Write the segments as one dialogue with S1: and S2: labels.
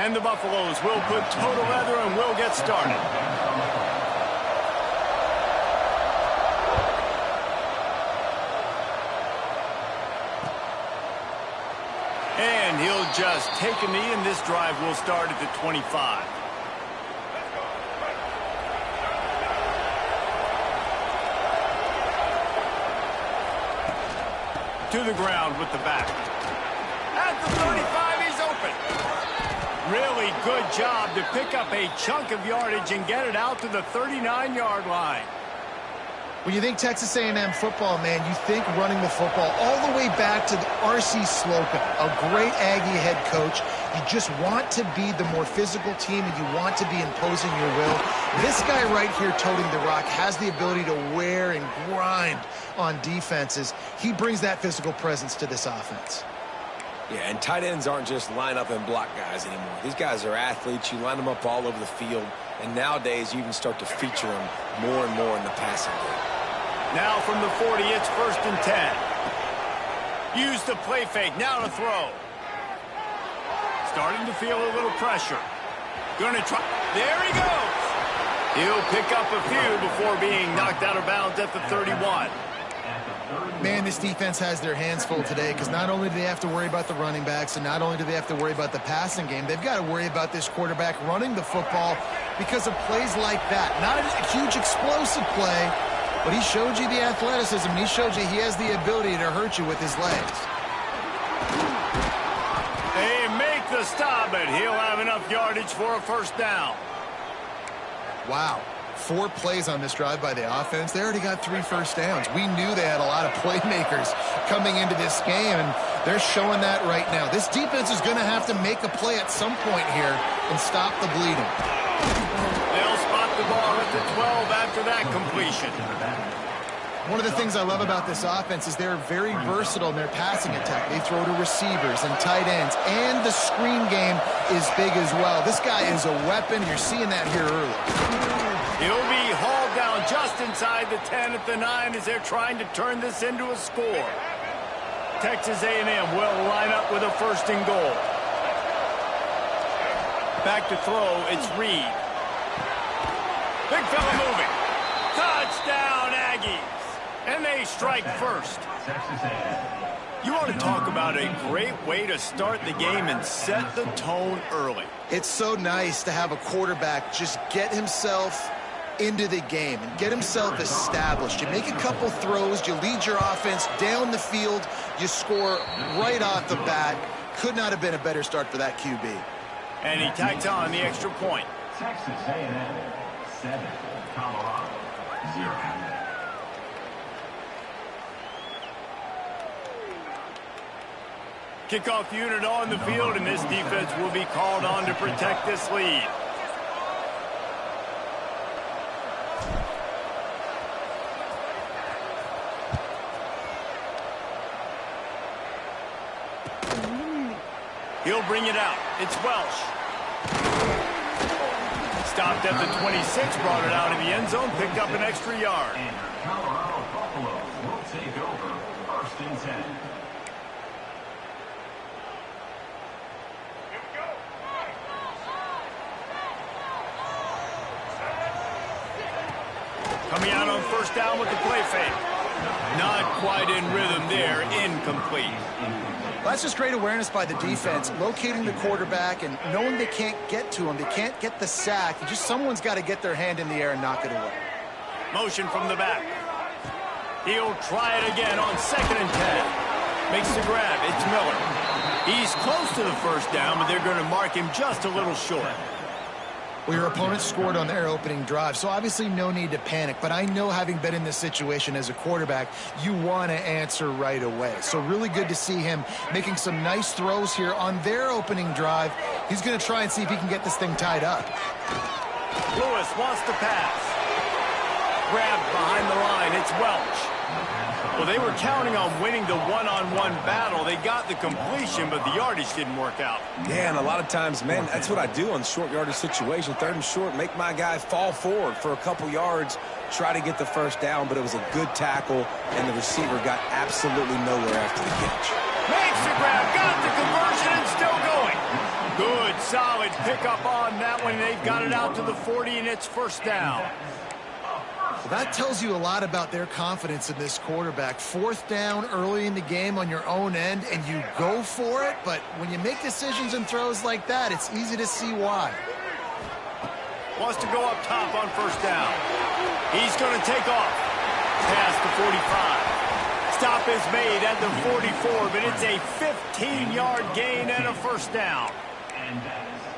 S1: And the Buffaloes will put total leather and will get started. And he'll just take a knee, and this drive will start at the 25. To the ground with the back. At the 35, he's open. Really good job to pick up a chunk of yardage and get it out to the 39-yard line.
S2: When you think Texas A&M football, man, you think running the football all the way back to R.C. Slocum, a great Aggie head coach. You just want to be the more physical team, and you want to be imposing your will. This guy right here toting the rock has the ability to wear and grind on defenses. He brings that physical presence to this offense.
S3: Yeah, and tight ends aren't just line up and block guys anymore. These guys are athletes. You line them up all over the field, and nowadays you even start to feature them more and more in the passing game.
S1: Now from the 40, it's 1st and 10. Use the play fake, now to throw. Starting to feel a little pressure. Gonna try, there he goes! He'll pick up a few before being knocked out of bounds at the 31.
S2: Man, this defense has their hands full today, because not only do they have to worry about the running backs, and not only do they have to worry about the passing game, they've got to worry about this quarterback running the football because of plays like that. Not a huge explosive play, but he showed you the athleticism, and he showed you he has the ability to hurt you with his legs.
S1: They make the stop, but he'll have enough yardage for a 1st down.
S2: Wow. 4 plays on this drive by the offense. They already got 3 first downs. We knew they had a lot of playmakers coming into this game, and they're showing that right now. This defense is going to have to make a play at some point here and stop the bleeding.
S1: They'll spot the ball at the 12 after that completion.
S2: One of the things I love about this offense is they're very versatile in their passing attack. They throw to receivers and tight ends, and the screen game is big as well. This guy is a weapon. You're seeing that here early.
S1: He'll be hauled down just inside the 10 at the 9 as they're trying to turn this into a score. Texas A&M will line up with a 1st and goal. Back to throw, it's Reed. Big fella moving. Touchdown, Aggies. And they strike first. You want to talk about a great way to start the game and set the tone early.
S2: It's so nice to have a quarterback just get himself into the game and get himself established. You make a couple throws, you lead your offense down the field, you score right off the bat. Could not have been a better start for that QB.
S1: And he tacks on the extra point.
S4: Texas A&M 7, Colorado 0.
S1: Kickoff unit on the field, and this defense will be called on to protect this lead. He'll bring it out. It's Welsh. Stopped at the 26, brought it out of the end zone, picked up an extra yard.
S4: And Colorado Buffaloes will take over 1st and 10.
S1: Coming out on 1st down with the play fake. Not quite in rhythm there, incomplete.
S2: Well, that's just great awareness by the defense, locating the quarterback and knowing they can't get to him. They can't get the sack. Just someone's got to get their hand in the air and knock it away.
S1: Motion from the back. He'll try it again on 2nd and 10. Makes the grab. It's Miller. He's close to the 1st down, but they're going to mark him just a little short.
S2: Well, your opponent scored on their opening drive, so obviously no need to panic. But I know, having been in this situation as a quarterback, you want to answer right away. So really good to see him making some nice throws here on their opening drive. He's going to try and see if he can get this thing tied up.
S1: Lewis wants to pass. Grabbed behind the line. It's Welch. Well, they were counting on winning the one-on-one battle. They got the completion, but the yardage didn't work out.
S3: Yeah, and a lot of times, man, that's what I do on short yardage situation. 3rd and short, make my guy fall forward for a couple yards, try to get the 1st down, but it was a good tackle, and the receiver got absolutely nowhere after the catch.
S1: Makes the grab, got the conversion, and still going. Good, solid pickup on that one. They've got it out to the 40, and it's first down.
S2: Well, that tells you a lot about their confidence in this quarterback. Fourth down early in the game on your own end, and you go for it. But when you make decisions and throws like that, it's easy to see why.
S1: Wants to go up top on first down. He's going to take off. Past the 45. Stop is made at the 44, but it's a 15-yard gain and a first down.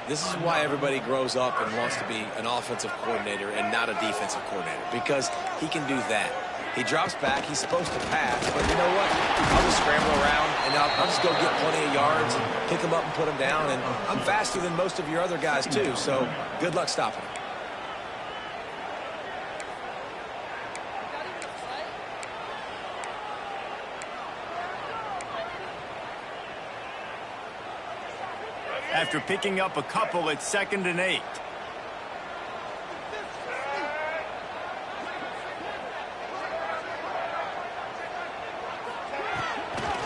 S3: This is why everybody grows up and wants to be an offensive coordinator and not a defensive coordinator, because he can do that. He drops back. He's supposed to pass, but you know what? I'll just scramble around, and I'll just go get plenty of yards and pick him up and put him down, and I'm faster than most of your other guys, too, so good luck stopping him.
S1: After picking up a couple, it's 2nd and 8.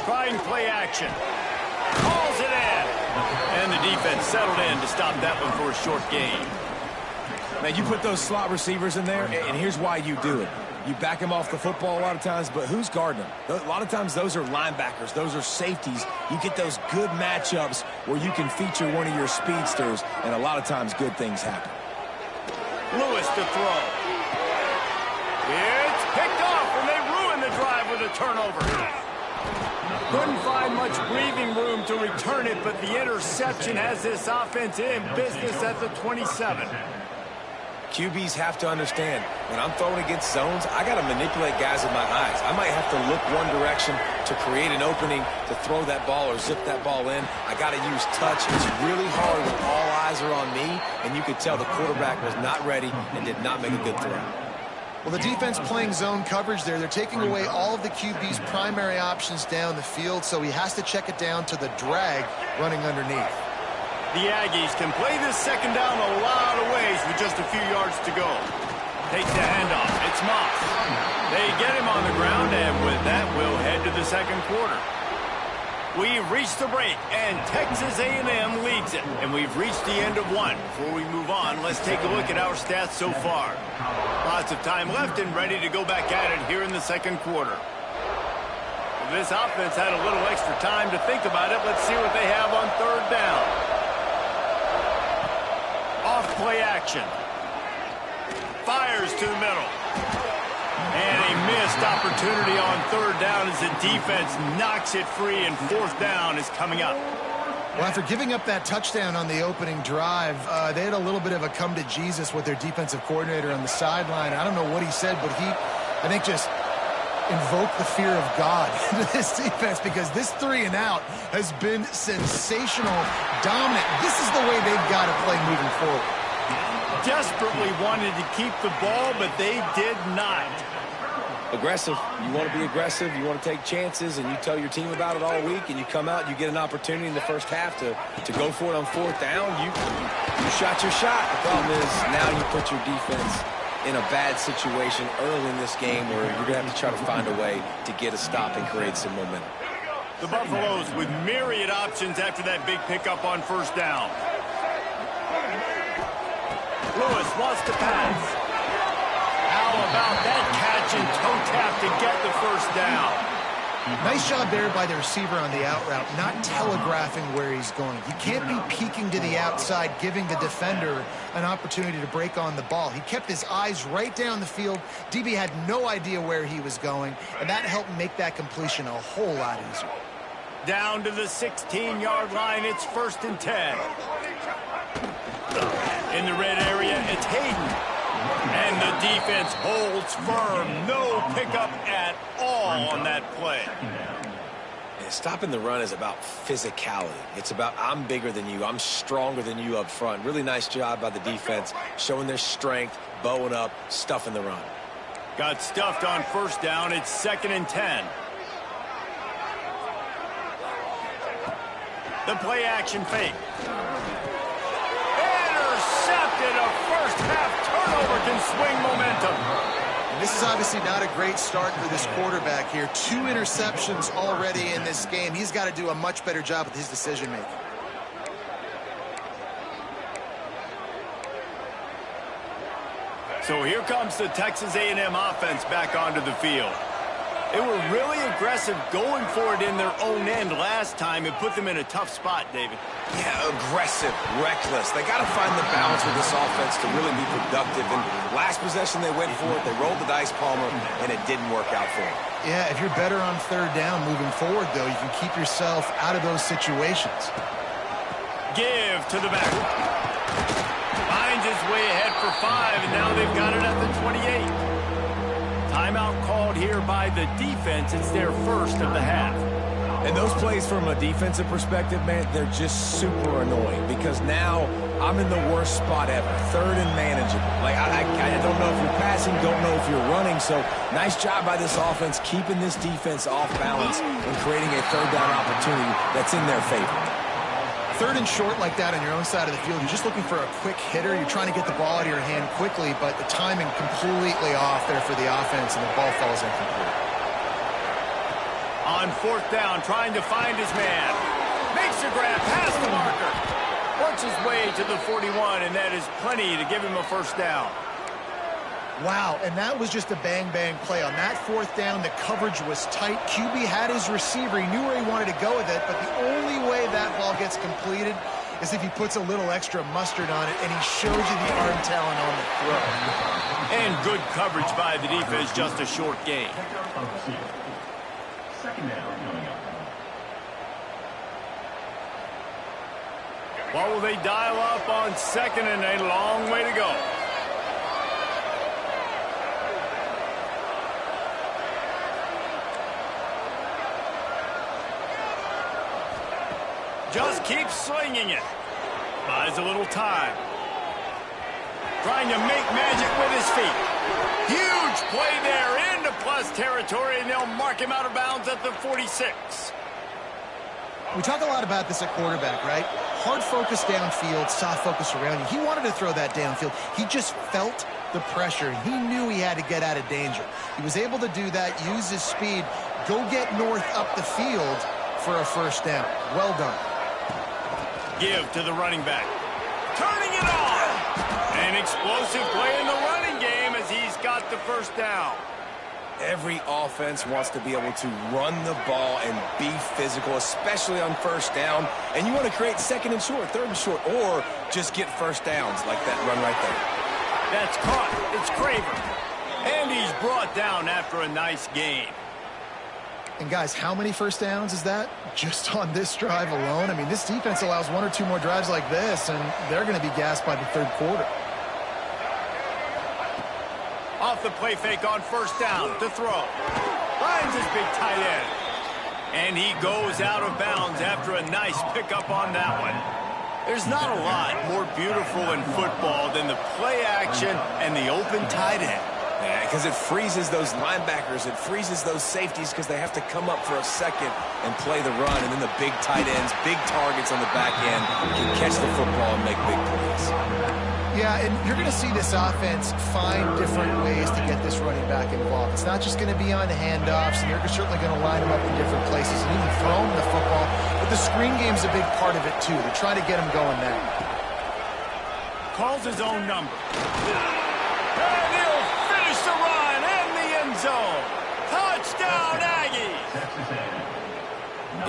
S1: Trying play action. Calls it in. And the defense settled in to stop that one for a short gain.
S3: Man, you put those slot receivers in there, and here's why you do it. You back them off the football a lot of times, but who's guarding them? A lot of times those are linebackers. Those are safeties. You get those good matchups where you can feature one of your speedsters, and a lot of times good things happen.
S1: Lewis to throw. It's picked off, and they ruin the drive with a turnover. Couldn't find much breathing room to return it, but the interception has this offense in business at the 27.
S3: QBs have to understand, when I'm throwing against zones, I got to manipulate guys with my eyes. I might have to look one direction to create an opening to throw that ball or zip that ball in. I got to use touch. It's really hard when all eyes are on me, and you could tell the quarterback was not ready and did not make a good throw.
S2: Well, the defense playing zone coverage there. They're taking away all of the QB's primary options down the field, so he has to check it down to the drag running underneath.
S1: The Aggies can play this second down a lot of ways with just a few yards to go. Takes the handoff. It's Moss. They get him on the ground, and with that, we'll head to the second quarter. We've reached the break, and Texas A&M leads it. And we've reached the end of one. Before we move on, let's take a look at our stats so far. Lots of time left and ready to go back at it here in the second quarter. This offense had a little extra time to think about it. Let's see what they have on third down. Off play action. Fires to the middle. And a missed opportunity on third down as the defense knocks it free, and fourth down is coming up.
S2: Well, after giving up that touchdown on the opening drive, they had a little bit of a come to Jesus with their defensive coordinator on the sideline. I don't know what he said, but he, I think, just invoked the fear of God into this defense, because this 3 and out has been sensational, dominant. This is the way they've got to play moving forward.
S1: Desperately wanted to keep the ball, but they did not.
S3: Aggressive. You want to be aggressive. You want to take chances, and you tell your team about it all week, and you come out and you get an opportunity in the first half to go for it on fourth down. You shot your shot. The problem is now you put your defense in a bad situation early in this game where you're going to have to try to find a way to get a stop and create some momentum.
S1: The Buffaloes with myriad options after that big pickup on first down. Lewis wants to pass. How about that catch and toe tap to get the first down?
S2: Nice job there by the receiver on the out route, not telegraphing where he's going. You can't be peeking to the outside, giving the defender an opportunity to break on the ball. He kept his eyes right down the field. DB had no idea where he was going, and that helped make that completion a whole lot easier.
S1: Down to the 16-yard line, it's 1st and 10. In the red area, it's Hayden. And the defense holds firm. No pickup at all on that play.
S3: And stopping the run is about physicality. It's about I'm bigger than you. I'm stronger than you up front. Really nice job by the defense, showing their strength, bowing up, stuffing the run.
S1: Got stuffed on first down. It's 2nd and 10. The play action fake. Intercepted. A first half turnover can swing momentum.
S2: And this is obviously not a great start for this quarterback here. 2 interceptions already in this game. He's got to do a much better job with his decision making.
S1: So here comes the Texas A&M offense back onto the field. They were really aggressive going for it in their own end last time and put them in a tough spot, David.
S3: Yeah, aggressive, reckless. They got to find the balance with this offense to really be productive. And last possession they went for it, they rolled the dice, Palmer, and it didn't work out for them.
S2: Yeah, if you're better on third down moving forward, though, you can keep yourself out of those situations.
S1: Give to the back. Finds his way ahead for 5, and now they've got it at the 28. Timeout called here by the defense. It's their first of the half.
S3: And those plays from a defensive perspective, man, they're just super annoying because now I'm in the worst spot ever. Third and manageable. Like, I don't know if you're passing, don't know if you're running. So nice job by this offense keeping this defense off balance and creating a third down opportunity that's in their favor.
S2: Third and short like that on your own side of the field, you're just looking for a quick hitter. You're trying to get the ball out of your hand quickly, but the timing completely off there for the offense, and the ball falls incomplete.
S1: On fourth down, trying to find his man. Makes a grab past the marker. Works his way to the 41, and that is plenty to give him a first down.
S2: Wow, and that was just a bang-bang play. On that fourth down, the coverage was tight. QB had his receiver. He knew where he wanted to go with it, but the only way that ball gets completed is if he puts a little extra mustard on it, and he shows you the arm talent on the throw.
S1: And good coverage by the defense, just a short gain.
S4: Second down coming up.
S1: What will they dial up on second, and a long way to go? Just keeps slinging it. Buys a little time. Trying to make magic with his feet. Huge play there into plus territory, and they'll mark him out of bounds at the 46.
S2: We talk a lot about this at quarterback, right? Hard focus downfield, soft focus around you. He wanted to throw that downfield. He just felt the pressure. He knew he had to get out of danger. He was able to do that, use his speed, go get north up the field for a first down. Well done.
S1: Give to the running back. Turning it on. An explosive play in the running game as he's got the first down.
S3: Every offense wants to be able to run the ball and be physical, especially on first down. And you want to create second and short, third and short, or just get first downs like that run right there.
S1: That's caught. It's Craver. And he's brought down after a nice gain.
S2: And guys, how many first downs is that? Just on this drive alone? I mean, this defense allows one or two more drives like this, and they're going to be gassed by the third quarter.
S1: Off the play fake on first down to throw. Finds his big tight end. And he goes out of bounds after a nice pickup on that one. There's not a lot more beautiful in football than the play action and the open tight end.
S3: Yeah, because it freezes those linebackers. It freezes those safeties because they have to come up for a second and play the run. And then the big tight ends, big targets on the back end can catch the football and make big plays.
S2: Yeah, and you're going to see this offense find different ways to get this running back involved. It's not just going to be on handoffs, and you're certainly going to line them up in different places and even throw them the football. But the screen game's a big part of it, too. They try to get them going now.
S1: Calls his own number. And he'll finish the run in the end zone. Touchdown, Aggies!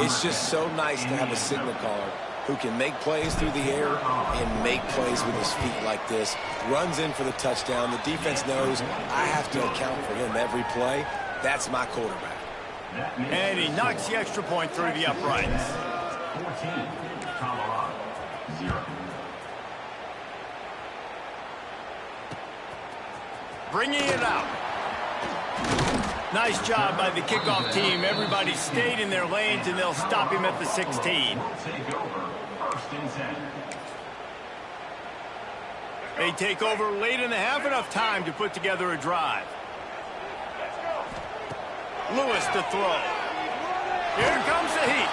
S3: It's just so nice to have a signal caller who can make plays through the air and make plays with his feet like this. Runs in for the touchdown. The defense knows I have to account for him every play. That's my quarterback.
S1: And he knocks the extra point through the uprights.
S4: 14, Colorado, 0.
S1: Bringing it out. Nice job by the kickoff team. Everybody stayed in their lanes, and they'll stop him at the 16.
S4: Take over, 1st and 10.
S1: They take over late in the half, enough time to put together a drive. Lewis to throw. Here comes the heat.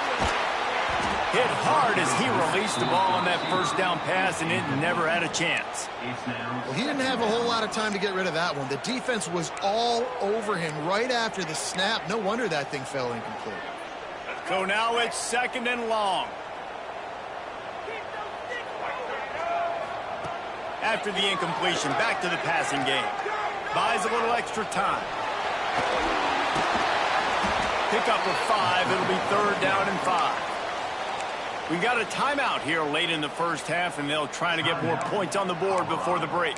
S1: Hit hard as he released the ball on that first down pass, and it never had a chance.
S2: Well, he didn't have a whole lot of time to get rid of that one. The defense was all over him right after the snap. No wonder that thing fell incomplete.
S1: So now it's 2nd and long. after the incompletion. Back to the passing game. Buys a little extra time. Pick up of 5. It'll be 3rd down and 5. We've got a timeout here late in the first half, and they'll try to get more points on the board before the break.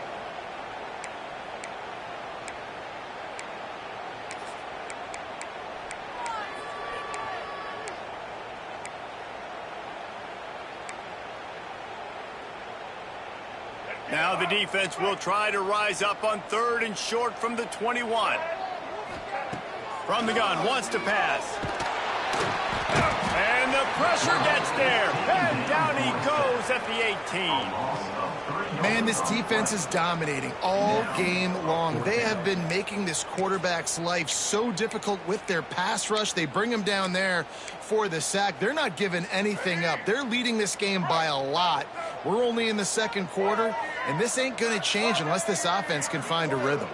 S1: Now the defense will try to rise up on 3rd and short from the 21. From the gun, wants to pass. And the pressure gets there. And down he goes at the 18.
S2: Man, this defense is dominating all game long. They have been making this quarterback's life so difficult with their pass rush. They bring him down there for the sack. They're not giving anything up. They're leading this game by a lot. We're only in the 2nd quarter, and this ain't going to change unless this offense can find a rhythm.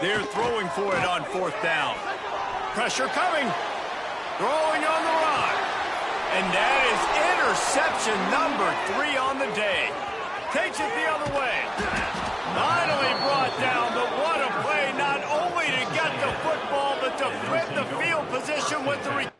S1: They're throwing for it on 4th down. Pressure coming. Throwing on the run. And that is interception number 3 on the day. Takes it the other way. Finally brought down, but what a play, not only to get the football, but to flip the field position with the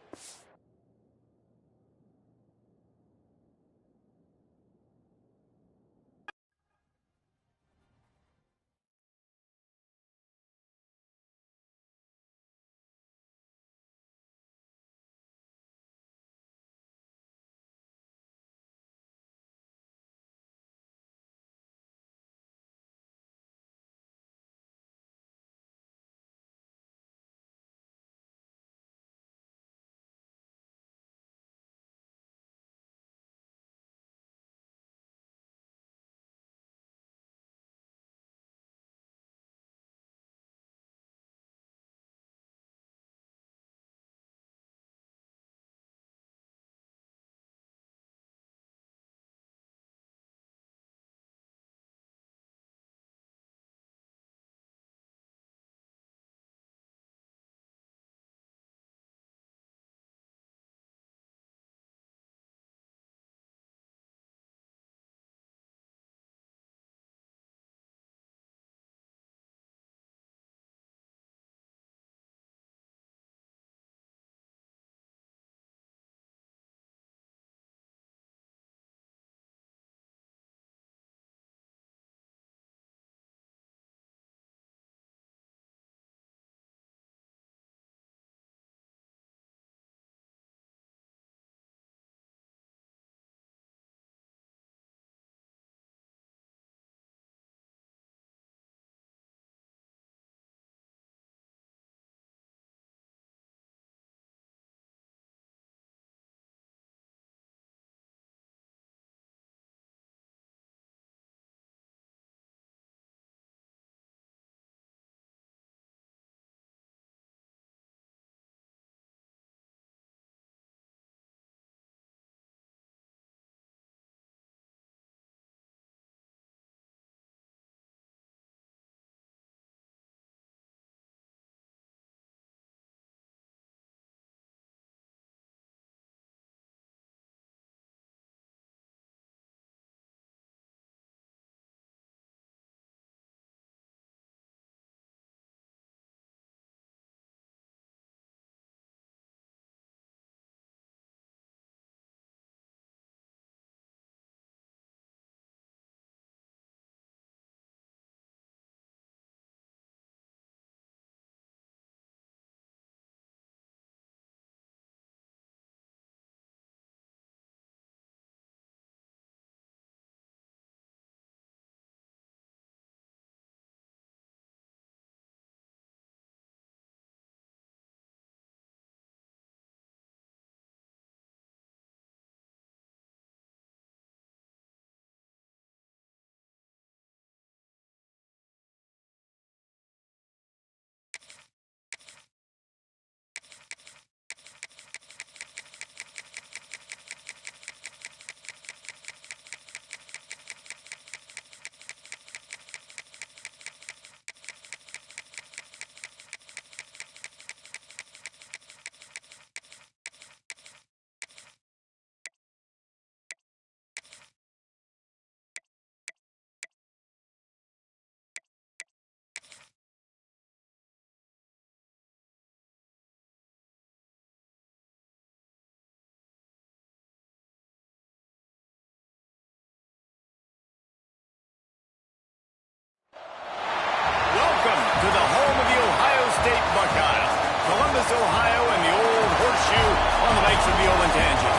S1: Ohio, and the old horseshoe on the lakes of the Olentangy.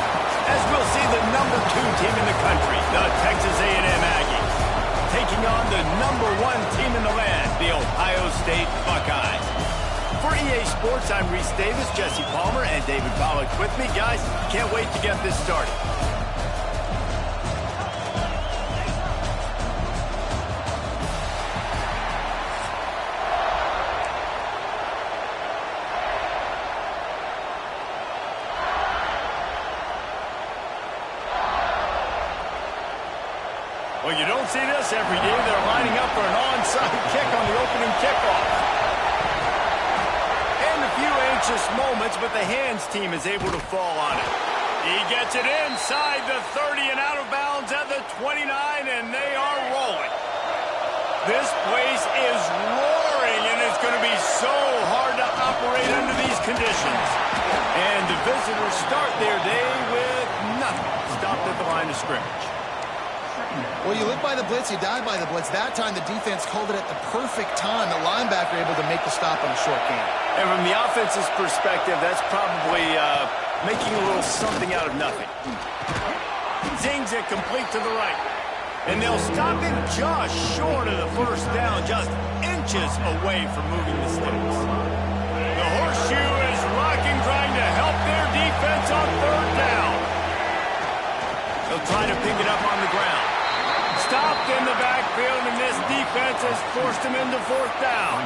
S1: As we'll see the number 2 team in the country, the Texas A&M Aggies, taking on the number 1 team in the land, the Ohio State Buckeyes. For EA Sports, I'm Reese Davis, Jesse Palmer, and David Pollack with me. Guys, can't wait to get this started. Well, you don't see this every day. They're lining up for an onside kick on the opening kickoff. And a few anxious moments, but the hands team is able to fall on it. He gets it inside the 30 and out of bounds at the 29, and they are rolling. This place is roaring, and it's going to be so hard to operate under these conditions. And the visitors start their day with nothing. Stopped at the line of scrimmage.
S2: Well, you live by the blitz, you die by the blitz. That time, the defense called it at the perfect time. The linebacker able to make the stop on a short game.
S1: And from the offense's perspective, that's probably making a little something out of nothing. Zings it complete to the right. And they'll stop him just short of the first down, just inches away from moving the sticks. The horseshoe is rocking, trying to help their defense on third down. They'll try to pick it up on the ground. Stopped in the backfield, and this defense has forced him into fourth down.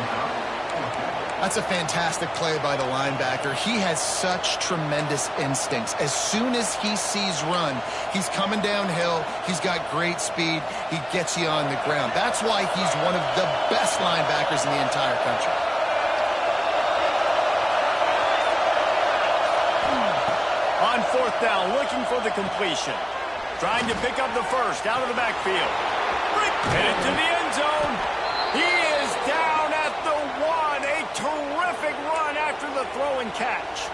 S2: That's a fantastic play by the linebacker. He has such tremendous instincts. As soon as he sees run, he's coming downhill. He's got great speed. He gets you on the ground. That's why he's one of the best linebackers in the entire country.
S1: On fourth down, looking for the completion. Trying to pick up the first out of the backfield. Headed to the end zone. He is down at the 1. A terrific run after the throw and catch.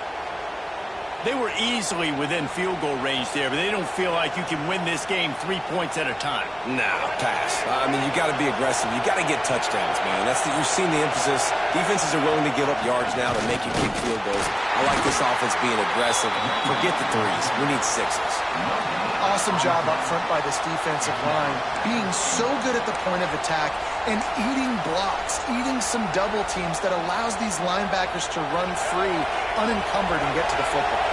S1: They were easily within field goal range there, but they don't feel like you can win this game 3 points at a time.
S3: Nah, pass. I mean, you got to be aggressive. You got to get touchdowns, man. You've seen the emphasis. Defenses are willing to give up yards now to make you kick field goals. I like this offense being aggressive. Forget the threes. We need sixes.
S2: Awesome job up front by this defensive line, being so good at the point of attack and eating blocks, eating some double teams that allows these linebackers to run free, unencumbered, and get to the football.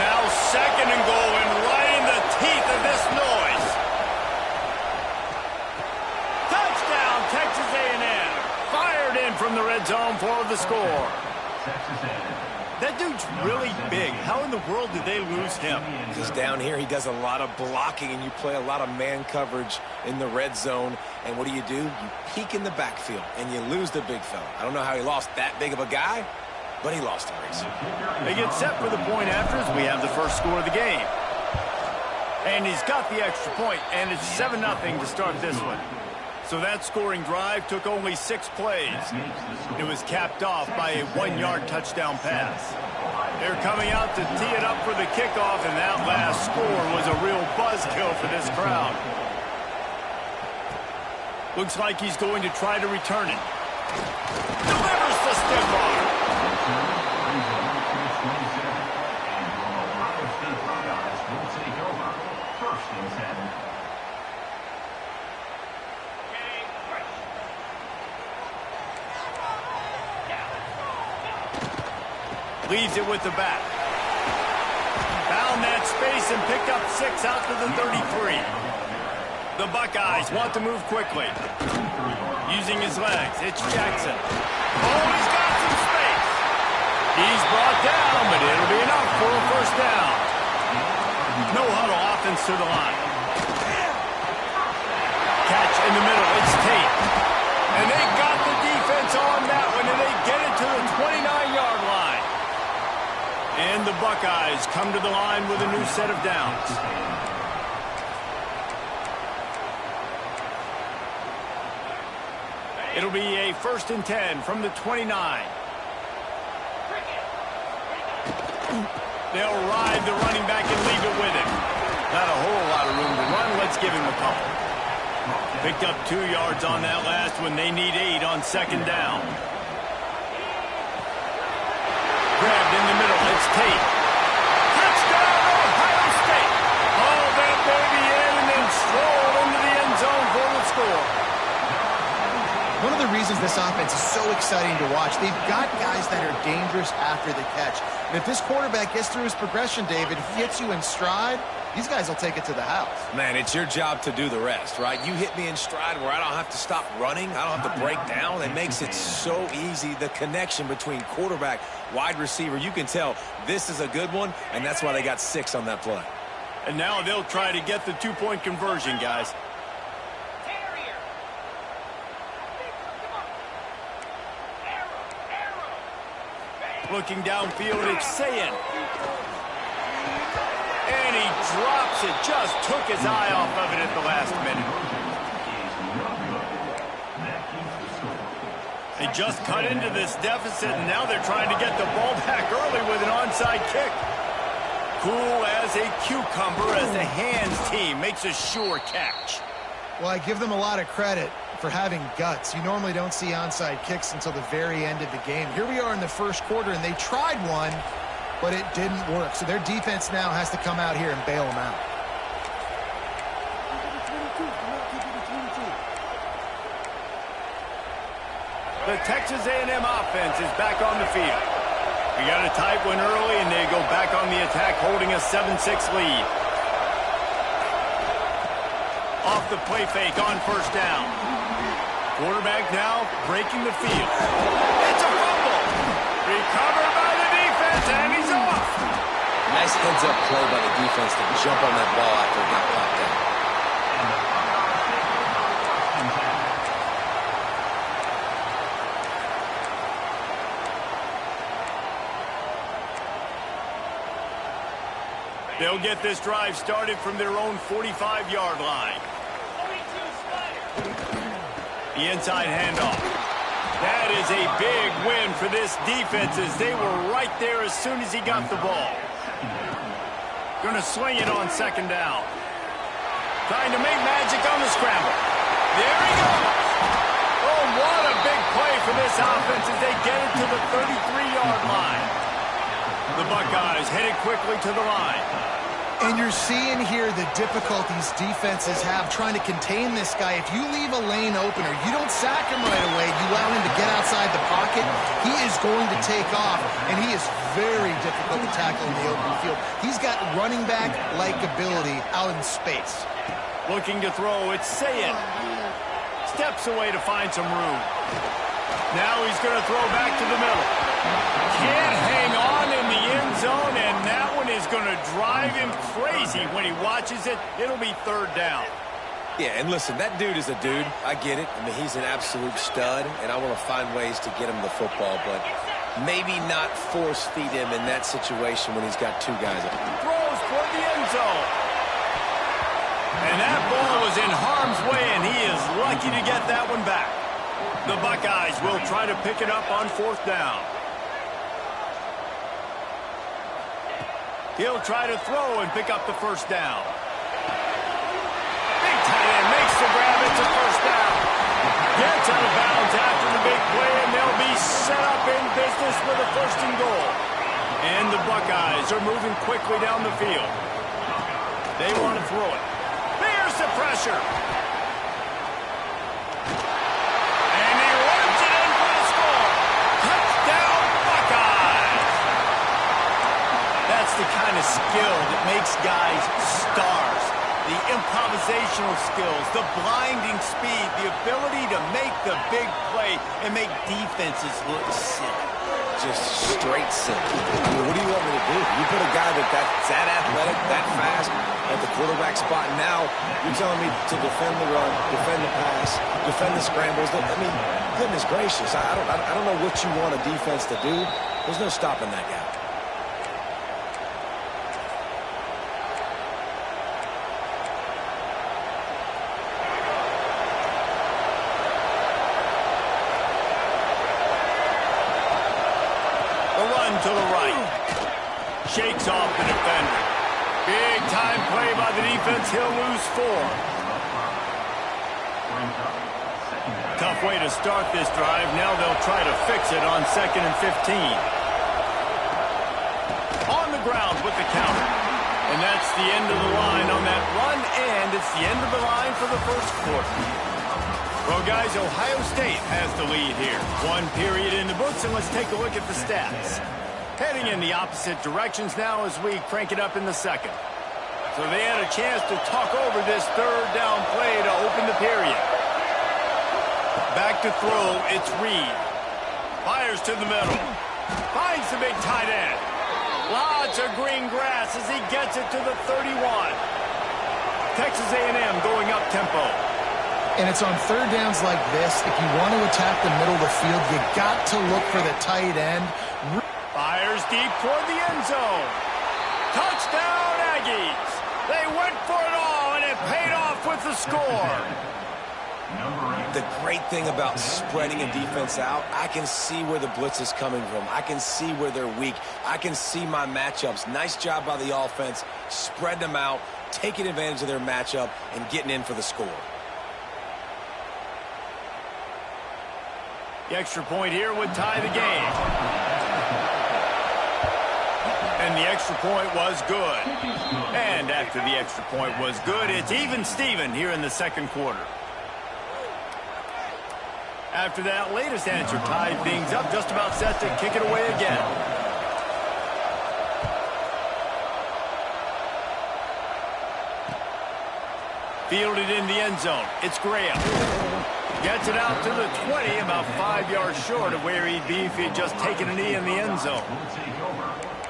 S1: Now second and goal, and right in the teeth of this noise. Touchdown, Texas A&M. Fired in from the red zone for the score. That dude's really big. How in the world did they lose him?
S3: Because down here he does a lot of blocking, and you play a lot of man coverage in the red zone. And what do? You peek in the backfield, and you lose the big fella. I don't know how he lost that big of a guy, but he lost the race.
S1: They get set for the point after as we have the first score of the game. And he's got the extra point, and it's 7-0 to start this one. So that scoring drive took only 6 plays. It was capped off by a 1-yard touchdown pass. They're coming out to tee it up for the kickoff, and that last score was a real buzzkill for this crowd. Looks like he's going to try to return it. Delivers the stiff arm. Leaves it with the back. Found that space and picked up 6 out to the 33. The Buckeyes want to move quickly. Using his legs, it's Jackson. Oh, he's got some space. He's brought down, but it'll be enough for a first down. No huddle offense to the line. Catch in the middle, it's Tate. And they got the defense on that one, and they get it to the 29-yard line. And the Buckeyes come to the line with a new set of downs. It'll be a 1st and 10 from the 29. They'll ride the running back and leave it with him. Not a whole lot of room to run. Let's give him a couple. Picked up 2 yards on that last one. They need 8 on 2nd down.
S2: reasons this offense is so exciting to watch. They've got guys that are dangerous after the catch. And if this quarterback gets through his progression, David, he hits you in stride, these guys will take it to the house.
S3: Man, it's your job to do the rest, right? You hit me in stride where I don't have to stop running. I don't have to break down. It makes it so easy. The connection between quarterback, wide receiver, you can tell this is a good one, and that's why they got 6 on that play.
S1: And now they'll try to get the 2-point conversion, guys. Looking downfield, it's Sayin. And he drops it. Just took his eye off of it at the last minute. They just cut into this deficit, and now they're trying to get the ball back early with an onside kick. Cool as a cucumber as the hands team makes a sure catch.
S2: Well, I give them a lot of credit for having guts. You normally don't see onside kicks until the very end of the game. Here we are in the first quarter, and they tried one, but it didn't work. So their defense now has to come out here and bail them out.
S1: The Texas A&M offense is back on the field. We got a tight one early, and they go back on the attack, holding a 7-6 lead. Off the play fake on first down. Quarterback now breaking the field. It's a fumble. Recovered by the defense, and he's off.
S3: Nice heads-up play by the defense to jump on that ball after it got popped down.
S1: They'll get this drive started from their own 45-yard line. The inside handoff. That is a big win for this defense as they were right there as soon as he got the ball. Going to swing it on second down. Trying to make magic on the scramble. There he goes. Oh, what a big play for this offense as they get it to the 33-yard line. The Buckeyes headed quickly to the line.
S2: And you're seeing here the difficulties defenses have trying to contain this guy. If you leave a lane open or you don't sack him right away, you allow him to get outside the pocket, he is going to take off, and he is very difficult to tackle in the open field. He's got running back-like ability out in space.
S1: Looking to throw, it's Sayin. Steps away to find some room. Now he's going to throw back to the middle. Can't hang on in the end zone, and that one is going to drive him crazy when he watches it. It'll be third down.
S3: Yeah, and listen, that dude is a dude. I get it. I mean, he's an absolute stud, and I want to find ways to get him the football, but maybe not force feed him in that situation when he's got 2 guys up.
S1: Throws for the end zone. And that ball was in harm's way, and he is lucky to get that one back. The Buckeyes will try to pick it up on fourth down. He'll try to throw and pick up the first down. Big tight end makes the grab. It's a first down. Gets out of bounds after the big play, and they'll be set up in business with a first and goal. And the Buckeyes are moving quickly down the field. They want to throw it. There's the pressure. And he runs it in for the score. Touchdown, Buckeyes. That's the kind of skill that makes guys stars. The improvisational skills, the blinding speed, the ability to make the big play and make defenses look silly.
S3: Just straight silly. I mean, what do you want me to do? You put a guy that's that athletic, that fast at the quarterback spot, and now you're telling me to defend the run, defend the pass, defend the scrambles. I mean, goodness gracious, I don't know what you want a defense to do. There's no stopping that guy.
S1: To the right. Shakes off the defender. Big time play by the defense. He'll lose 4. Tough way to start this drive. Now they'll try to fix it on 2nd and 15. On the ground with the counter. And that's the end of the line on that run, and it's the end of the line for the first quarter. Well, guys, Ohio State has the lead here. One period in the books, and let's take a look at the stats. Heading in the opposite directions now as we crank it up in the second. So they had a chance to talk over this third down play to open the period. Back to throw, it's Reed. Fires to the middle. Finds the big tight end. Lots of green grass as he gets it to the 31. Texas A&M going up tempo.
S2: And it's on third downs like this. If you want to attack the middle of the field, you got to look for the tight end.
S1: Fires deep toward the end zone. Touchdown, Aggies. They went for it all, and it paid off with the score.
S3: The great thing about spreading a defense out, I can see where the blitz is coming from. I can see where they're weak. I can see my matchups. Nice job by the offense, spreading them out, taking advantage of their matchup, and getting in for the score.
S1: The extra point here would tie the game. And the extra point was good. And after the extra point was good, it's even Steven here in the second quarter. After that latest answer tied things up, just about set to kick it away again. Fielded in the end zone. It's Graham. Gets it out to the 20, about 5 yards short of where he'd be if he'd just taken a knee in the end zone.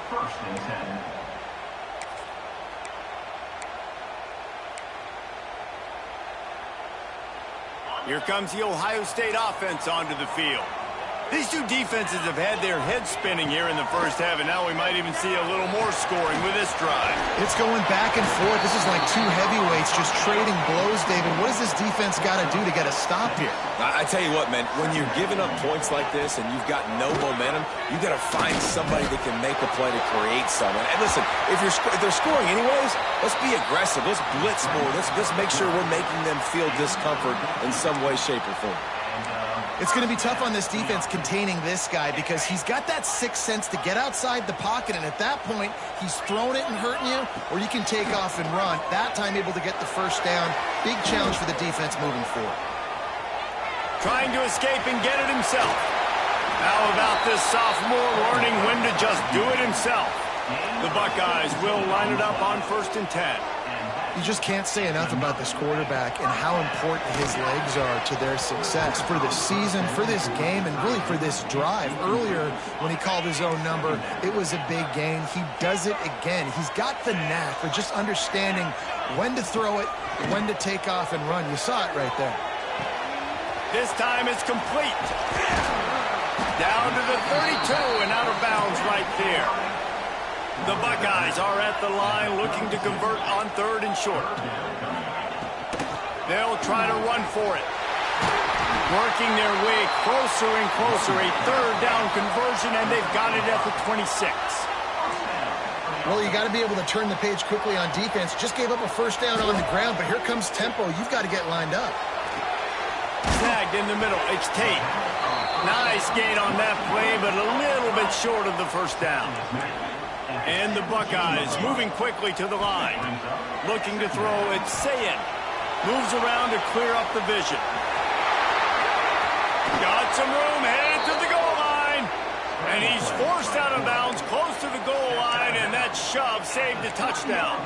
S4: First and 10.
S1: Here comes the Ohio State offense onto the field. These two defenses have had their heads spinning here in the first half, and now we might even see a little more scoring with this drive.
S2: It's going back and forth. This is like two heavyweights just trading blows, David. What does this defense got to do to get a stop here?
S3: I tell you what, man, when you're giving up points like this and you've got no momentum, you got to find somebody that can make a play to create something. And listen, if they're scoring anyways, let's be aggressive. Let's blitz more. Let's make sure we're making them feel discomfort in some way, shape, or form.
S2: It's going to be tough on this defense containing this guy because he's got that sixth sense to get outside the pocket, and at that point, he's throwing it and hurting you, or you can take off and run. That time able to get the first down. Big challenge for the defense moving forward.
S1: Trying to escape and get it himself. How about this sophomore learning when to just do it himself? The Buckeyes will line it up on 1st and 10.
S2: You just can't say enough about this quarterback and how important his legs are to their success for this season, for this game, and really for this drive. Earlier, when he called his own number, it was a big gain. He does it again. He's got the knack for just understanding when to throw it, when to take off and run. You saw it right there.
S1: This time it's complete. Down to the 32 and out of bounds right there. The Buckeyes are at the line looking to convert on 3rd and short. They'll try to run for it. Working their way closer and closer. A 3rd down conversion, and they've got it at the 26.
S2: Well, you got to be able to turn the page quickly on defense. Just gave up a first down on the ground, but here comes tempo. You've got to get lined up.
S1: Snagged in the middle. It's Tate. Nice gain on that play, but a little bit short of the first down. And the Buckeyes moving quickly to the line. Looking to throw, it's Sayin. Moves around to clear up the vision. Got some room, headed to the goal line. And he's forced out of bounds, close to the goal line, and that shove saved a touchdown.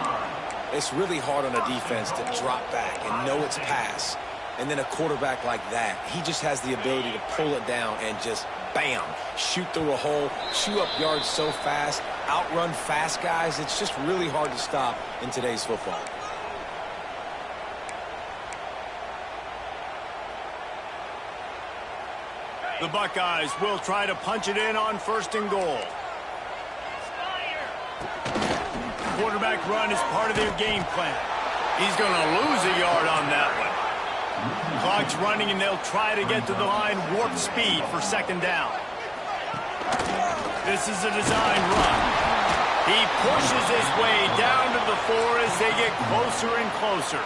S3: It's really hard on a defense to drop back and know it's pass. And then a quarterback like that, he just has the ability to pull it down and just, bam, shoot through a hole, chew up yards so fast, outrun fast guys. It's just really hard to stop in today's football.
S1: The Buckeyes will try to punch it in on 1st and goal. Quarterback run is part of their game plan. He's going to lose a yard on that one. Clock's running, and they'll try to get to the line warp speed for 2nd down. This is a design run. He pushes his way down to the 4 as they get closer and closer.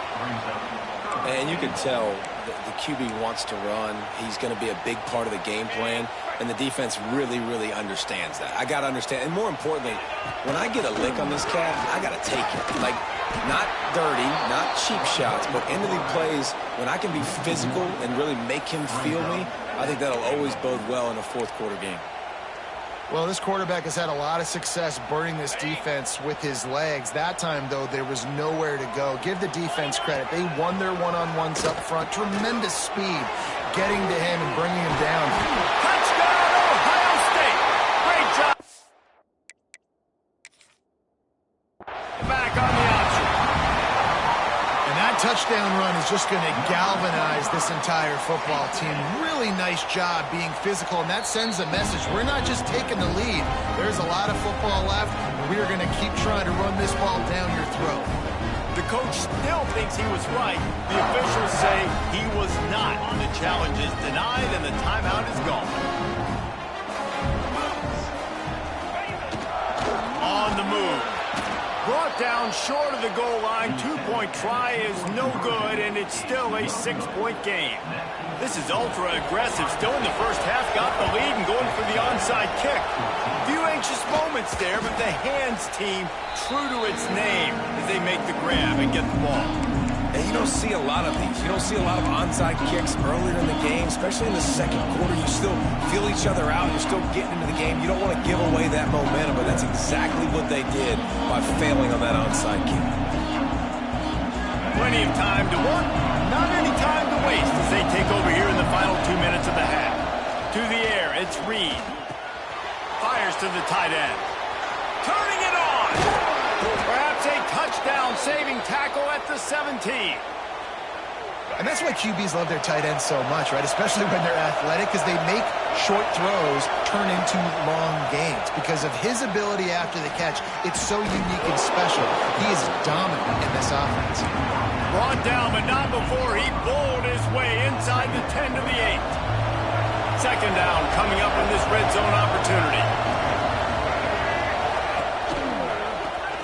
S3: And you can tell the QB wants to run. He's going to be a big part of the game plan, and the defense really, really understands that. I got to understand, and more importantly, when I get a lick on this cat, I got to take it. Like, not dirty, not cheap shots, but end of the plays, when I can be physical and really make him feel me, I think that'll always bode well in a fourth quarter game.
S2: Well, this quarterback has had a lot of success burning this defense with his legs. That time, though, there was nowhere to go. Give the defense credit. They won their one-on-ones up front. Tremendous speed getting to him and bringing him down.
S1: Touchdown, Ohio State! Great job. Back on the option.
S2: And that touchdown run is just going to galvanize this entire football team. Really nice job being physical, and that sends a message. We're not just taking the lead. There's a lot of football left, and we are going to keep trying to run this ball down your throat.
S1: The coach still thinks he was right. The officials say he was not. The challenge is denied, and the timeout is gone. On the move. Brought down short of the goal line. Two-point try is no good, and it's still a 6-point game. This is ultra-aggressive. Still in the first half, got the lead and going for the onside kick. Few anxious moments there, but the hands team true to its name as they make the grab and get the ball.
S3: And you don't see a lot of these. You don't see a lot of onside kicks earlier in the game, especially in the second quarter. You still feel each other out. You're still getting into the game. You don't want to give away that momentum, but that's exactly what they did by failing on that onside kick.
S1: Plenty of time to work, not any time to waste as they take over here in the final 2 minutes of the half. To the air, it's Reed. Fires to the tight end. Turning it on! Perhaps a touchdown-saving tackle at the 17.
S2: And that's why QBs love their tight ends so much, right? Especially when they're athletic, because they make short throws turn into long gains. Because of his ability after the catch, it's so unique and special. He is dominant in this offense.
S1: Brought down, but not before he bowled his way inside the 10 to the 8. Second down coming up in this red zone opportunity.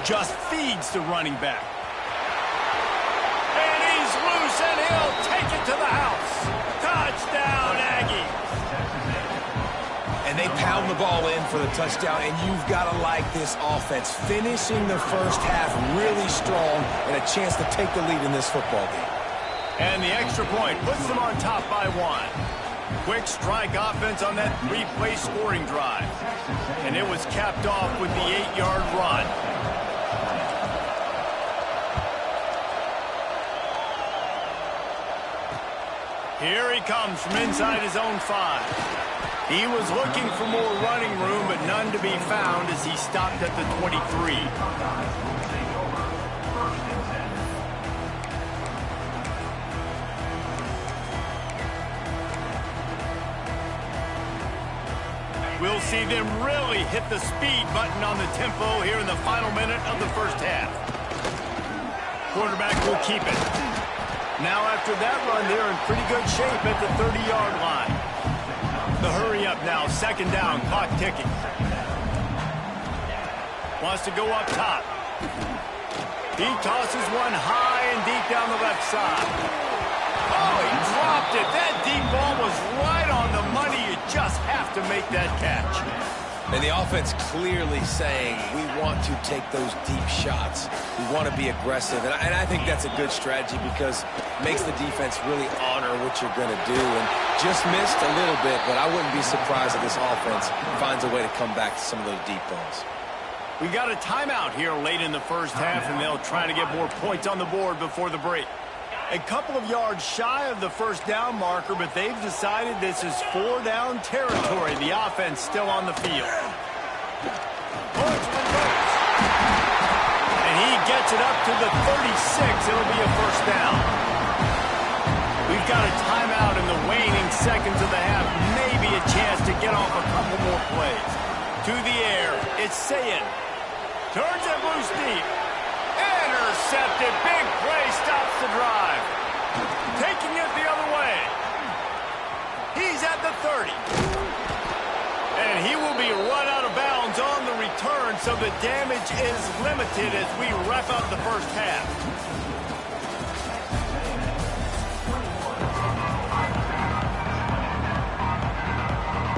S1: Just feeds the running back. And he's loose, and he'll take it to the house. Touchdown, Aggies.
S3: And they pound the ball in for the touchdown, and you've got to like this offense. Finishing the first half really strong and a chance to take the lead in this football game.
S1: And the extra point puts them on top by 1. Quick strike offense on that 3-play scoring drive. And it was capped off with the 8-yard run. Here he comes from inside his own 5. He was looking for more running room, but none to be found as he stopped at the 23. We'll see them really hit the speed button on the tempo here in the final minute of the first half. Quarterback will keep it. Now after that run, they're in pretty good shape at the 30-yard line. The hurry up now, second down, clock ticking. Wants to go up top. He tosses one high and deep down the left side. Oh, he dropped it. That deep ball was right on the money. You just have to make that catch.
S3: And the offense clearly saying, we want to take those deep shots. We want to be aggressive. And I think that's a good strategy because it makes the defense really honor what you're going to do. And just missed a little bit, but I wouldn't be surprised if this offense finds a way to come back to some of those deep balls.
S1: We got a timeout here late in the first half, and they'll try to get more points on the board before the break. A couple of yards shy of the first down marker, but they've decided this is 4-down territory. The offense still on the field. And he gets it up to the 36. It'll be a first down. We've got a timeout in the waning seconds of the half. Maybe a chance to get off a couple more plays. To the air, it's Sayin. Turns it loose deep. Intercepted. Big play stops the drive. Taking it the other way. He's at the 30. And he will be run out of bounds on the return, so the damage is limited as we wrap up the first half.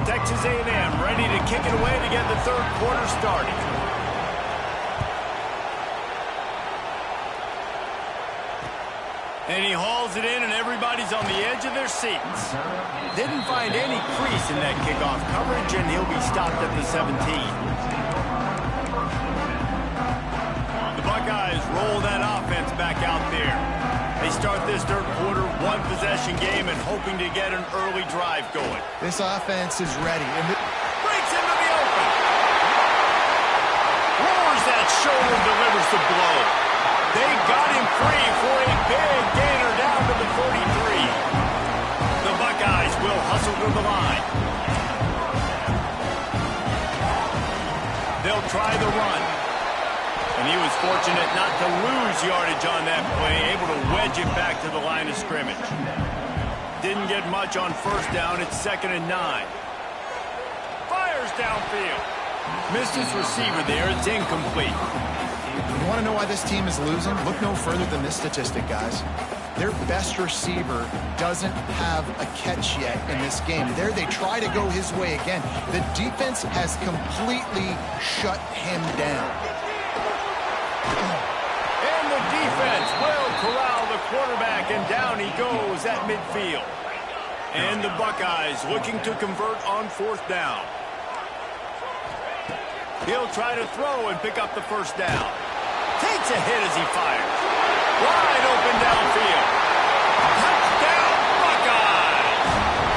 S1: Texas A&M ready to kick it away to get the third quarter started. And he hauls it in, and everybody's on the edge of their seats. Didn't find any crease in that kickoff coverage, and he'll be stopped at the 17. The Buckeyes roll that offense back out there. They start this third quarter, one-possession game, and hoping to get an early drive going.
S2: This offense is ready. And
S1: breaks into the open. Lowers that shoulder and delivers the blow. They got him free for a big gainer down to the 43. The Buckeyes will hustle to the line. They'll try the run. And he was fortunate not to lose yardage on that play, able to wedge it back to the line of scrimmage. Didn't get much on first down. It's 2nd and 9. Fires downfield. Missed his receiver there. It's incomplete.
S2: You want to know why this team is losing? Look no further than this statistic, guys. Their best receiver doesn't have a catch yet in this game. There they try to go his way again. The defense has completely shut him down.
S1: And the defense will corral the quarterback, and down he goes at midfield. And the Buckeyes looking to convert on 4th down. He'll try to throw and pick up the first down. Takes a hit as he fires. Wide open downfield. Touchdown, Buckeyes!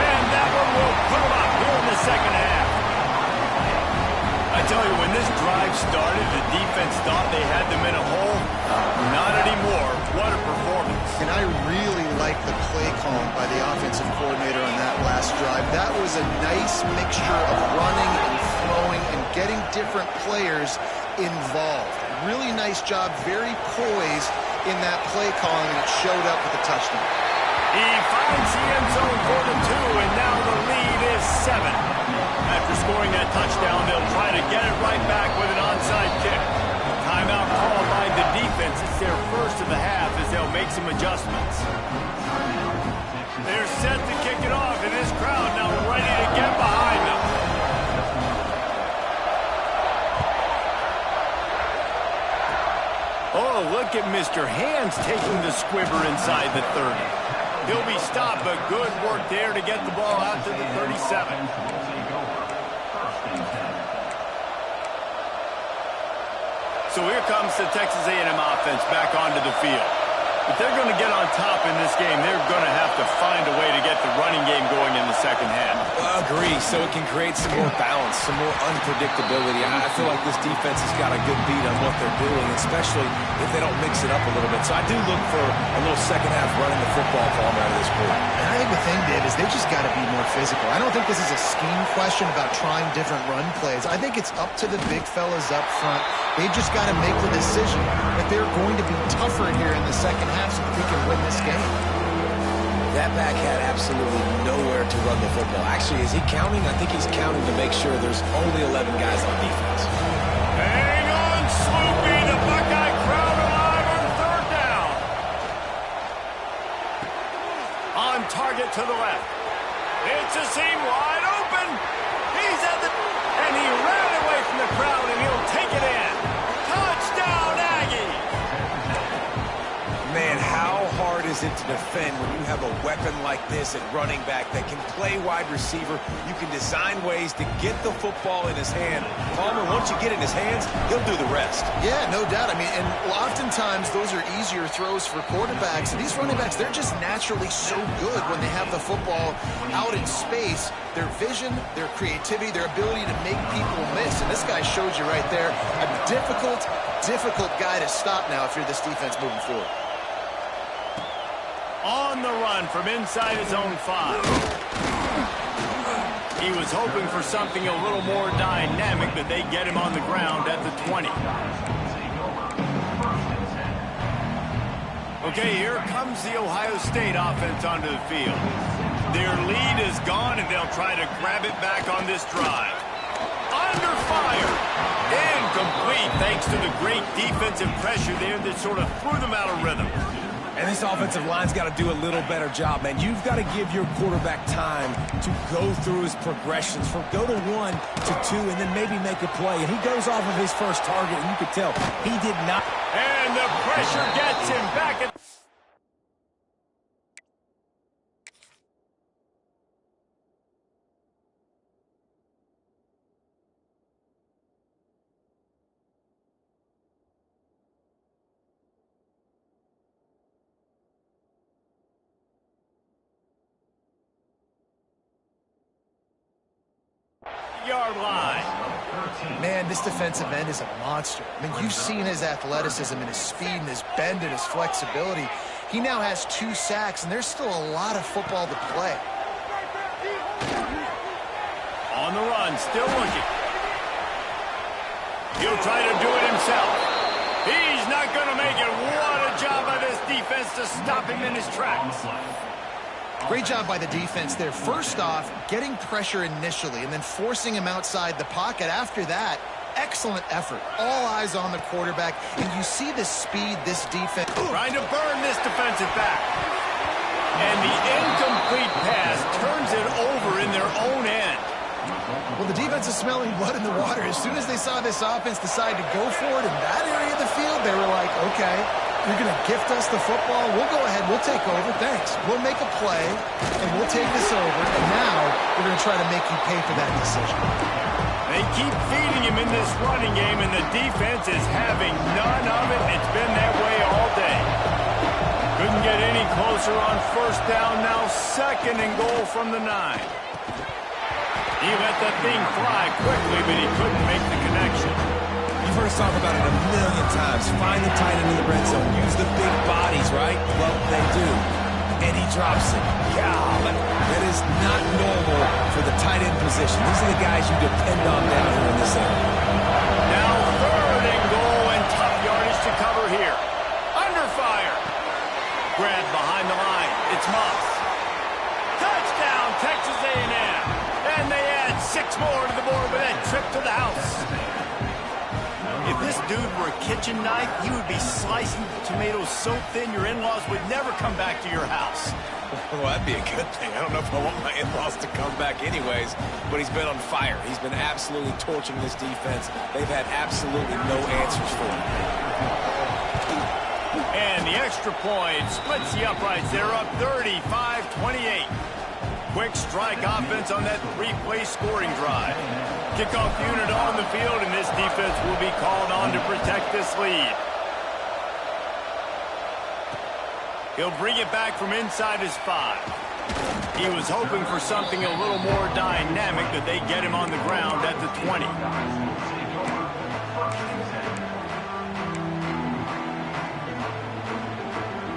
S1: And that one will put him up here in the second half. I tell you, when this drive started, the defense thought they had them in a hole. Not anymore. What a performance.
S2: And I really like the play calling by the offensive coordinator on that last drive. That was a nice mixture of running and throwing and getting different players involved. Really nice job, very poised in that play calling, and it showed up with a touchdown.
S1: He finds the end zone for the 2, and now the lead is 7. After scoring that touchdown, they'll try to get it right back with an onside kick. Timeout called by the defense. It's their first of the half as they'll make some adjustments. They're set to kick it off, and this crowd now ready to get behind them. Oh, look at Mr. Hands taking the squibber inside the 30. He'll be stopped, but good work there to get the ball out to the 37. So here comes the Texas A&M offense back onto the field. If they're going to get on top in this game, they're going to have to find a way to get the running game going in the second half.
S3: Agree, so it can create some more balance, some more unpredictability. I feel like this defense has got a good beat on what they're doing, especially if they don't mix it up a little bit. So I do look for a little second half running the football from out of this quarter.
S2: And I think the thing, Dave, is they just got to be more physical. I don't think this is a scheme question about trying different run plays. I think it's up to the big fellas up front. They've just got to make the decision that they're going to be tougher here in the second half so that they can win this game.
S3: That back had absolutely nowhere to run the football. Actually, is he counting? I think he's counting to make sure there's only 11 guys on defense.
S1: Hang on, Sloopy. The Buckeye crowd alive on 3rd down. On target to the left. It's a seam wide open. He's at the... And he ran away from the crowd, and he'll take it in. Touchdown, Aggie!
S3: Man, how hard is it to defend when you have a weapon like this at running back that can play wide receiver? You can design ways to get the football in his hand. Palmer, once you get it in his hands, he'll do the rest.
S2: Yeah, no doubt. I mean, and oftentimes those are easier throws for quarterbacks. And these running backs, they're just naturally so good when they have the football out in space. Their vision, their creativity, their ability to make people miss. And this guy showed you right there a difficult guy to stop now if you're this defense moving forward.
S1: On the run from inside his own 5. He was hoping for something a little more dynamic, but they get him on the ground at the 20. Okay, here comes the Ohio State offense onto the field. Their lead is gone, and they'll try to grab it back on this drive. Under fire. Incomplete, thanks to the great defensive pressure there that sort of threw them out of rhythm.
S3: And this offensive line's got to do a little better job, man. You've got to give your quarterback time to go through his progressions from go to 1 to 2 and then maybe make a play. And he goes off of his first target, and you can tell he did not.
S1: And the pressure gets him back at... 5-yard line.
S2: Man, this defensive end is a monster. I mean, you've seen his athleticism and his speed and his bend and his flexibility. He now has 2 sacks, and there's still a lot of football to play.
S1: On the run, still looking. He'll try to do it himself. He's not going to make it. What a job by this defense to stop him in his tracks.
S2: Great job by the defense there. First off, getting pressure initially and then forcing him outside the pocket. After that, excellent effort. All eyes on the quarterback. And you see the speed this defense...
S1: Trying to burn this defensive back. And the incomplete pass turns it over in their own end.
S2: Well, the defense is smelling blood in the water. As soon as they saw this offense decide to go for it in that area of the field, they were like, okay, you're going to gift us the football. We'll go ahead. We'll take over. Thanks. We'll make a play, and we'll take this over. And now we're going to try to make you pay for that decision.
S1: They keep feeding him in this running game, and the defense is having none of it. It's been that way all day. Couldn't get any closer on first down. Now 2nd and goal from the 9. He let that thing fly quickly, but he couldn't make the connection.
S3: You've heard us talk about it a million times. Find the tight end in the red zone. Use the big bodies, right? Well, they do. And he drops it. God, that is not normal for the tight end position. These are the guys you depend on down here in this area.
S1: Now 3rd and goal and tough yardage to cover here. Under fire. Grab behind the line. It's Moss. Touchdown, Texas A&M. And they add 6 more to the board with that trip to the house. If this dude were a kitchen knife, he would be slicing tomatoes so thin your in-laws would never come back to your house.
S3: Well, that'd be a good thing. I don't know if I want my in-laws to come back anyways, but he's been on fire. He's been absolutely torching this defense. They've had absolutely no answers for him.
S1: And the extra point splits the uprights. They're up 35-28. Quick strike offense on that 3-play scoring drive. Kickoff unit on the field, and this defense will be called on to protect this lead. He'll bring it back from inside his 5. He was hoping for something a little more dynamic, but they get him on the ground at the 20.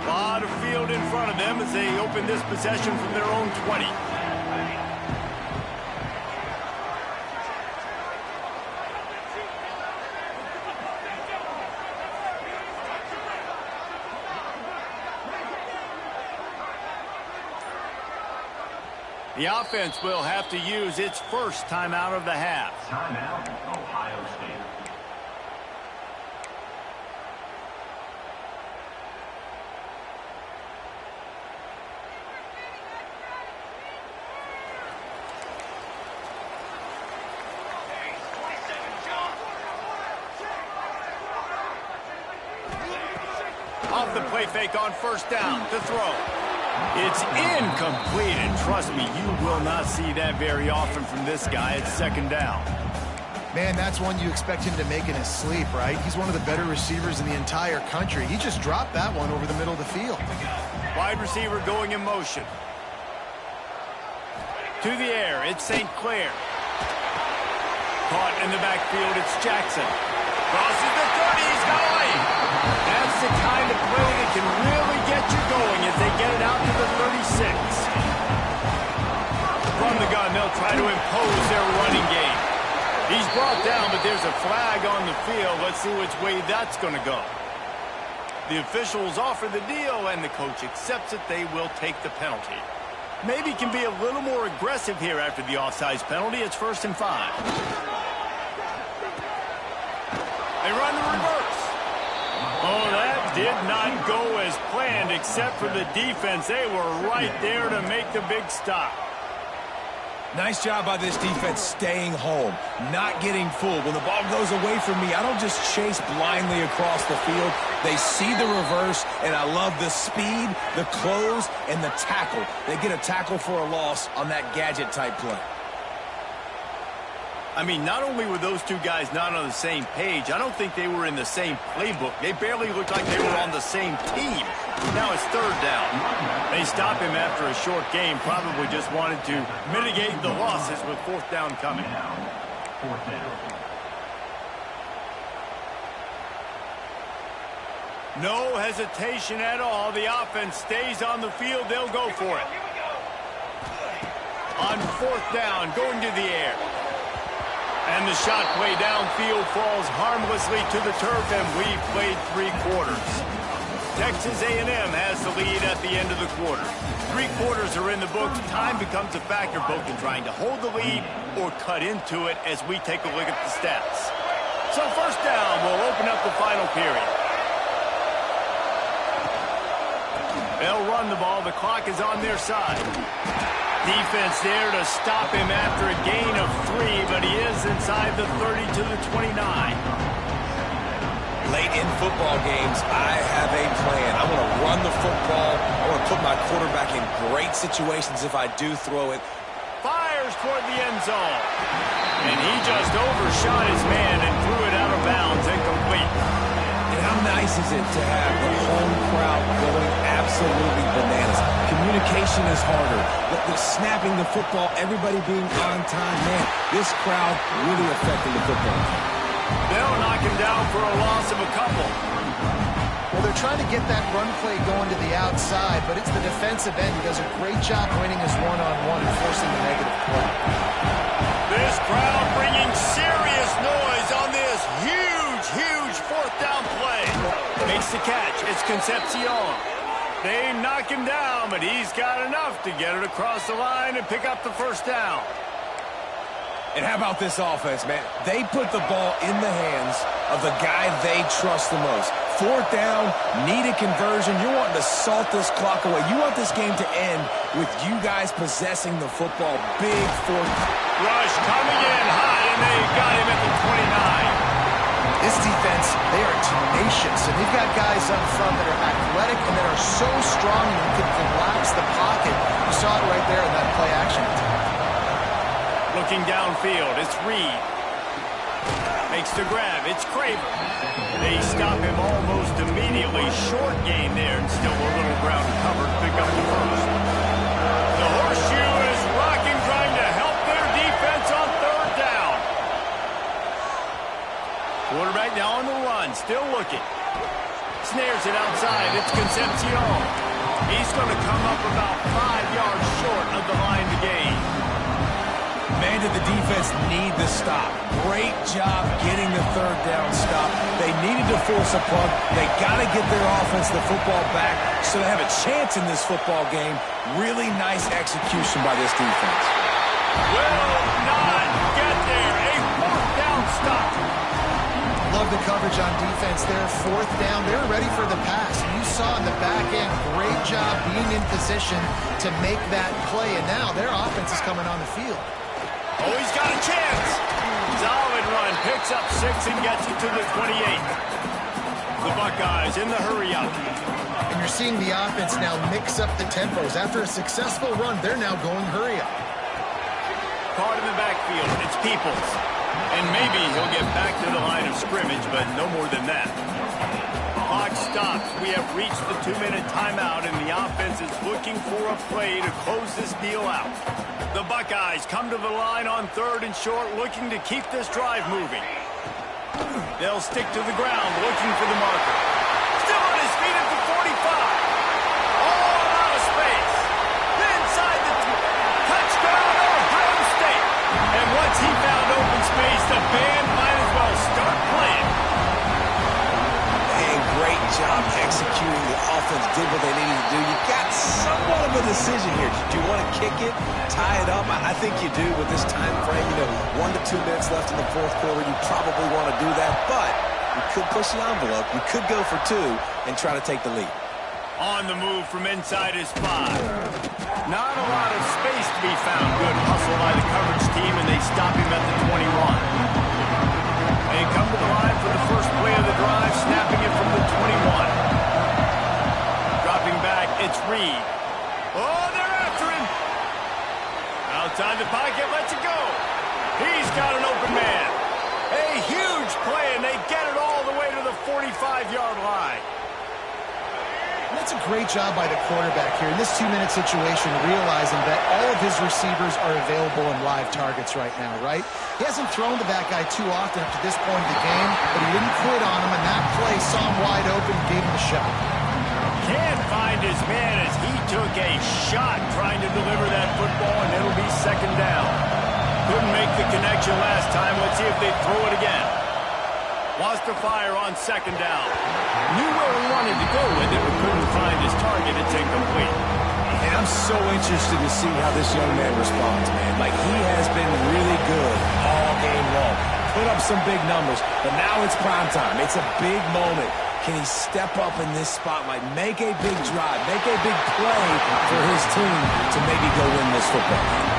S1: A lot of field in front of them as they open this possession from their own 20. The offense will have to use its first timeout of the half.
S4: Timeout, Ohio State.
S1: Off the play fake on first down to throw. It's incomplete, and trust me, you will not see that very often from this guy at 2nd down.
S2: Man, that's one you expect him to make in his sleep, right? He's one of the better receivers in the entire country. He just dropped that one over the middle of the field.
S1: Wide receiver going in motion. To the air, it's St. Clair. Caught in the backfield, it's Jackson. Crosses the 30, he's going! That's the kind of play that can really get you going as they get it out to the 36. From the gun, they'll try to impose their running game. He's brought down, but there's a flag on the field. Let's see which way that's going to go. The officials offer the deal, and the coach accepts it. They will take the penalty. Maybe can be a little more aggressive here after the offsides penalty. It's 1st and 5. They run the reverse. Oh, that did not go as planned, except for the defense. They were right there to make the big stop.
S3: Nice job by this defense staying home, not getting fooled. When the ball goes away from me, I don't just chase blindly across the field. They see the reverse, and I love the speed, the close, and the tackle. They get a tackle for a loss on that gadget-type play.
S1: I mean, not only were those two guys not on the same page, I don't think they were in the same playbook. They barely looked like they were on the same team. Now it's 3rd down. They stop him after a short game, probably just wanted to mitigate the losses with 4th down coming.
S4: 4th down.
S1: No hesitation at all. The offense stays on the field. They'll go for it. On 4th down, going to the air. And the shot play downfield falls harmlessly to the turf, and we've played 3 quarters. Texas A&M has the lead at the end of the quarter. 3 quarters are in the books. Time becomes a factor both in trying to hold the lead or cut into it as we take a look at the stats. So 1st down will open up the final period. They'll run the ball. The clock is on their side. Defense there to stop him after a gain of 3, but he is inside the 30 to the 29.
S3: Late in football games, I have a plan. I want to run the football. I want to put my quarterback in great situations if I do throw it.
S1: Fires toward the end zone. And he just overshot his man and threw it out of bounds, incomplete.
S3: And how nice is it to have the home crowd going absolutely bananas? Communication is harder. The snapping the football, everybody being on time. Man, this crowd really affecting the football.
S1: They'll knock him down for a loss of a couple.
S2: Well, they're trying to get that run play going to the outside, but it's the defensive end who does a great job winning his one-on-one and forcing the negative play.
S1: This crowd bringing serious noise on this huge 4th down play. Makes the catch. It's Concepcion. They knock him down, but he's got enough to get it across the line and pick up the 1st down.
S3: And how about this offense, man? They put the ball in the hands of the guy they trust the most. 4th down, need a conversion. You're wanting to salt this clock away. You want this game to end with you guys possessing the football. Big 4th.
S1: Rush coming in high, and they got him at the 29.
S2: This defense, they are tenacious, and they've got guys up front that are athletic and that are so strong and can collapse the pocket. You saw it right there in that play action attack.
S1: Looking downfield, it's Reed. Makes the grab, it's Craver. They stop him almost immediately. Short gain there, and still a little ground covered. Pick up the 1st. The horseshoe is rocking, trying to help their defense on 3rd down. Quarterback now on the run, still looking. Snares it outside, it's Concepcion. He's going to come up about 5 yards short of the line to gain.
S3: Man, did the defense need the stop. Great job getting the 3rd down stop. They needed to force a punt. They got to get their offense the football back so they have a chance in this football game. Really nice execution by this defense.
S1: Will not get there. A 4th down stop.
S2: Love the coverage on defense there. 4th down, they're ready for the pass. You saw in the back end, great job being in position to make that play. And now their offense is coming on the field.
S1: Oh, he's got a chance. Solid run. Picks up 6 and gets it to the 28. The Buckeyes in the hurry-up.
S2: And you're seeing the offense now mix up the tempos. After a successful run, they're now going hurry-up.
S1: Caught in the backfield. It's Peoples. And maybe he'll get back to the line of scrimmage, but no more than that. Clock stops. We have reached the 2-minute timeout, and the offense is looking for a play to close this deal out. The Buckeyes come to the line on 3rd and short, looking to keep this drive moving. They'll stick to the ground, looking for the marker. Still on his feet at the 45. All out of space. Inside the touchdown, Ohio State. And once he found open space, the band might as well start playing.
S3: And great job executing. The offense did what they needed to do. You got somewhat of a decision here. Do you want to kick it, tie it up? I think you do with this time frame. 1 to 2 minutes left in the 4th quarter. You probably want to do that, but you could push the envelope. You could go for 2 and try to take the lead.
S1: On the move from inside his 5. Not a lot of space to be found. Good hustle by the coverage team, and they stop him at the 21. They come to the line for the first play of the drive, snapping it from the 21. Dropping back, it's Reed. Oh, they're after him. Outside the pocket, lets it go. He's got an open man. A huge play, and they get it all the way to the 45-yard line.
S2: That's a great job by the quarterback here in this 2-minute situation, realizing that all of his receivers are available and live targets right now, right? He hasn't thrown to that guy too often up to this point of the game, but he didn't quit on him, and that play saw him wide open, gave him a shot.
S1: Can't find his man as he took a shot trying to deliver that football, and it'll be second down. Couldn't make the connection last time. Let's see if they throw it again. Wants to fire on second down. Knew where he wanted to go with it, but couldn't find his target. It's incomplete.
S3: And I'm so interested to see how this young man responds, man. Like, he has been really good all game long. Put up some big numbers, but now it's prime time. It's a big moment. Can he step up in this spotlight, make a big drive, make a big play for his team to maybe go win this football game?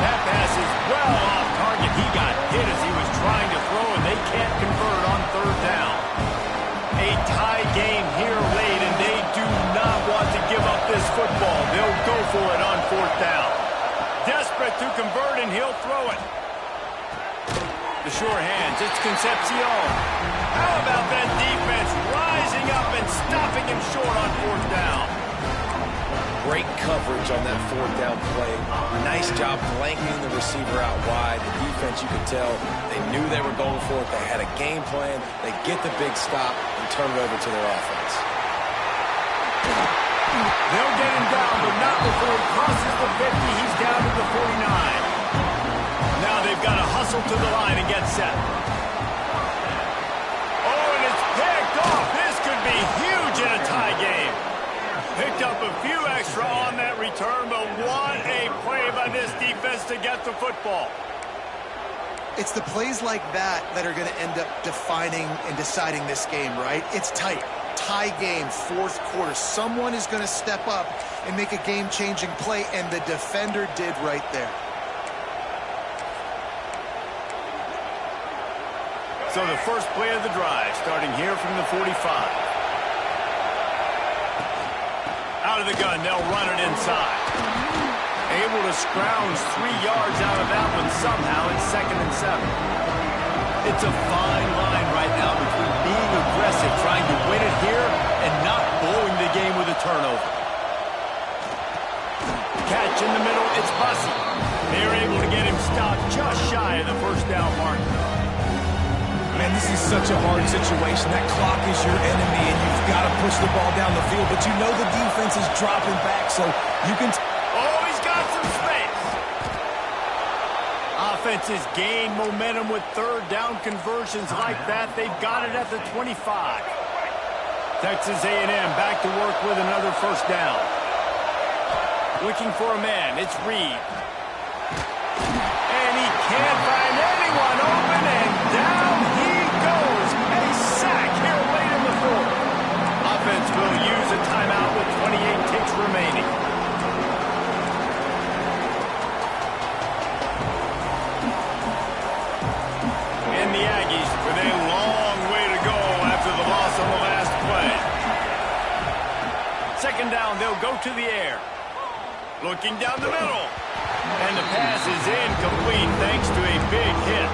S1: That pass is well off target. He got hit as he was trying to throw, and they can't convert on third down. A tie game here late, and they do not want to give up this football. They'll go for it on fourth down. Desperate to convert, and he'll throw it. The sure hands, it's Concepcion. How about that defense rising up and stopping him short on fourth down?
S3: Great coverage on that fourth down play. Nice job blanketing the receiver out wide. The defense, you could tell, they knew they were going for it. They had a game plan. They get the big stop and turn it over to their offense.
S1: They'll get him down, but not before he crosses the 50. He's down to the 49. Now they've got to hustle to the line and get set. Oh, and it's picked off. This could be huge in a tie game. Picked up a few extra on that return, but what a play by this defense to get the football.
S2: It's the plays like that that are going to end up defining and deciding this game, right? It's tight. Tie game, fourth quarter. Someone is going to step up and make a game-changing play, and the defender did right there.
S1: So the first play of the drive, starting here from the 45. Out of the gun, they'll run it inside. Able to scrounge 3 yards out of that one somehow. It's 2nd and 7. It's a fine line right now between being aggressive, trying to win it here, and not blowing the game with a turnover. Catch in the middle, it's Bussey. They're able to get him stopped just shy of the first down mark.
S3: Man, this is such a hard situation. That clock is your enemy, and you've got to push the ball down the field. But you know the defense is dropping back, so you can...
S1: Oh, he's got some space. Offenses gain momentum with third down conversions like that. They've got it at the 25. Texas A&M back to work with another first down. Looking for a man. It's Reed. And he can't find anyone open, and down he goes. A sack here late in the fourth. Offense will use a timeout with 28 ticks remaining. And the Aggies with a long way to go after the loss on the last play. Second down, they'll go to the air. Looking down the middle. And the pass is incomplete thanks to a big hit.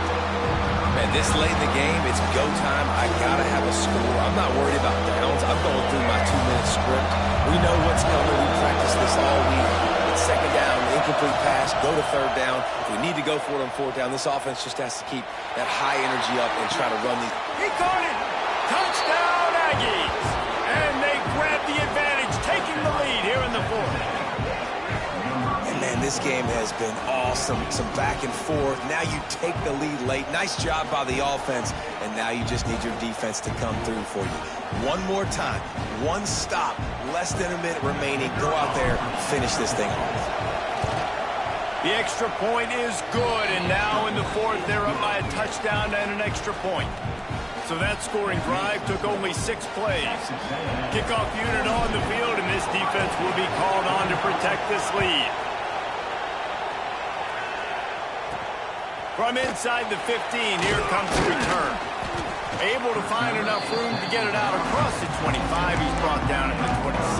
S3: Man, this late in the game, it's go time. I got to have a score. I'm not worried about downs. I'm going through my 2-minute script. We know what's coming. We practiced this all week. It's second down, incomplete pass, go to third down. If we need to go for it on fourth down, this offense just has to keep that high energy up and try to run these.
S1: He caught it. Touchdown, Aggies. And they grab the advantage, taking the lead here in the fourth.
S3: Man, this game has been awesome. Some back and forth. Now you take the lead late. Nice job by the offense. And now you just need your defense to come through for you. One more time. One stop. Less than a minute remaining. Go out there. Finish this thing off.
S1: The extra point is good. And now in the fourth, they're up by a touchdown and an extra point. So that scoring drive took only 6 plays. Kickoff unit on the field, and this defense will be called on to protect this lead. From inside the 15, here comes the return. Able to find enough room to get it out across the 25. He's brought down at the 26.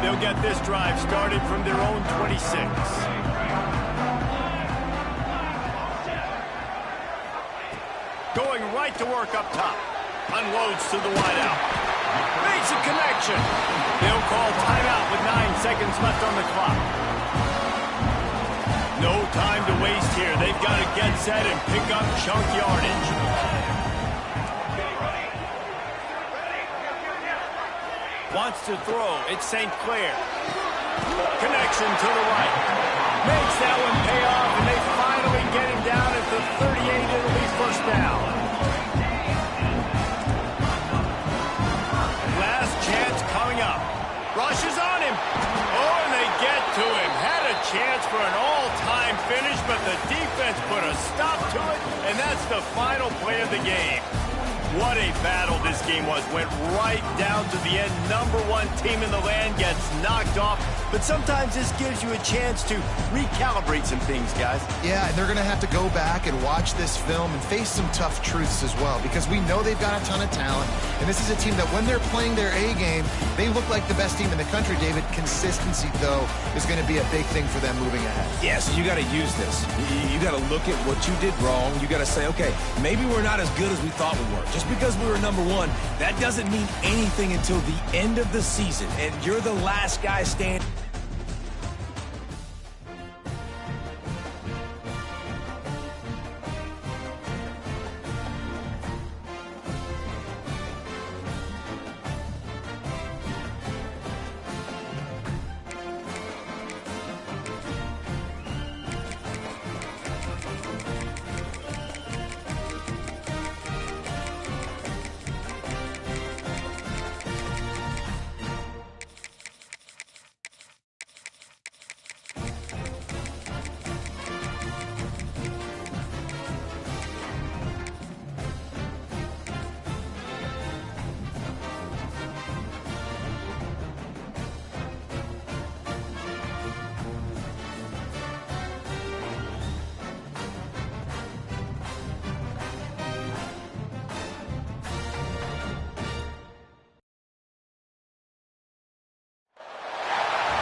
S1: They'll get this drive started from their own 26. Going right to work up top. Unloads to the wideout. Makes a connection. They'll call timeout with 9 seconds left on the clock. No time to waste here. They've got to get set and pick up chunk yardage. Wants to throw. It's St. Clair. Connection to the right. Makes that one pay off, and they finally get him down at the 38. It'll be first down. Last chance coming up. Rushes on him. Oh, and they get to him. Had a chance for an all-time finish, but the defense put a stop to it, and that's the final play of the game. What a battle this game was. Went right down to the end. #1 team in the land gets knocked off. But sometimes this gives you a chance to recalibrate some things, guys.
S2: Yeah, and they're going to have to go back and watch this film and face some tough truths as well, because we know they've got a ton of talent. And this is a team that when they're playing their A game, they look like the best team in the country, David. Consistency, though, is going to be a big thing for them moving ahead.
S3: Yeah, so you got to use this. You got to look at what you did wrong. You got to say, okay, maybe we're not as good as we thought we were. Just because we were #1, that doesn't mean anything until the end of the season, and you're the last guy standing.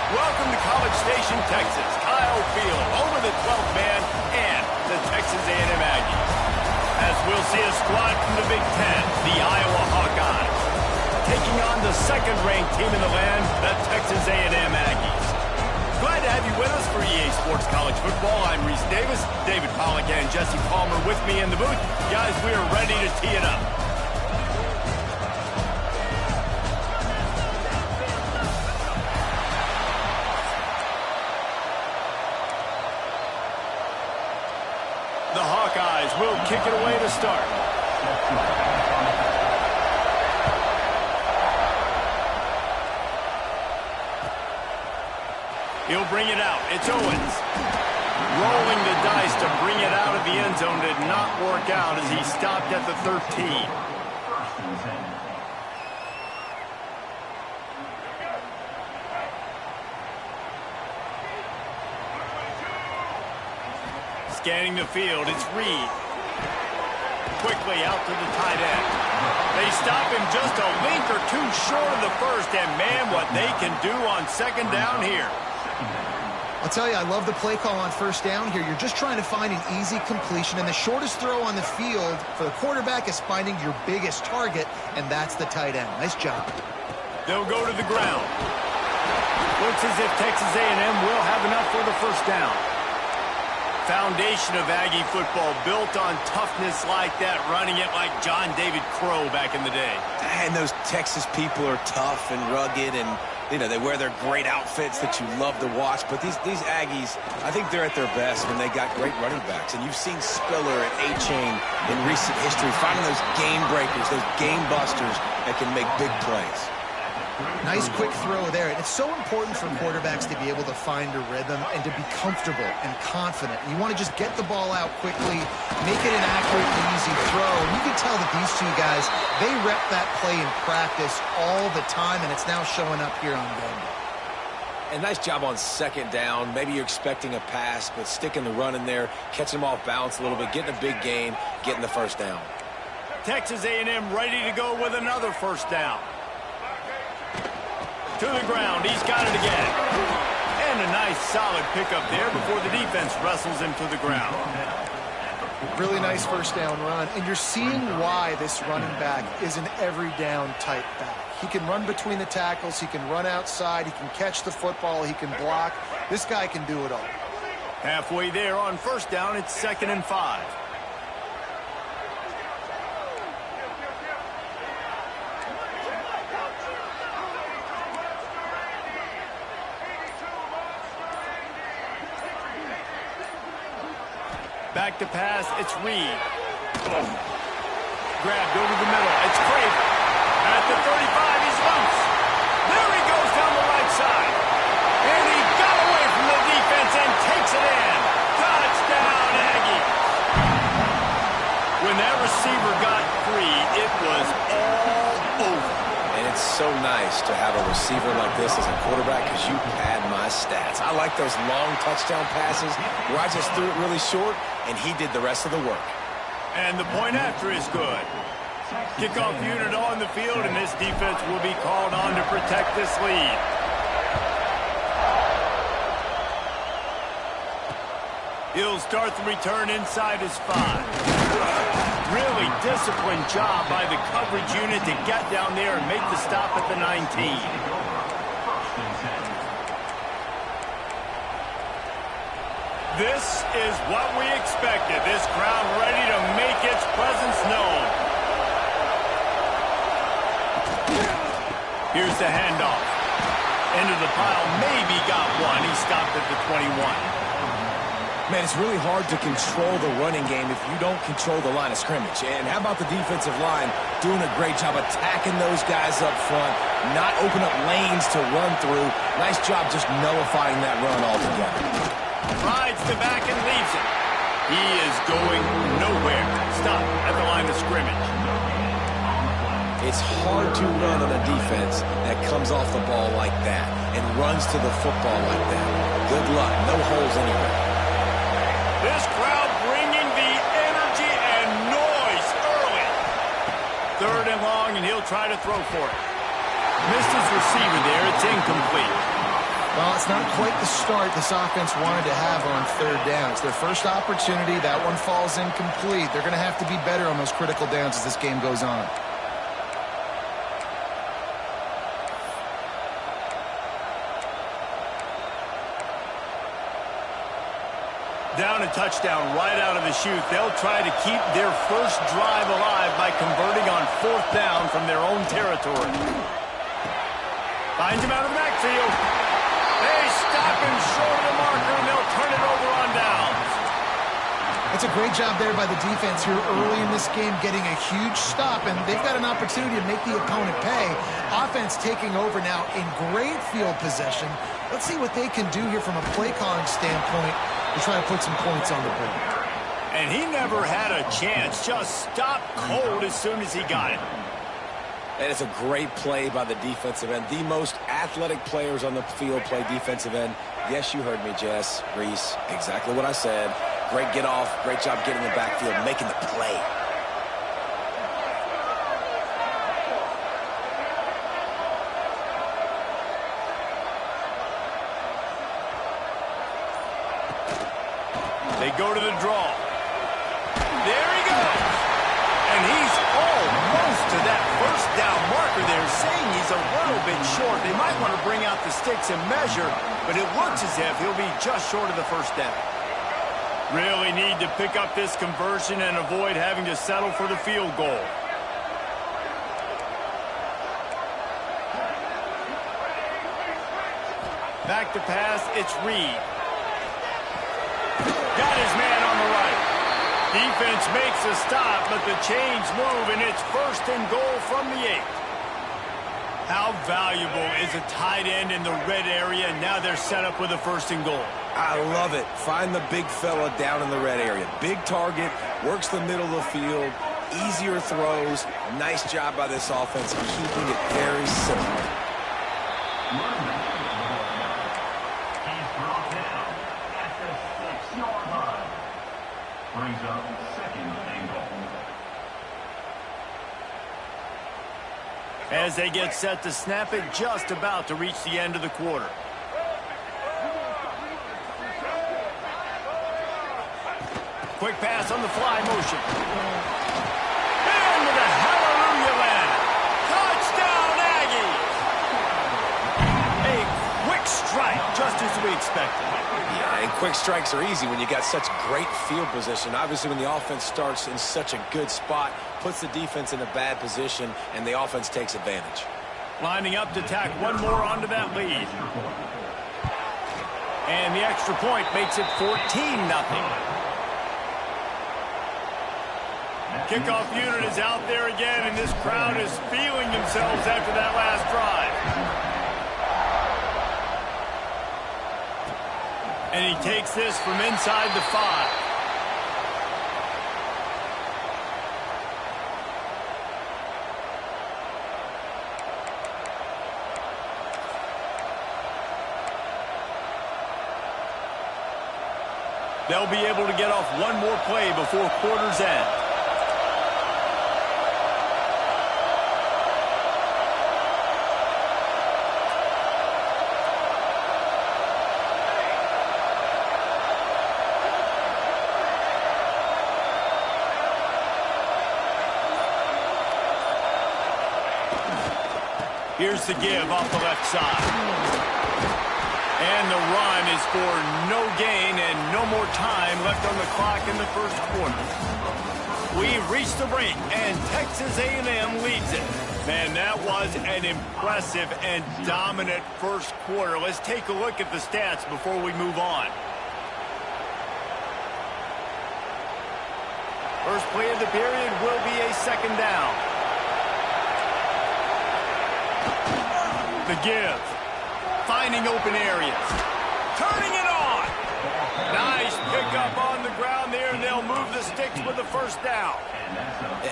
S1: Welcome to College Station, Texas. Kyle Field over the 12th man and the Texas A&M Aggies. As we'll see a squad from the Big Ten, the Iowa Hawkeyes, taking on the second-ranked team in the land, the Texas A&M Aggies. Glad to have you with us for EA Sports College Football. I'm Reese Davis, David Pollack and Jesse Palmer with me in the booth. Guys, we are ready to tee it up. The Hawkeyes will kick it away to start. He'll bring it out. It's Owens. Rolling the dice to bring it out of the end zone did not work out as he stopped at the 13. Scanning the field, it's Reed. Quickly out to the tight end. They stop him just a link or two short of the first, and man, what they can do on second down here.
S2: I'll tell you, I love the play call on first down here. You're just trying to find an easy completion, and the shortest throw on the field for the quarterback is finding your biggest target, and that's the tight end. Nice job.
S1: They'll go to the ground. Looks as if Texas A&M will have enough for the first down. Foundation of Aggie football built on toughness like that, running it like John David Crow back in the day.
S3: And those Texas people are tough and rugged, and you know they wear their great outfits that you love to watch. But these Aggies, I think they're at their best when they got great running backs. And you've seen Spiller and A-Chain in recent history finding those game breakers, those game busters that can make big plays.
S2: Nice quick throw there. And it's so important for quarterbacks to be able to find a rhythm and to be comfortable and confident. You want to just get the ball out quickly, make it an accurate, easy throw. And you can tell that these two guys, they rep that play in practice all the time, and it's now showing up here on game day.
S3: And nice job on second down. Maybe you're expecting a pass, but sticking the run in there, catching them off balance a little bit, getting a big gain, getting the first down.
S1: Texas A&M ready to go with another first down. To the ground, he's got it again. And a nice solid pickup there before the defense wrestles him to the ground.
S2: Really nice first down run. And you're seeing why this running back is an every down type back. He can run between the tackles. He can run outside. He can catch the football. He can block. This guy can do it all.
S1: Halfway there on first down, it's 2nd and 5. Back to pass, it's Reed. Grabbed over the middle, it's Craven. At the 35, he's loose. There he goes down the right side. And he got away from the defense and takes it in. Touchdown, Aggie. When that receiver got free, it was all over.
S3: And it's so nice to have a receiver like this as a quarterback because you pad my stats. I like those long touchdown passes where I just threw it really short and he did the rest of the work.
S1: And the point after is good. Kickoff unit on the field, and this defense will be called on to protect this lead. He'll start the return inside his 5. Really disciplined job by the coverage unit to get down there and make the stop at the 19. This is what we expected. This crowd ready to make its presence known. Here's the handoff. Into the pile, maybe got one. He stopped at the 21.
S3: Man, it's really hard to control the running game if you don't control the line of scrimmage. And how about the defensive line doing a great job attacking those guys up front, not open up lanes to run through. Nice job just nullifying that run altogether.
S1: Rides the back and leaves it. He is going nowhere. Stop at the line of scrimmage.
S3: It's hard to run on a defense that comes off the ball like that and runs to the football like that. Good luck. No holes anywhere.
S1: This crowd bringing the energy and noise early. 3rd and long, and he'll try to throw for it. Missed his receiver there. It's incomplete.
S2: Well, it's not quite the start this offense wanted to have on 3rd down. It's their first opportunity. That one falls incomplete. They're going to have to be better on those critical downs as this game goes on.
S1: Down a touchdown right out of the chute. They'll try to keep their first drive alive by converting on 4th down from their own territory. Finds him out of the backfield. They stop him short of the marker, and they'll turn it over on downs.
S2: It's a great job there by the defense here early in this game, getting a huge stop, and they've got an opportunity to make the opponent pay. Offense taking over now in great field possession. Let's see what they can do here from a play calling standpoint to try to put some points on the board.
S1: And he never had a chance. Just stopped cold as soon as he got it.
S3: And it's a great play by the defensive end. The most athletic players on the field play defensive end. Yes, you heard me, Jess, Reese. Exactly what I said. Great get off. Great job getting the backfield, making the play.
S1: They go to the draw. There he goes. And he's almost to that first down marker there, saying he's a little bit short. They might want to bring out the sticks and measure, but it looks as if he'll be just short of the first down. Really need to pick up this conversion and avoid having to settle for the field goal. Back to pass, it's Reed. Got his man on the right. Defense makes a stop, but the chains move, and it's 1st and goal from the 8. How valuable is a tight end in the red area, and now they're set up with a 1st and goal.
S3: I love it. Find the big fella down in the red area. Big target, works the middle of the field, easier throws. Nice job by this offense keeping it very simple.
S4: He's brought down at the 6-yard line. Brings up 2nd and goal.
S1: As they get set to snap it, just about to reach the end of the quarter. Quick pass on the fly motion. And with a hallelujah land. Touchdown, Aggies! A quick strike, just as we expected.
S3: Yeah, and quick strikes are easy when you got such great field position. Obviously, when the offense starts in such a good spot, puts the defense in a bad position, and the offense takes advantage.
S1: Lining up to tack one more onto that lead. And the extra point makes it 14-0. Kickoff unit is out there again, and this crowd is feeling themselves after that last drive. And he takes this from inside the 5. They'll be able to get off one more play before quarter's end. Here's the give off the left side. And the run is for no gain and no more time left on the clock in the first quarter. We've reached the break, and Texas A&M leads it. Man, that was an impressive and dominant first quarter. Let's take a look at the stats before we move on. First play of the period will be a second down. The give. Finding open areas. Turning it on. Nice pickup on the ground there, and they'll move the sticks with the first down.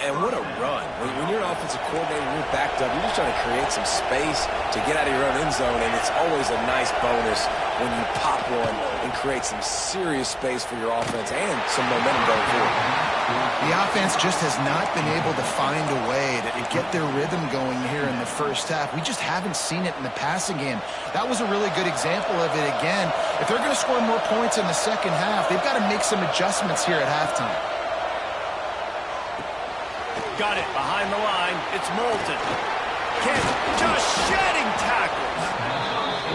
S3: And what a run. When you're an offensive coordinator and you're backed up, you're just trying to create some space to get out of your own end zone, and it's always a nice bonus when you pop one and create some serious space for your offense and some momentum going forward.
S2: The offense just has not been able to find a way to get their rhythm going here in the first half. We just haven't seen it in the passing game. That was a really good example of it again. If they're going to score more points in the second half, they've got to make some adjustments here at halftime.
S1: Got it behind the line. It's Moulton. Kent just shedding tackles.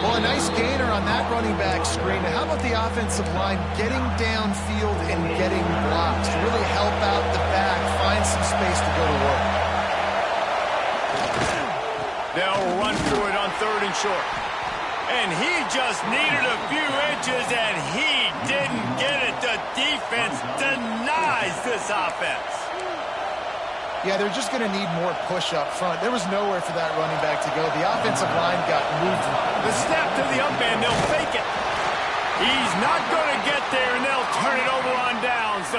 S2: Well, a nice gainer on that running back screen. How about the offensive line getting downfield and getting blocks to really help out the back, find some space to go to work?
S1: They'll run for it on 3rd and short. And he just needed a few inches, and he didn't get it. The defense denies this offense.
S2: Yeah, they're just going to need more push up front. There was nowhere for that running back to go. The offensive line got moved.
S1: The snap to the up end, they'll fake it. He's not going to get there, and they'll turn it over on downs.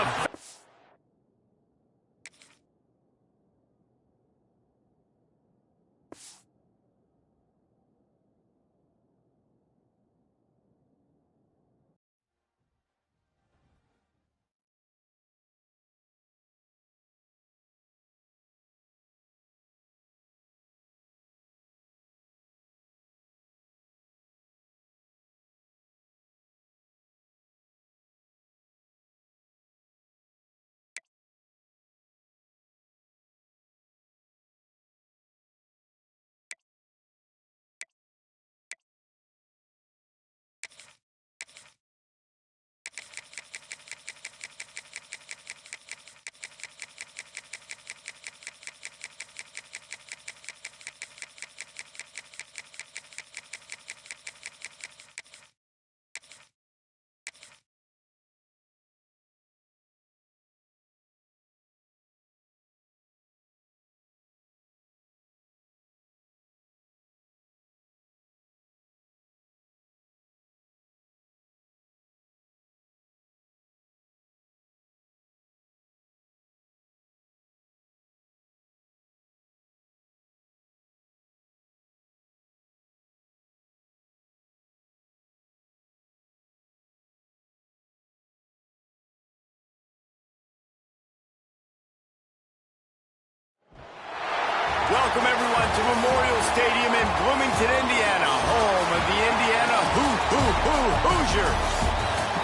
S1: Welcome, everyone, to Memorial Stadium in Bloomington, Indiana, home of the Indiana Hoosiers.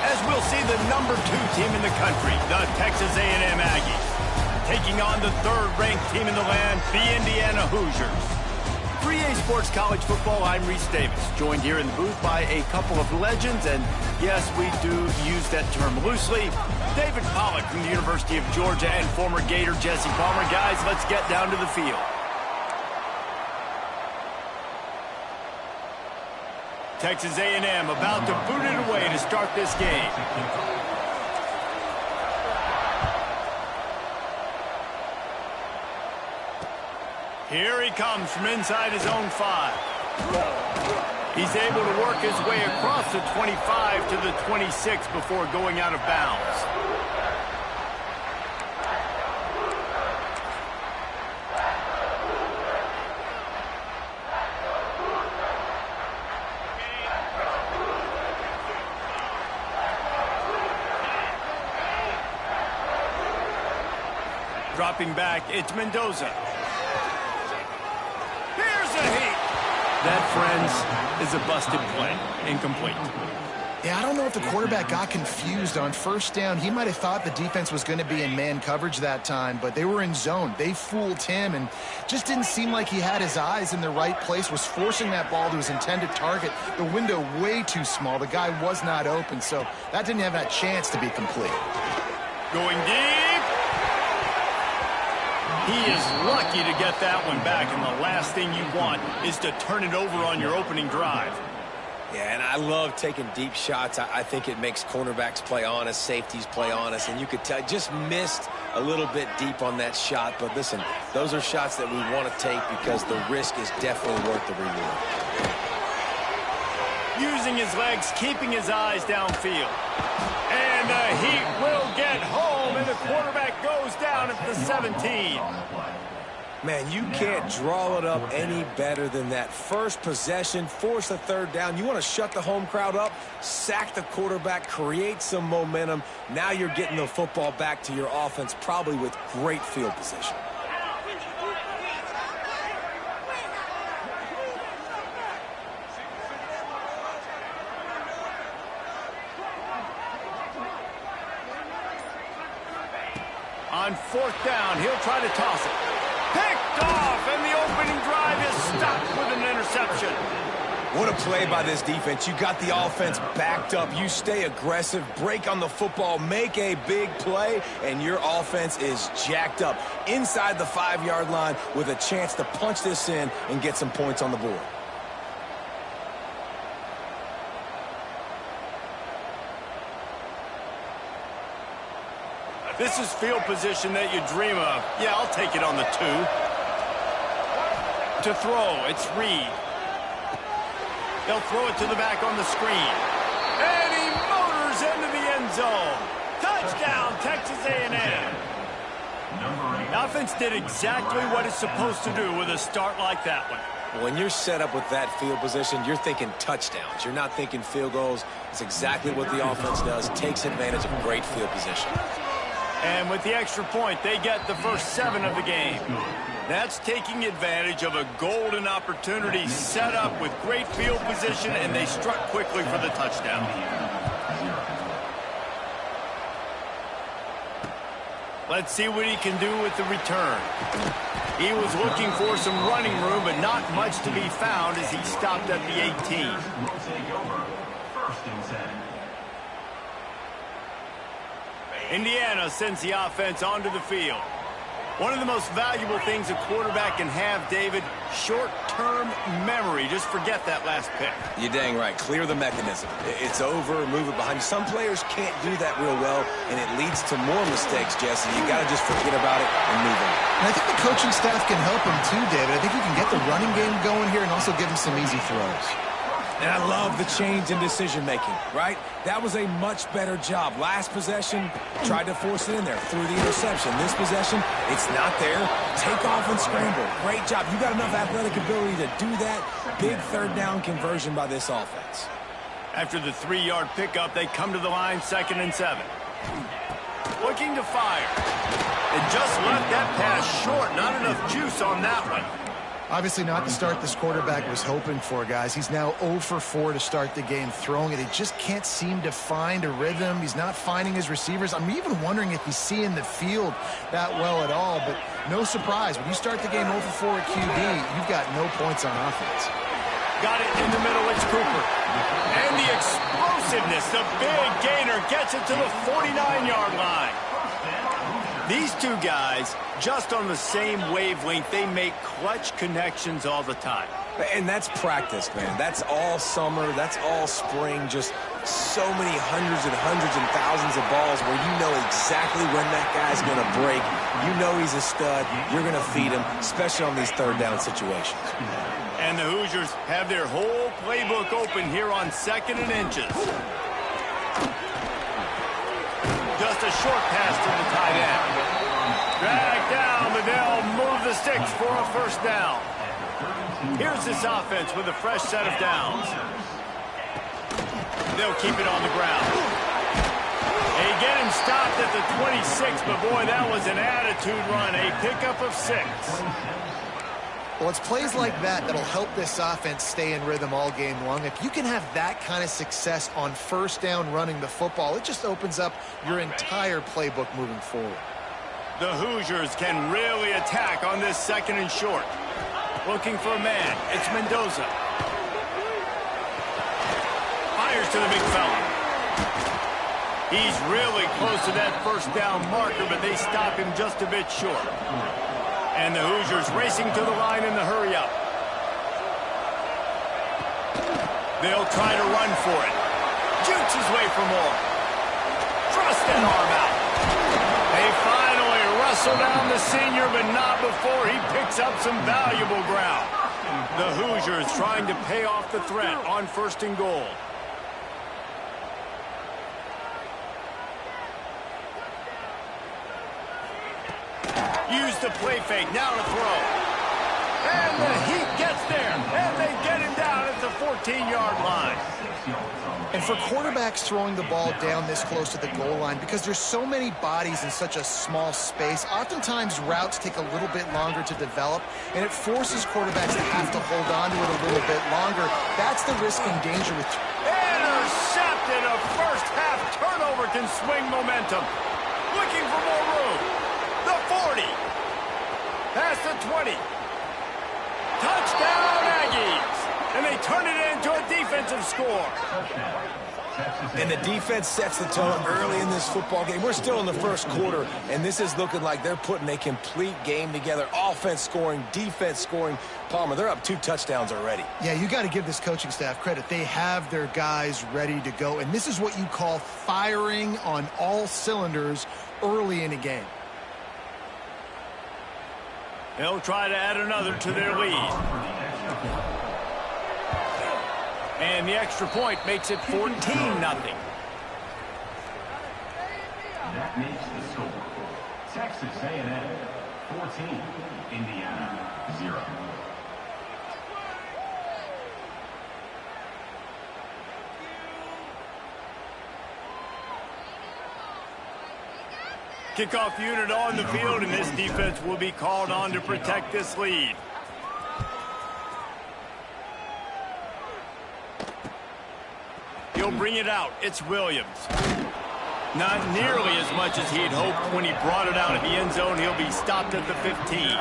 S1: As as we'll see the #2 team in the country, the Texas A&M Aggies, taking on the 3rd-ranked team in the land, the Indiana Hoosiers. For EA Sports College Football, I'm Reese Davis, joined here in the booth by a couple of legends, and yes, we do use that term loosely. David Pollack from the University of Georgia and former Gator Jesse Palmer. Guys, let's get down to the field. Texas A&M about to boot it away to start this game. Here he comes from inside his own 5. He's able to work his way across the 25 to the 26 before going out of bounds. Dropping back, it's Mendoza. Here's a heat. That, friends, is a busted play. Incomplete.
S2: Yeah, I don't know if the quarterback got confused on 1st down. He might have thought the defense was going to be in man coverage that time, but they were in zone. They fooled him and just didn't seem like he had his eyes in the right place, was forcing that ball to his intended target. The window way too small. The guy was not open, so that didn't have that chance to be complete.
S1: Going deep. He is lucky to get that one back, and the last thing you want is to turn it over on your opening drive.
S3: Yeah, and I love taking deep shots. I think it makes cornerbacks play honest, safeties play honest, and you could tell just missed a little bit deep on that shot. But listen, those are shots that we want to take because the risk is definitely worth the reward.
S1: Using his legs, keeping his eyes downfield. And the heat will get home, and the quarterback goes down at the 17.
S3: Man, you can't draw it up any better than that. First possession, force a 3rd down. You want to shut the home crowd up, sack the quarterback, create some momentum. Now you're getting the football back to your offense, probably with great field position.
S1: On 4th down, he'll try to toss it. Picked off, and the opening drive is stopped with an interception.
S3: What a play by this defense. You got the offense backed up. You stay aggressive, break on the football, make a big play, and your offense is jacked up inside the 5-yard line with a chance to punch this in and get some points on the board.
S1: This is field position that you dream of. Yeah, I'll take it on the 2. To throw, it's Reed. They'll throw it to the back on the screen. And he motors into the end zone. Touchdown, Texas A&M. The offense did exactly what it's supposed to do with a start like that one.
S3: When you're set up with that field position, you're thinking touchdowns. You're not thinking field goals. It's exactly what the offense does. Takes advantage of great field position.
S1: And with the extra point, they get the first 7 of the game. That's taking advantage of a golden opportunity set up with great field position, and they struck quickly for the touchdown. Let's see what he can do with the return. He was looking for some running room, but not much to be found as he stopped at the 18. Indiana sends the offense onto the field. One of the most valuable things a quarterback can have, David, short-term memory. Just forget that last pick.
S3: You're dang right. Clear the mechanism. It's over, move it behind you. Some players can't do that real well, and it leads to more mistakes, Jesse. You got to just forget about it and move on.
S2: And I think the coaching staff can help him too, David. I think you can get the running game going here and also give him some easy throws.
S3: And I love the change in decision-making, right? That was a much better job. Last possession, tried to force it in there through the interception. This possession, it's not there. Take off and scramble. Great job. You got enough athletic ability to do that. Big 3rd down conversion by this offense.
S1: After the 3-yard pickup, they come to the line, 2nd and 7. Looking to fire. And just left that pass short. Not enough juice on that one.
S2: Obviously not the start this quarterback was hoping for, guys. He's now 0 for 4 to start the game throwing it. He just can't seem to find a rhythm. He's not finding his receivers. I'm even wondering if he's seeing the field that well at all, but no surprise. When you start the game 0 for 4 at QB, you've got no points on offense.
S1: Got it in the middle, it's Cooper. And the explosiveness, the big gainer gets it to the 49-yard line. These two guys, just on the same wavelength, they make clutch connections all the time.
S3: And that's practice, man. That's all summer. That's all spring. Just so many hundreds and thousands of balls where you know exactly when that guy's going to break. You know he's a stud. You're going to feed him, especially on these third down situations.
S1: And the Hoosiers have their whole playbook open here on 2nd and inches. Just a short pass to the tight end. Drag down, but they'll move the sticks for a first down. Here's this offense with a fresh set of downs. They'll keep it on the ground. They get him stopped at the 26, but boy, that was an attitude run. A pickup of 6.
S2: Well, it's plays like that that'll help this offense stay in rhythm all game long. If you can have that kind of success on first down running the football, it just opens up your entire playbook moving forward.
S1: The Hoosiers can really attack on this 2nd and short. Looking for a man. It's Mendoza. Fires to the big fella. He's really close to that first down marker, but they stop him just a bit short. And the Hoosiers racing to the line in the hurry-up. They'll try to run for it. Jukes his way for more. Thrust that arm out. They finally wrestle down the senior, but not before he picks up some valuable ground. The Hoosiers trying to pay off the threat on 1st and goal. Use the play fake, now to throw. And the heat gets there, and they get him down at the 14-yard line.
S2: And for quarterbacks throwing the ball down this close to the goal line, because there's so many bodies in such a small space, oftentimes routes take a little bit longer to develop, and it forces quarterbacks to have to hold on to it a little bit longer. That's the risk and danger with...
S1: Intercepted! A first-half turnover can swing momentum. Looking for more room. The 40. Past the 20. Touchdown, Aggies! And they turn it into a defensive score.
S3: And the defense sets the tone early in this football game. We're still in the first quarter, and this is looking like they're putting a complete game together. Offense scoring, defense scoring. Palmer, they're up 2 touchdowns already.
S2: Yeah, you got to give this coaching staff credit. They have their guys ready to go, and this is what you call firing on all cylinders early in a game.
S1: They'll try to add another to their lead. And the extra point makes it 14-0.
S4: That makes the score. Texas A&M 14, Indiana 0.
S1: Kickoff unit on the field, and this defense will be called on to protect this lead. He'll bring it out. It's Williams. Not nearly as much as he'd hoped when he brought it out of the end zone. He'll be stopped at the 15.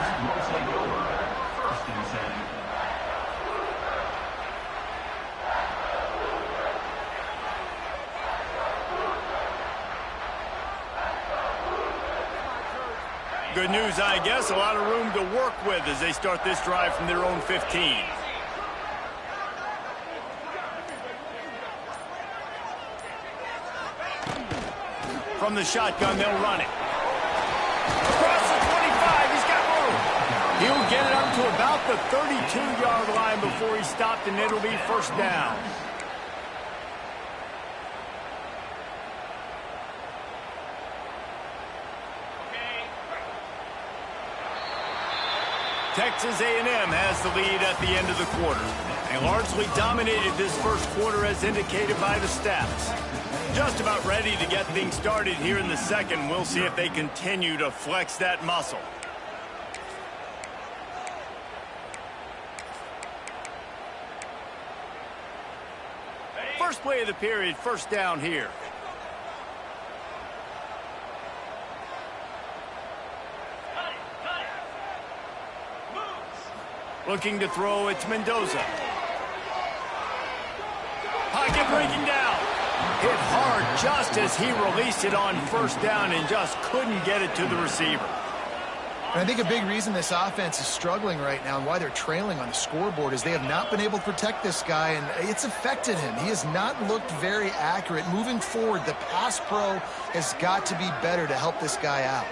S1: Good news, I guess. A lot of room to work with as they start this drive from their own 15. From the shotgun, they'll run it. Across the 25, he's got room. He'll get it up to about the 32-yard line before he's stopped, and it'll be first down. Texas A&M has the lead at the end of the quarter. They largely dominated this first quarter as indicated by the stats. Just about ready to get things started here in the second. We'll see if they continue to flex that muscle. First play of the period, first down here. Looking to throw, it's Mendoza. Pocket breaking down. Hit hard just as he released it on first down and just couldn't get it to the receiver.
S2: And I think a big reason this offense is struggling right now and why they're trailing on the scoreboard is they have not been able to protect this guy, and it's affected him. He has not looked very accurate. Moving forward, the pass pro has got to be better to help this guy out.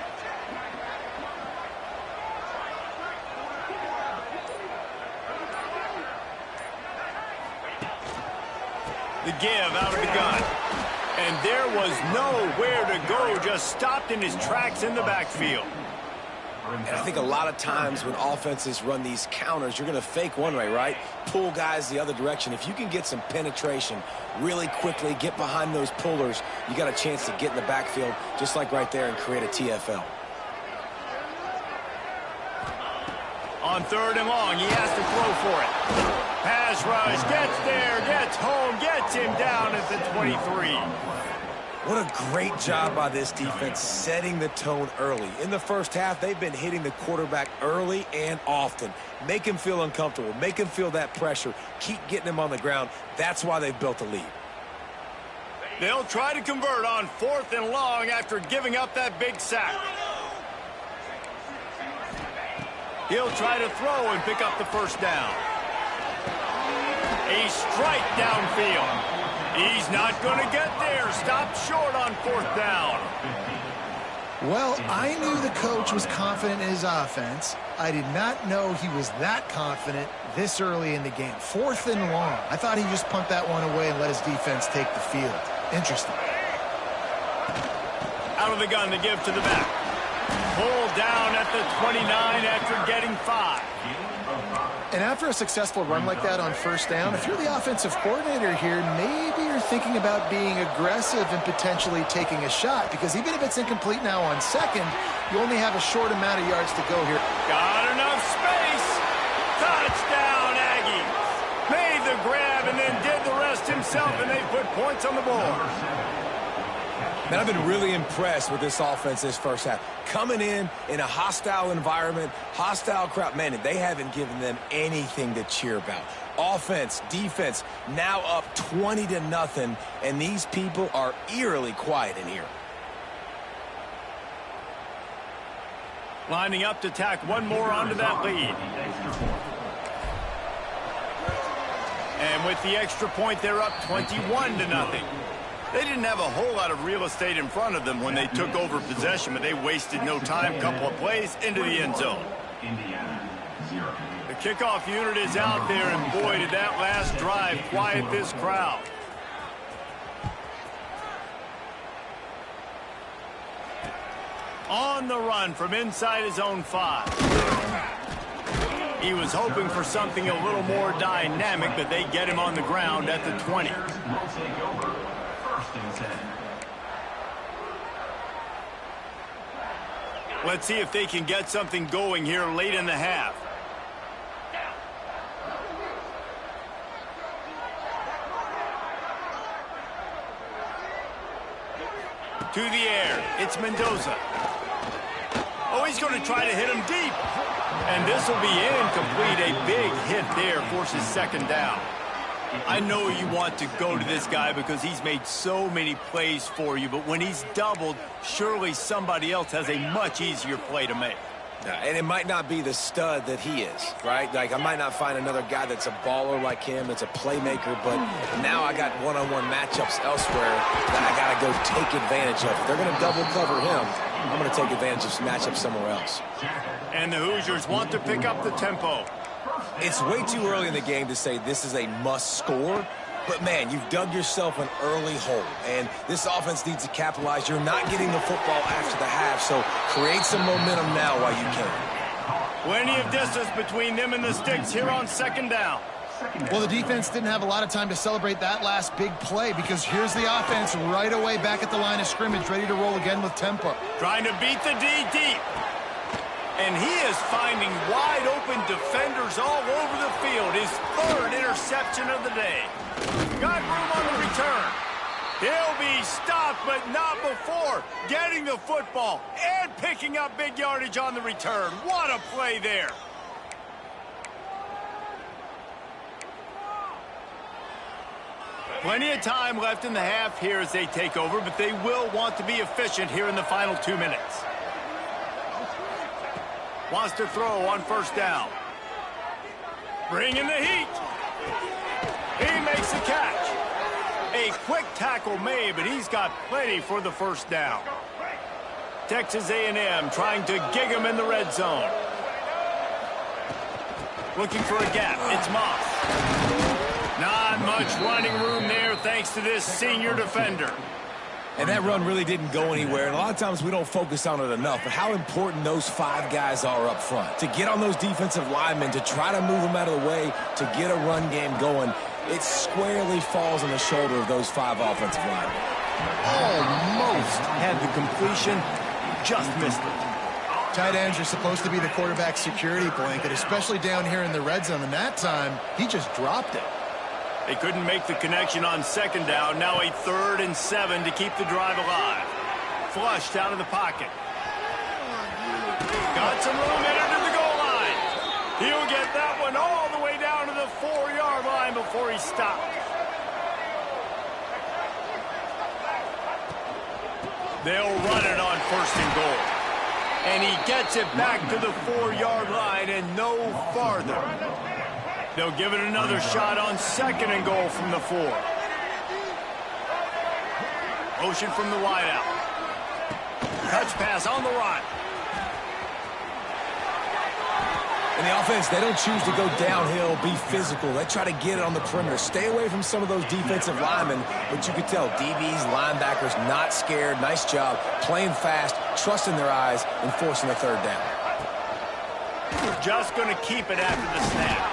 S1: The give out of the gun. And there was nowhere to go, just stopped in his tracks in the backfield.
S3: And I think a lot of times when offenses run these counters, you're going to fake one way, right? Pull guys the other direction. If you can get some penetration really quickly, get behind those pullers, you got a chance to get in the backfield, just like right there, and create a TFL.
S1: On third and long, he has to throw for it. Pass rush, gets there, gets home, gets him down at the 23.
S3: What a great job by this defense setting the tone early. In the first half, they've been hitting the quarterback early and often. Make him feel uncomfortable. Make him feel that pressure. Keep getting him on the ground. That's why they've built a lead.
S1: They'll try to convert on fourth and long after giving up that big sack. He'll try to throw and pick up the first down. A strike downfield. He's not going to get there. Stopped short on fourth down.
S2: Well, I knew the coach was confident in his offense. I did not know he was that confident this early in the game. Fourth and long. I thought he just pumped that one away and let his defense take the field. Interesting.
S1: Out of the gun to give to the back. Pulled down at the 29 after getting 5.
S2: And after a successful run like that on first down, if you're the offensive coordinator here, maybe you're thinking about being aggressive and potentially taking a shot, because even if it's incomplete now on second, you only have a short amount of yards to go here.
S1: Got enough space. Touchdown, Aggies. Made the grab and then did the rest himself, and they put points on the board.
S3: Man, I've been really impressed with this offense this first half. Coming in a hostile environment, hostile crowd, man, they haven't given them anything to cheer about. Offense, defense, now up 20-0, and these people are eerily quiet in here.
S1: Lining up to tack one more onto that lead. And with the extra point, they're up 21-0. They didn't have a whole lot of real estate in front of them when they took over possession, but they wasted no time. Couple of plays into the end zone. The kickoff unit is out there, and boy, did that last drive quiet this crowd. On the run from inside his own 5. He was hoping for something a little more dynamic, but they get him on the ground at the 20. Let's see if they can get something going here late in the half. To the air, it's Mendoza. Oh, he's going to try to hit him deep. And this will be incomplete. A big hit there forces second down. I know you want to go to this guy because he's made so many plays for you, but when he's doubled, surely somebody else has a much easier play to make.
S3: And it might not be the stud that he is, right? Like, I might not find another guy that's a baller like him, that's a playmaker, but now I got one-on-one matchups elsewhere that I got to go take advantage of. If they're going to double cover him, I'm going to take advantage of some matchups somewhere else.
S1: And the Hoosiers want to pick up the tempo.
S3: It's way too early in the game to say this is a must score, but man, you've dug yourself an early hole, and this offense needs to capitalize. You're not getting the football after the half, so create some momentum now while you can.
S1: Plenty of distance between them and the sticks here on second down.
S2: Well, the defense didn't have a lot of time to celebrate that last big play, because here's the offense right away back at the line of scrimmage, ready to roll again with tempo.
S1: Trying to beat the D deep. And he is finding wide open defenders all over the field. His third interception of the day. Got room on the return. He'll be stopped, but not before getting the football and picking up big yardage on the return. What a play there. Plenty of time left in the half here as they take over, but they will want to be efficient here in the final 2 minutes. Wants to throw on first down. Bringing the heat. He makes the catch. A quick tackle made, but he's got plenty for the first down. Texas A&M trying to gig him in the red zone. Looking for a gap. It's Moss. Not much running room there thanks to this senior defender.
S3: And that run really didn't go anywhere. And a lot of times we don't focus on it enough. But how important those 5 guys are up front. To get on those defensive linemen, to try to move them out of the way, to get a run game going, it squarely falls on the shoulder of those 5 offensive linemen.
S1: Almost had the completion, just missed it.
S2: Tight ends are supposed to be the quarterback's security blanket, especially down here in the red zone. And that time, he just dropped it.
S1: They couldn't make the connection on second down. Now a 3rd and 7 to keep the drive alive. Flushed out of the pocket. Got some room headed to the goal line. He'll get that one all the way down to the 4-yard line before he stopped. They'll run it on 1st and goal. And he gets it back to the 4-yard line and no farther. They'll give it another shot on 2nd and goal from the 4. Motion from the wideout. Touch pass on the run.
S3: In the offense, they don't choose to go downhill, be physical. They try to get it on the perimeter. Stay away from some of those defensive linemen, but you could tell DBs, linebackers, not scared. Nice job, playing fast, trusting their eyes, and forcing the 3rd down.
S1: Just going to keep it after the snap.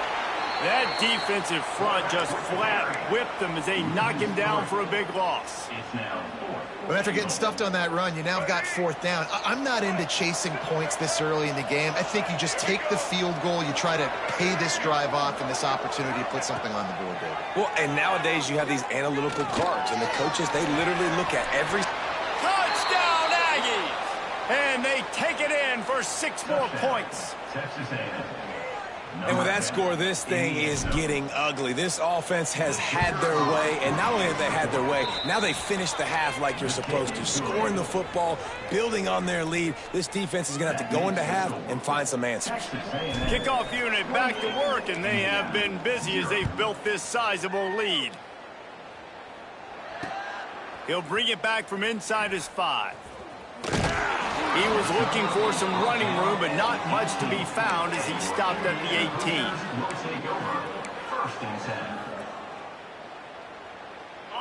S1: That defensive front just flat whipped them as they knock him down for a big loss.
S2: But after getting stuffed on that run, you now have got 4th down. I'm not into chasing points this early in the game. I think you just take the field goal. You try to pay this drive off and this opportunity to put something on the board, David.
S3: Well, and nowadays you have these analytical cards, and the coaches, they literally look at every...
S1: Touchdown, Aggies! And they take it in for 6 more points.
S3: And with that score, this thing is getting ugly. This offense has had their way, and not only have they had their way, now they finished the half like you're supposed to, scoring the football, building on their lead. This defense is going to have to go into half and find some answers.
S1: Kickoff unit back to work, and they have been busy as they've built this sizable lead. He'll bring it back from inside his 5. He was looking for some running room, but not much to be found as he stopped at the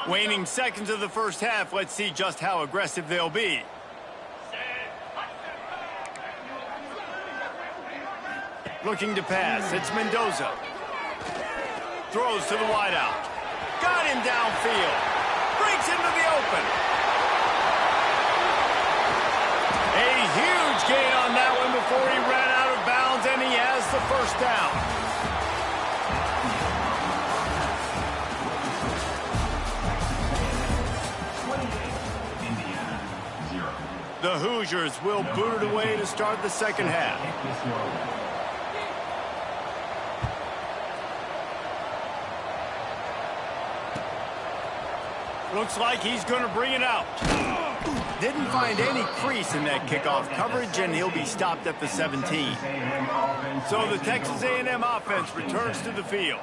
S1: 18. Waning seconds of the first half. Let's see just how aggressive they'll be. Looking to pass. It's Mendoza. Throws to the wideout. Got him downfield. Breaks into the open. A huge gain on that one before he ran out of bounds, and he has the first down. The Hoosiers will boot it away to start the second half. Looks like he's going to bring it out. Didn't find any crease in that kickoff coverage, and he'll be stopped at the 17. So the Texas A&M offense returns to the field.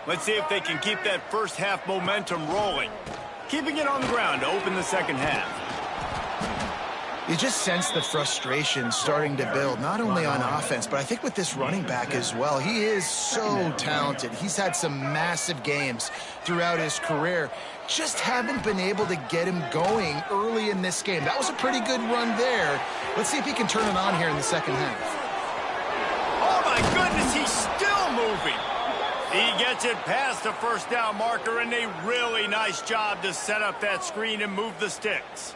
S1: Let's see if they can keep that first half momentum rolling, keeping it on the ground to open the second half.
S2: You just sense the frustration starting to build, not only on offense, but I think with this running back as well. He is so talented. He's had some massive games throughout his career. Just haven't been able to get him going early in this game. That was a pretty good run there. Let's see if he can turn it on here in the second half.
S1: Oh, my goodness, he's still moving. He gets it past the first down marker, and a really nice job to set up that screen and move the sticks.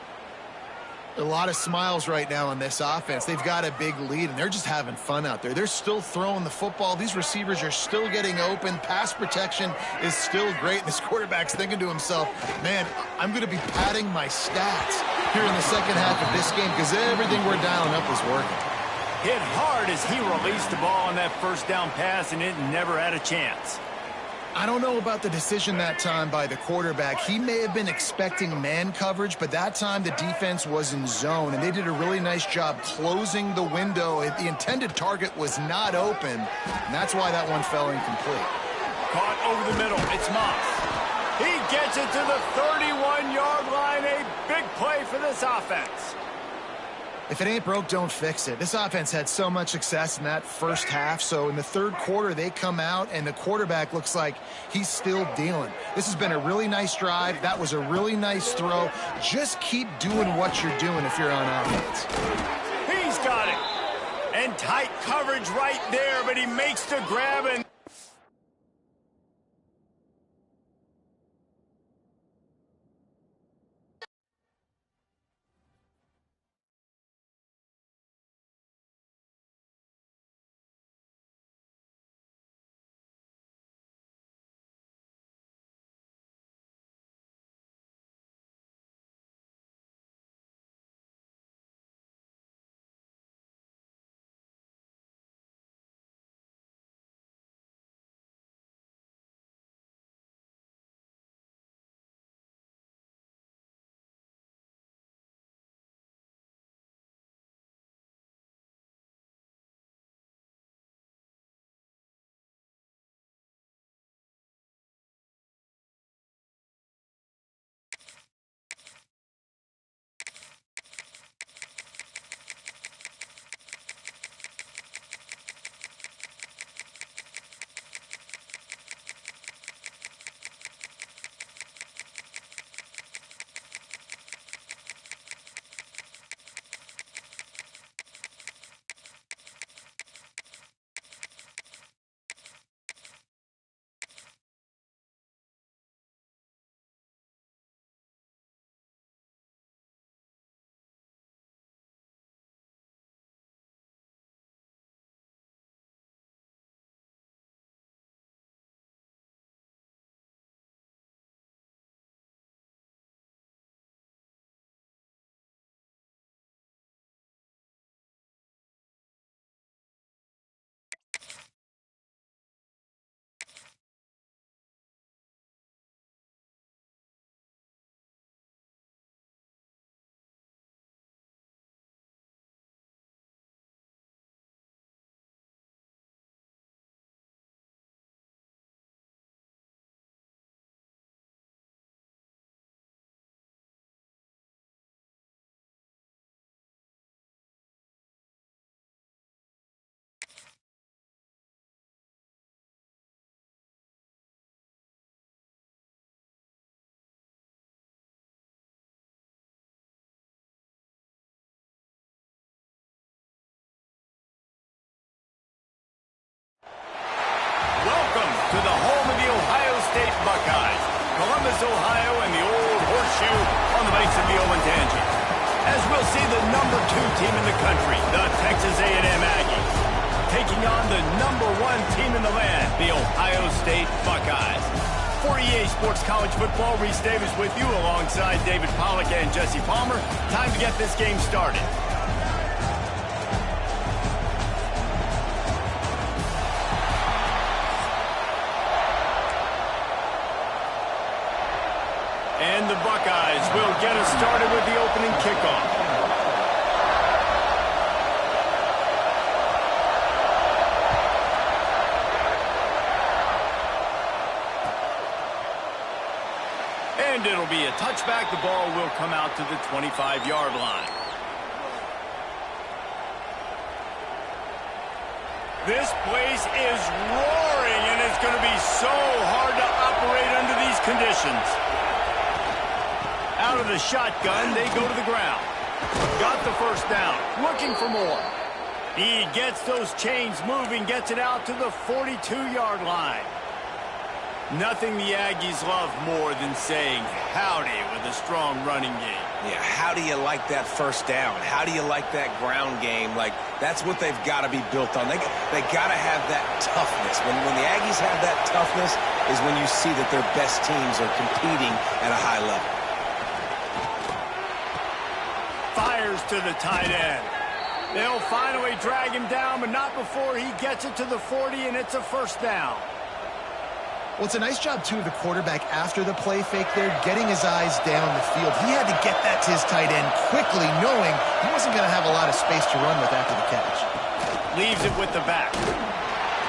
S2: A lot of smiles right now on this offense. They've got a big lead, and they're just having fun out there. They're still throwing the football. These receivers are still getting open. Pass protection is still great. And this quarterback's thinking to himself, man, I'm going to be padding my stats here in the second half of this game because everything we're dialing up is working.
S1: Hit hard as he released the ball on that first down pass, and it never had a chance.
S2: I don't know about the decision that time by the quarterback. He may have been expecting man coverage, but that time the defense was in zone, and they did a really nice job closing the window. The intended target was not open, and that's why that one fell incomplete.
S1: Caught over the middle. It's Moss. He gets it to the 31-yard line. A big play for this offense.
S2: If it ain't broke, don't fix it. This offense had so much success in that first half, so in the third quarter, they come out, and the quarterback looks like he's still dealing. This has been a really nice drive. That was a really nice throw. Just keep doing what you're doing if you're on offense.
S1: He's got it. And tight coverage right there, but he makes the grab and... Welcome to the home of the Ohio State Buckeyes, Columbus, Ohio, and the old horseshoe on the banks of the Olentangy. As we'll see the number 2 team in the country, the Texas A&M Aggies, taking on the number 1 team in the land, the Ohio State Buckeyes. For EA Sports College Football, Reese Davis with you alongside David Pollack and Jesse Palmer. Time to get this game started. And the Buckeyes will get us started with the opening kickoff. And it'll be a touchback. The ball will come out to the 25-yard line. This place is roaring, and it's going to be so hard to operate under these conditions. Out of the shotgun, they go to the ground. Got the first down, looking for more. He gets those chains moving, gets it out to the 42-yard line. Nothing the Aggies love more than saying howdy with a strong running game.
S3: Yeah, how do you like that first down? How do you like that ground game? Like, that's what they've got to be built on. They got to have that toughness. When the Aggies have that toughness is when you see that their best teams are competing at a high level.
S1: Fires to the tight end. They'll finally drag him down, but not before he gets it to the 40, and it's a first down.
S2: Well, it's a nice job, too, of the quarterback after the play fake there, getting his eyes down the field. He had to get that to his tight end quickly, knowing he wasn't going to have a lot of space to run with after the catch.
S1: Leaves it with the back.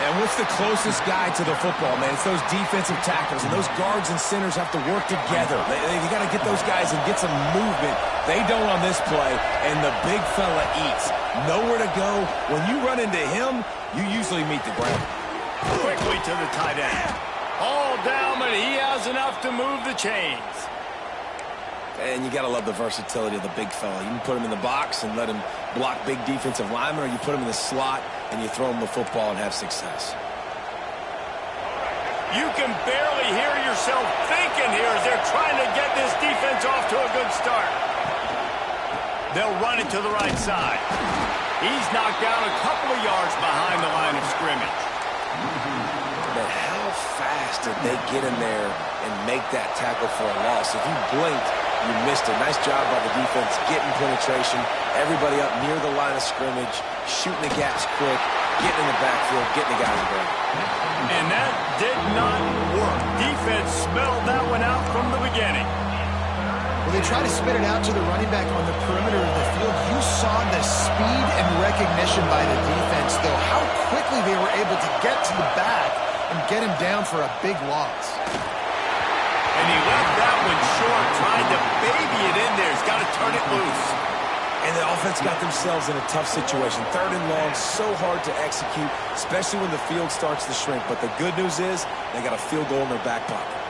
S3: And what's the closest guy to the football, man? It's those defensive tackles, and those guards and centers have to work together. You got to get those guys and get some movement. They don't on this play, and the big fella eats. Nowhere to go. When you run into him, you usually meet the ground.
S1: Quickly to the tight end. All down, but he has enough to move the chains.
S3: And you got to love the versatility of the big fella. You can put him in the box and let him block big defensive linemen, or you put him in the slot and you throw him the football and have success.
S1: You can barely hear yourself thinking here as they're trying to get this defense off to a good start. They'll run it to the right side. He's knocked down a couple of yards behind the line of scrimmage.
S3: But how fast did they get in there and make that tackle for a loss? If you blinked, you missed it. Nice job by the defense getting penetration. Everybody up near the line of scrimmage, shooting the gaps quick, getting in the backfield, getting the guys involved.
S1: And that did not work. Defense smelled that one out from the beginning.
S2: Well, they tried to spit it out to the running back on the perimeter of the field. You saw the speed and recognition by the defense, though, how quickly they were able to get to the back and get him down for a big loss.
S1: And he left that one short, tried to baby it in there. He's got to turn it loose.
S3: And the offense got themselves in a tough situation. 3rd and long, so hard to execute, especially when the field starts to shrink. But the good news is they got a field goal in their back pocket.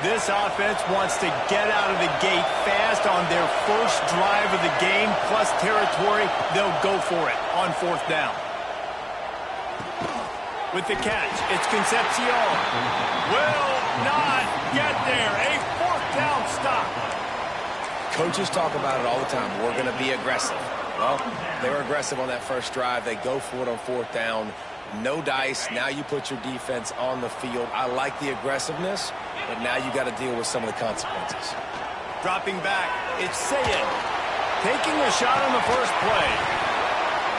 S1: This offense wants to get out of the gate fast on their first drive of the game, plus territory. They'll go for it on 4th down. With the catch, it's Concepcion. Will not get there. A 4th down stop.
S3: Coaches talk about it all the time. We're going to be aggressive. Well, they were aggressive on that first drive. They go for it on 4th down. No dice. Now you put your defense on the field. I like the aggressiveness, but now you got to deal with some of the consequences.
S1: Dropping back, it's Sayed. Taking a shot on the first play.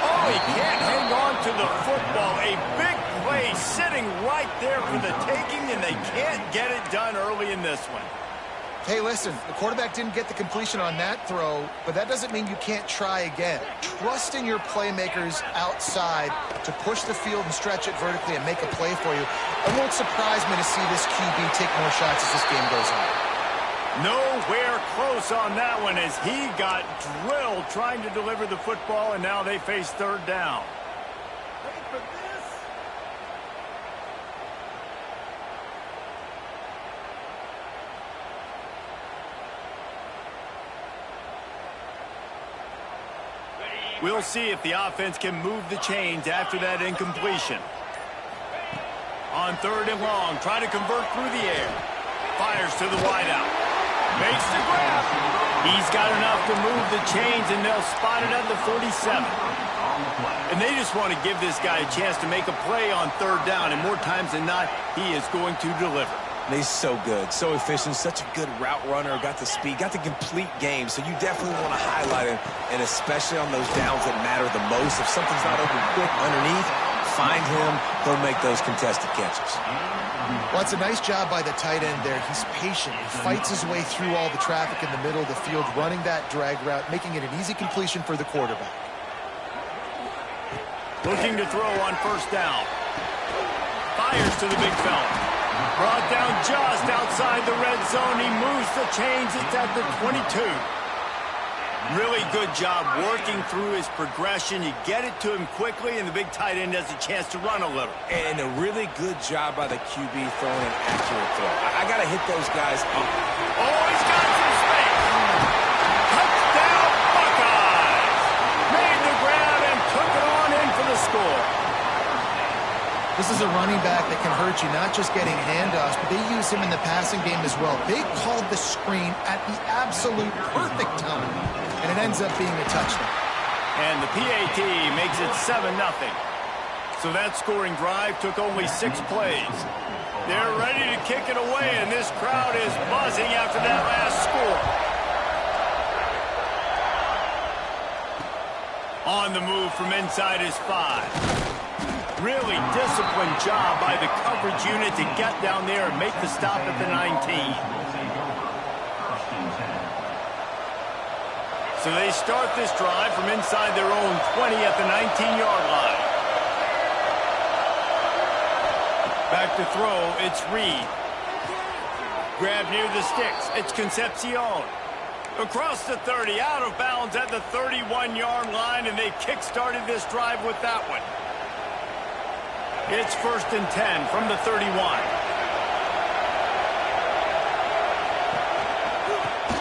S1: Oh, he can't hang on to the football. A big play sitting right there for the taking, and they can't get it done early in this one.
S2: Hey, listen, the quarterback didn't get the completion on that throw, but that doesn't mean you can't try again. Trust in your playmakers outside to push the field and stretch it vertically and make a play for you. It won't surprise me to see this QB take more shots as this game goes on.
S1: Nowhere close on that one as he got drilled trying to deliver the football, and now they face 3rd down. Wait for this. We'll see if the offense can move the chains after that incompletion. On 3rd and long, try to convert through the air. Fires to the wideout. Makes the grab. He's got enough to move the chains, and they'll spot it at the 47. And they just want to give this guy a chance to make a play on 3rd down, and more times than not, he is going to deliver.
S3: And he's so good, so efficient, such a good route runner, got the speed, got the complete game, so you definitely want to highlight him, and especially on those downs that matter the most. If something's not open quick underneath, find him, he'll make those contested catches.
S2: Well, it's a nice job by the tight end there. He's patient. He fights his way through all the traffic in the middle of the field, running that drag route, making it an easy completion for the quarterback.
S1: Looking to throw on 1st down. Fires to the big fella. Brought down just outside the red zone. He moves the chains. It's at the 22. Really good job working through his progression. You get it to him quickly, and the big tight end has a chance to run a little.
S3: And a really good job by the QB throwing an accurate throw. I got to hit those guys up.
S1: Oh, he's got some space. Touchdown, Buckeyes. Made the
S2: This is a running back that can hurt you, not just getting handoffs, but they use him in the passing game as well. They called the screen at the absolute perfect time, and it ends up being a touchdown.
S1: And the PAT makes it 7-0. So that scoring drive took only 6 plays. They're ready to kick it away, and this crowd is buzzing after that last score. On the move from inside his 5. Really disciplined job by the coverage unit to get down there and make the stop at the 19. So they start this drive from inside their own 20 at the 19-yard line. Back to throw, it's Reed. Grab near the sticks, it's Concepcion. Across the 30, out of bounds at the 31-yard line, and they kick-started this drive with that one. It's 1st and 10 from the 31.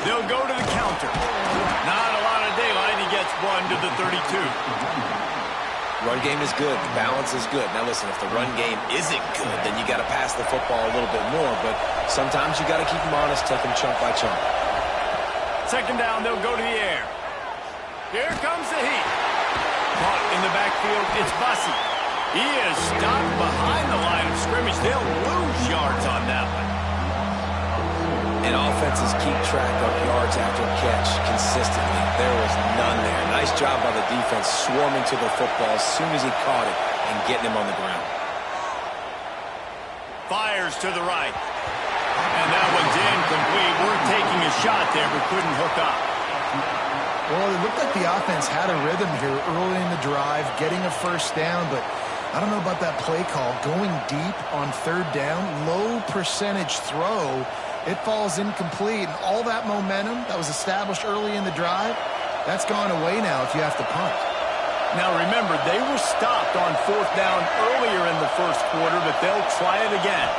S1: They'll go to the counter. Not a lot of daylight. He gets 1 to the 32.
S3: Run game is good. Balance is good. Now listen, if the run game isn't good, then you got to pass the football a little bit more. But sometimes you got to keep them honest, take them chunk by chunk.
S1: 2nd down, they'll go to the air. Here comes the heat. Caught in the backfield, it's Bussey. He is stopped behind the line of scrimmage. They'll lose yards on that one.
S3: And offenses keep track of yards after catch consistently. There was none there. Nice job by the defense swarming to the football as soon as he caught it and getting him on the ground.
S1: Fires to the right. And that one's incomplete. We're taking a shot there, but couldn't hook up.
S2: Well, it looked like the offense had a rhythm here early in the drive, getting a 1st down, but I don't know about that play call. Going deep on 3rd down, low percentage throw, it falls incomplete. And all that momentum that was established early in the drive, that's gone away now if you have to punt.
S1: Now remember, they were stopped on 4th down earlier in the 1st quarter, but they'll try it again.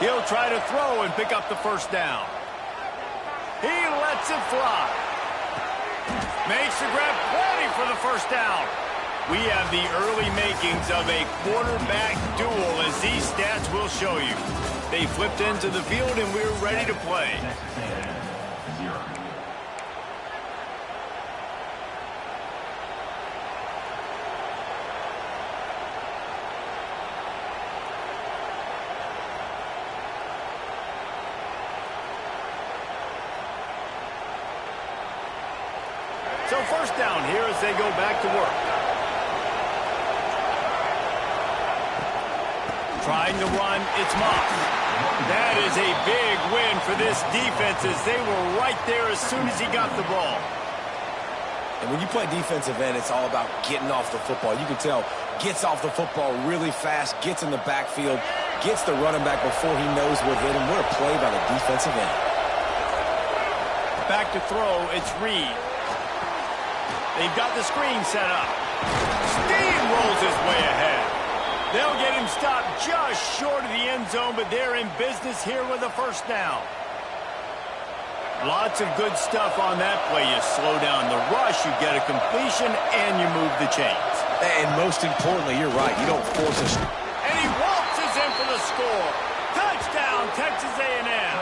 S1: He'll try to throw and pick up the 1st down. He lets it fly. Makes the grab, plenty for the 1st down. We have the early makings of a quarterback duel, as these stats will show you. They flipped into the field, and we're ready to play. So 1st down here as they go back to work. Trying to run, it's Moss. That is a big win for this defense as they were right there as soon as he got the ball.
S3: And when you play defensive end, it's all about getting off the football. You can tell, gets off the football really fast, gets in the backfield, gets the running back before he knows what hit him. What a play by the defensive end.
S1: Back to throw, it's Reed. They've got the screen set up. Steamrolls his way ahead. They'll get him stopped just short of the end zone, but they're in business here with a 1st down. Lots of good stuff on that play. You slow down the rush, you get a completion, and you move the chains.
S3: And most importantly, you're right, you don't force a...
S1: And he waltzes in for the score. Touchdown, Texas A&M.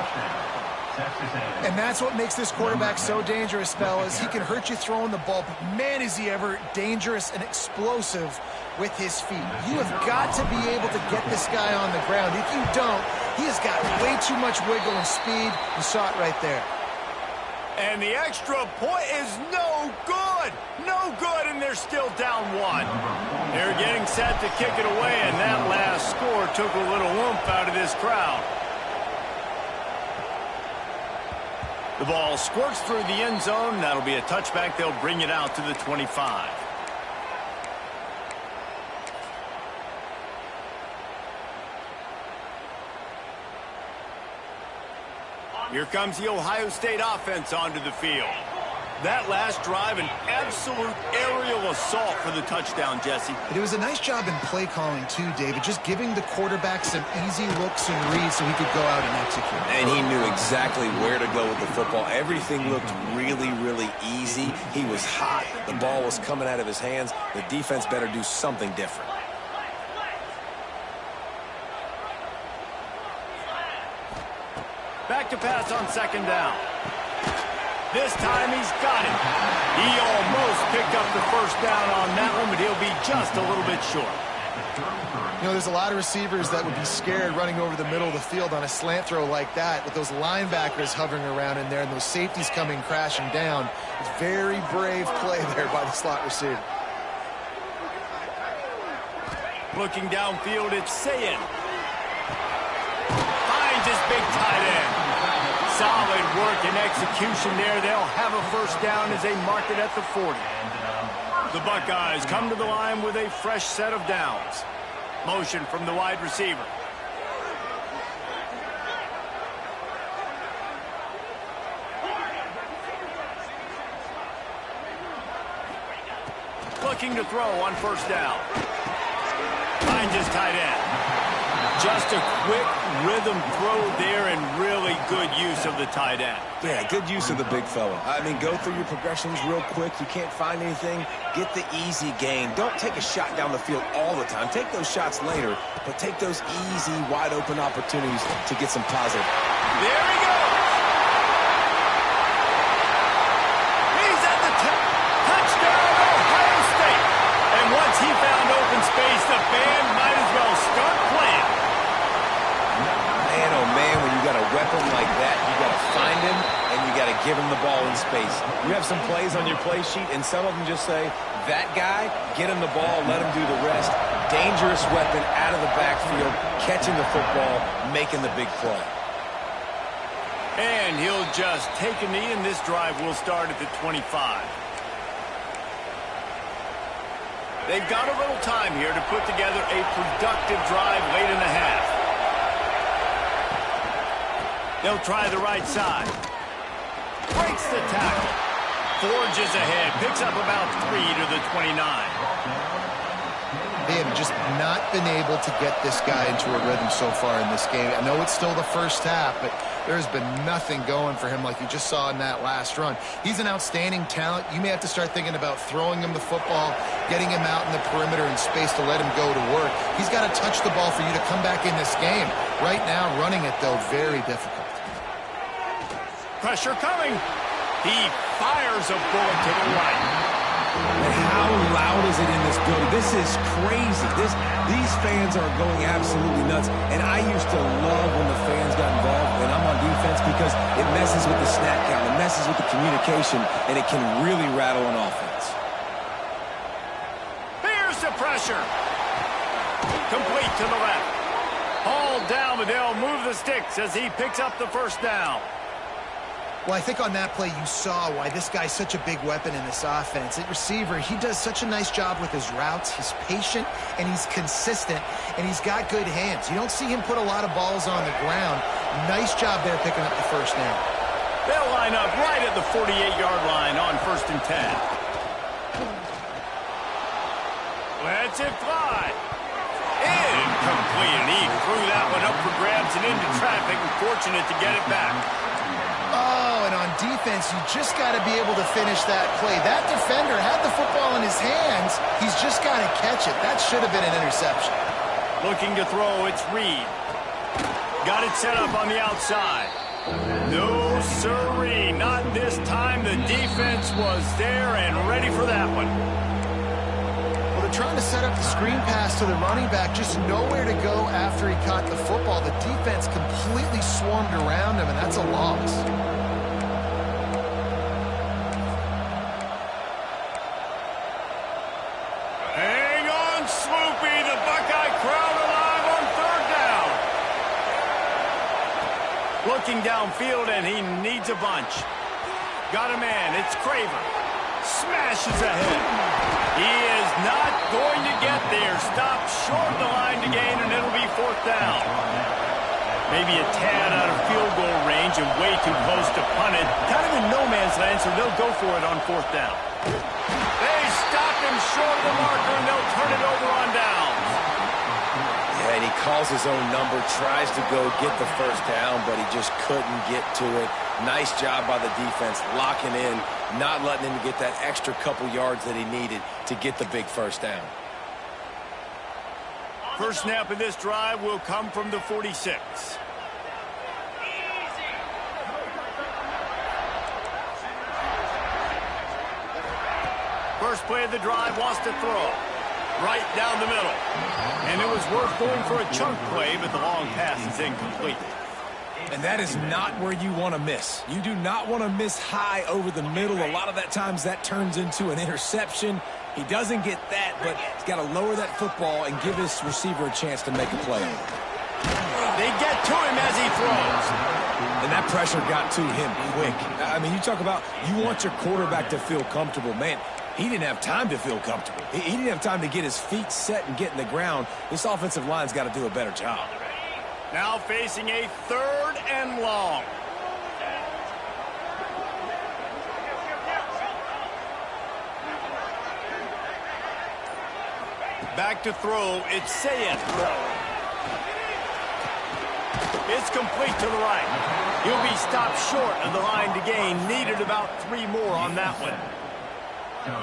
S2: And that's what makes this quarterback so dangerous, fellas. He can hurt you throwing the ball, but man, is he ever dangerous and explosive with his feet. You have got to be able to get this guy on the ground. If you don't, he has got way too much wiggle and speed. You saw it right there.
S1: And the extra point is no good. No good, and they're still down 1. They're getting set to kick it away, and that last score took a little oomph out of this crowd. The ball squirts through the end zone. That'll be a touchback. They'll bring it out to the 25. Here comes the Ohio State offense onto the field. That last drive, an absolute aerial assault for the touchdown, Jesse.
S2: It was a nice job in play calling, too, David, just giving the quarterback some easy looks and reads so he could go out and execute.
S3: And he knew exactly where to go with the football. Everything looked really, really easy. He was hot. The ball was coming out of his hands. The defense better do something different.
S1: back to pass on second down. This time he's got it. He almost picked up the first down on that one, but he'll be just a little bit short.
S2: You know, there's a lot of receivers that would be scared running over the middle of the field on a slant throw like that with those linebackers hovering around in there and those safeties coming crashing down. It's a very brave play there by the slot receiver.
S1: Looking downfield, it's Sayin. Finds his big tight end. Solid work and execution there. They'll have a first down as they mark it at the 40. The Buckeyes come to the line with a fresh set of downs. Motion from the wide receiver. Looking to throw on first down. Finds his tight end. Just a quick rhythm throw there and really good use of the tight end.
S3: Yeah, good use of the big fella. I mean, go through your progressions real quick. You can't find anything. Get the easy gain. Don't take a shot down the field all the time. Take those shots later, but take those easy, wide-open opportunities to get some positive.
S1: There he goes. He's at the touchdown, Ohio State. And once he found open space, the band might as well start playing.
S3: Man, oh man, when you got a weapon like that, you got to find him and you got to give him the ball in space. You have some plays on your play sheet, and some of them just say, that guy, get him the ball, let him do the rest. Dangerous weapon out of the backfield, catching the football, making the big play.
S1: And he'll just take a knee, and this drive will start at the 25. They've got a little time here to put together a productive drive late in the half. They'll try the right side. Breaks the tackle. Forges ahead. Picks up about 3 to the 29.
S2: They have just not been able to get this guy into a rhythm so far in this game. I know it's still the first half, but there's been nothing going for him like you just saw in that last run. He's an outstanding talent. You may have to start thinking about throwing him the football, getting him out in the perimeter in space to let him go to work. He's got to touch the ball for you to come back in this game. Right now, running it, though, very difficult.
S1: Pressure coming. He fires a bullet to the right.
S3: And how loud is it in this building? This is crazy. These fans are going absolutely nuts. And I used to love when the fans got involved when I'm on defense because it messes with the snap count, it messes with the communication, and it can really rattle an offense.
S1: Here's the pressure. Complete to the left. All down, but they'll move the sticks as he picks up the first down.
S2: Well, I think on that play you saw why this guy's such a big weapon in this offense. At receiver, he does such a nice job with his routes. He's patient, and he's consistent, and he's got good hands. You don't see him put a lot of balls on the ground. Nice job there picking up the first down.
S1: They'll line up right at the 48-yard line on 1st and 10. Lets it fly. Incomplete, and he threw that one up for grabs and into traffic, and fortunate to get it back.
S2: Oh, and on defense, you just got to be able to finish that play. That defender had the football in his hands. He's just got to catch it. That should have been an interception.
S1: Looking to throw, it's Reed. Got it set up on the outside. No, sirree, not this time. The defense was there and ready for that one.
S2: Well, they're trying to set up the screen pass to the running back, just nowhere to go after he caught the football. The defense completely swarmed around him, and that's a loss.
S1: Hang on, Swoopy. The Buckeye crowd alive on 3rd down. Looking downfield, and he needs a bunch. Got a man. It's Craver. Smashes ahead. He is not going to get there. Stopped short of the line to gain, and it'll be 4th down. Maybe a tad out of field goal range and way too close to punt it. Kind of in no man's land, so they'll go for it on 4th down. They stopped him short of the marker, and they'll turn it over on downs.
S3: Yeah, and he calls his own number, tries to go get the first down, but he just couldn't get to it. Nice job by the defense, locking in, not letting him get that extra couple yards that he needed to get the big first down.
S1: First snap of this drive will come from the 46. First play of the drive, wants to throw. Right down the middle. And it was worth going for a chunk play, but the long pass is incomplete.
S3: And that is not where you want to miss. You do not want to miss high over the middle. A lot of that times that turns into an interception. He doesn't get that, but he's got to lower that football and give his receiver a chance to make a play.
S1: They get to him as he throws.
S3: And that pressure got to him quick. I mean, you talk about you want your quarterback to feel comfortable. Man, he didn't have time to feel comfortable. He didn't have time to get his feet set and get in the ground. This offensive line's got to do a better job.
S1: Now facing a 3rd and long. Back to throw, it's Sayin. It's complete to the right. He'll be stopped short of the line to gain. Needed about 3 more on that one.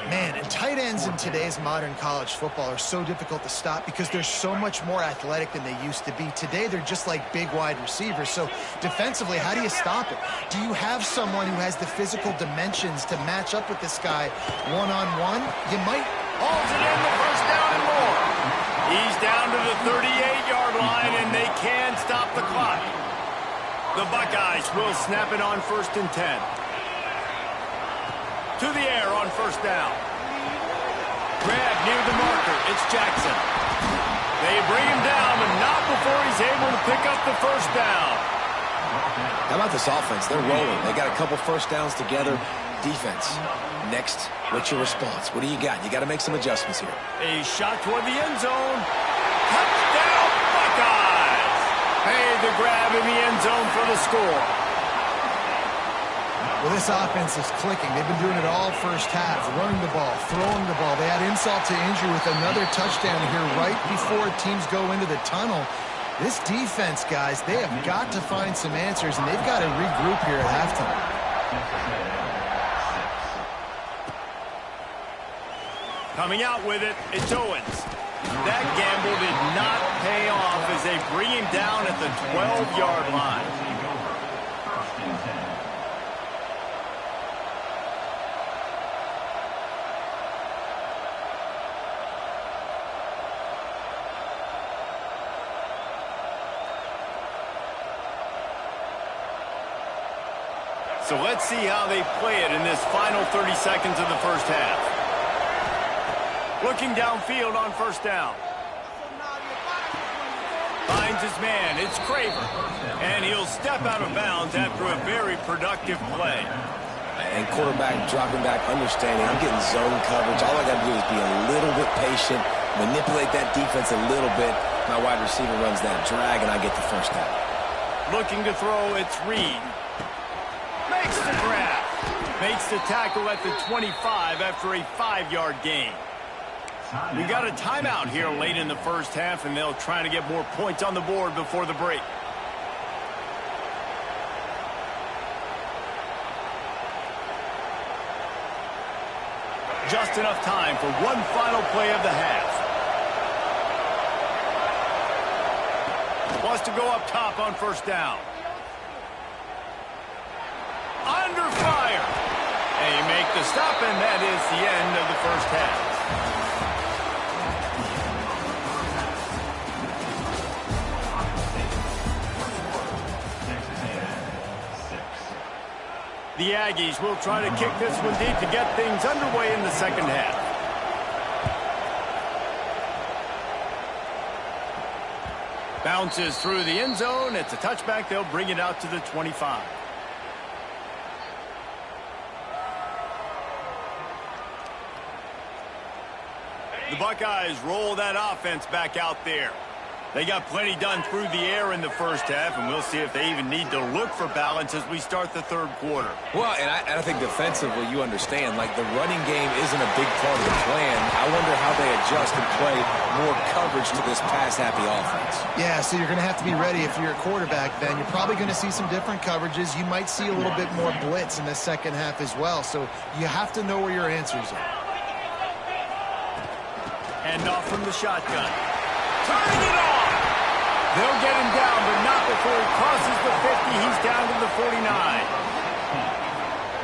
S2: Man, and tight ends in today's modern college football are so difficult to stop because they're so much more athletic than they used to be. Today, they're just like big wide receivers. So defensively, how do you stop it? Do you have someone who has the physical dimensions to match up with this guy one-on-one? You might.
S1: Hauls it in, the first down and more. He's down to the 38-yard line, and they can stop the clock. The Buckeyes will snap it on 1st and 10. To the air on 1st down. Grab near the marker. It's Jackson. They bring him down, but not before he's able to pick up the 1st down.
S3: How about this offense? They're rolling. They got a couple 1st downs together. Defense. Next, what's your response? What do you got? You got to make some adjustments here.
S1: A shot toward the end zone. Touchdown, Buckeyes! Made the grab in the end zone for the score.
S2: Well, this offense is clicking. They've been doing it all first half, running the ball, throwing the ball. They add insult to injury with another touchdown here right before teams go into the tunnel. This defense, guys, they have got to find some answers, and they've got to regroup here at halftime.
S1: Coming out with it, it's Owens. That gamble did not pay off as they bring him down at the 12-yard line. So let's see how they play it in this final 30 seconds of the first half. Looking downfield on 1st down. Finds his man. It's Craver. And he'll step out of bounds after a very productive play.
S3: And quarterback dropping back, understanding I'm getting zone coverage. All I got to do is be a little bit patient, manipulate that defense a little bit. My wide receiver runs that drag, and I get the 1st down.
S1: Looking to throw, it's Reed. Makes the grab. Makes the tackle at the 25 after a 5-yard gain. We got a timeout here late in the first half, and they'll try to get more points on the board before the break. Just enough time for one final play of the half. Wants to go up top on 1st down. Under fire. They make the stop, and that is the end of the first half. The Aggies will try to kick this one deep to get things underway in the second half. Bounces through the end zone. It's a touchback. They'll bring it out to the 25. The Buckeyes roll that offense back out there. They got plenty done through the air in the first half, and we'll see if they even need to look for balance as we start the third quarter.
S3: Well, and I think defensively, you understand, like the running game isn't a big part of the plan. I wonder how they adjust and play more coverage to this pass-happy offense.
S2: Yeah, so you're going to have to be ready if you're a quarterback, then. You're probably going to see some different coverages. You might see a little bit more blitz in the second half as well, so you have to know where your answers are.
S1: Hand off from the shotgun. Turning it on! They'll get him down, but not before he crosses the 50. He's down to the 49.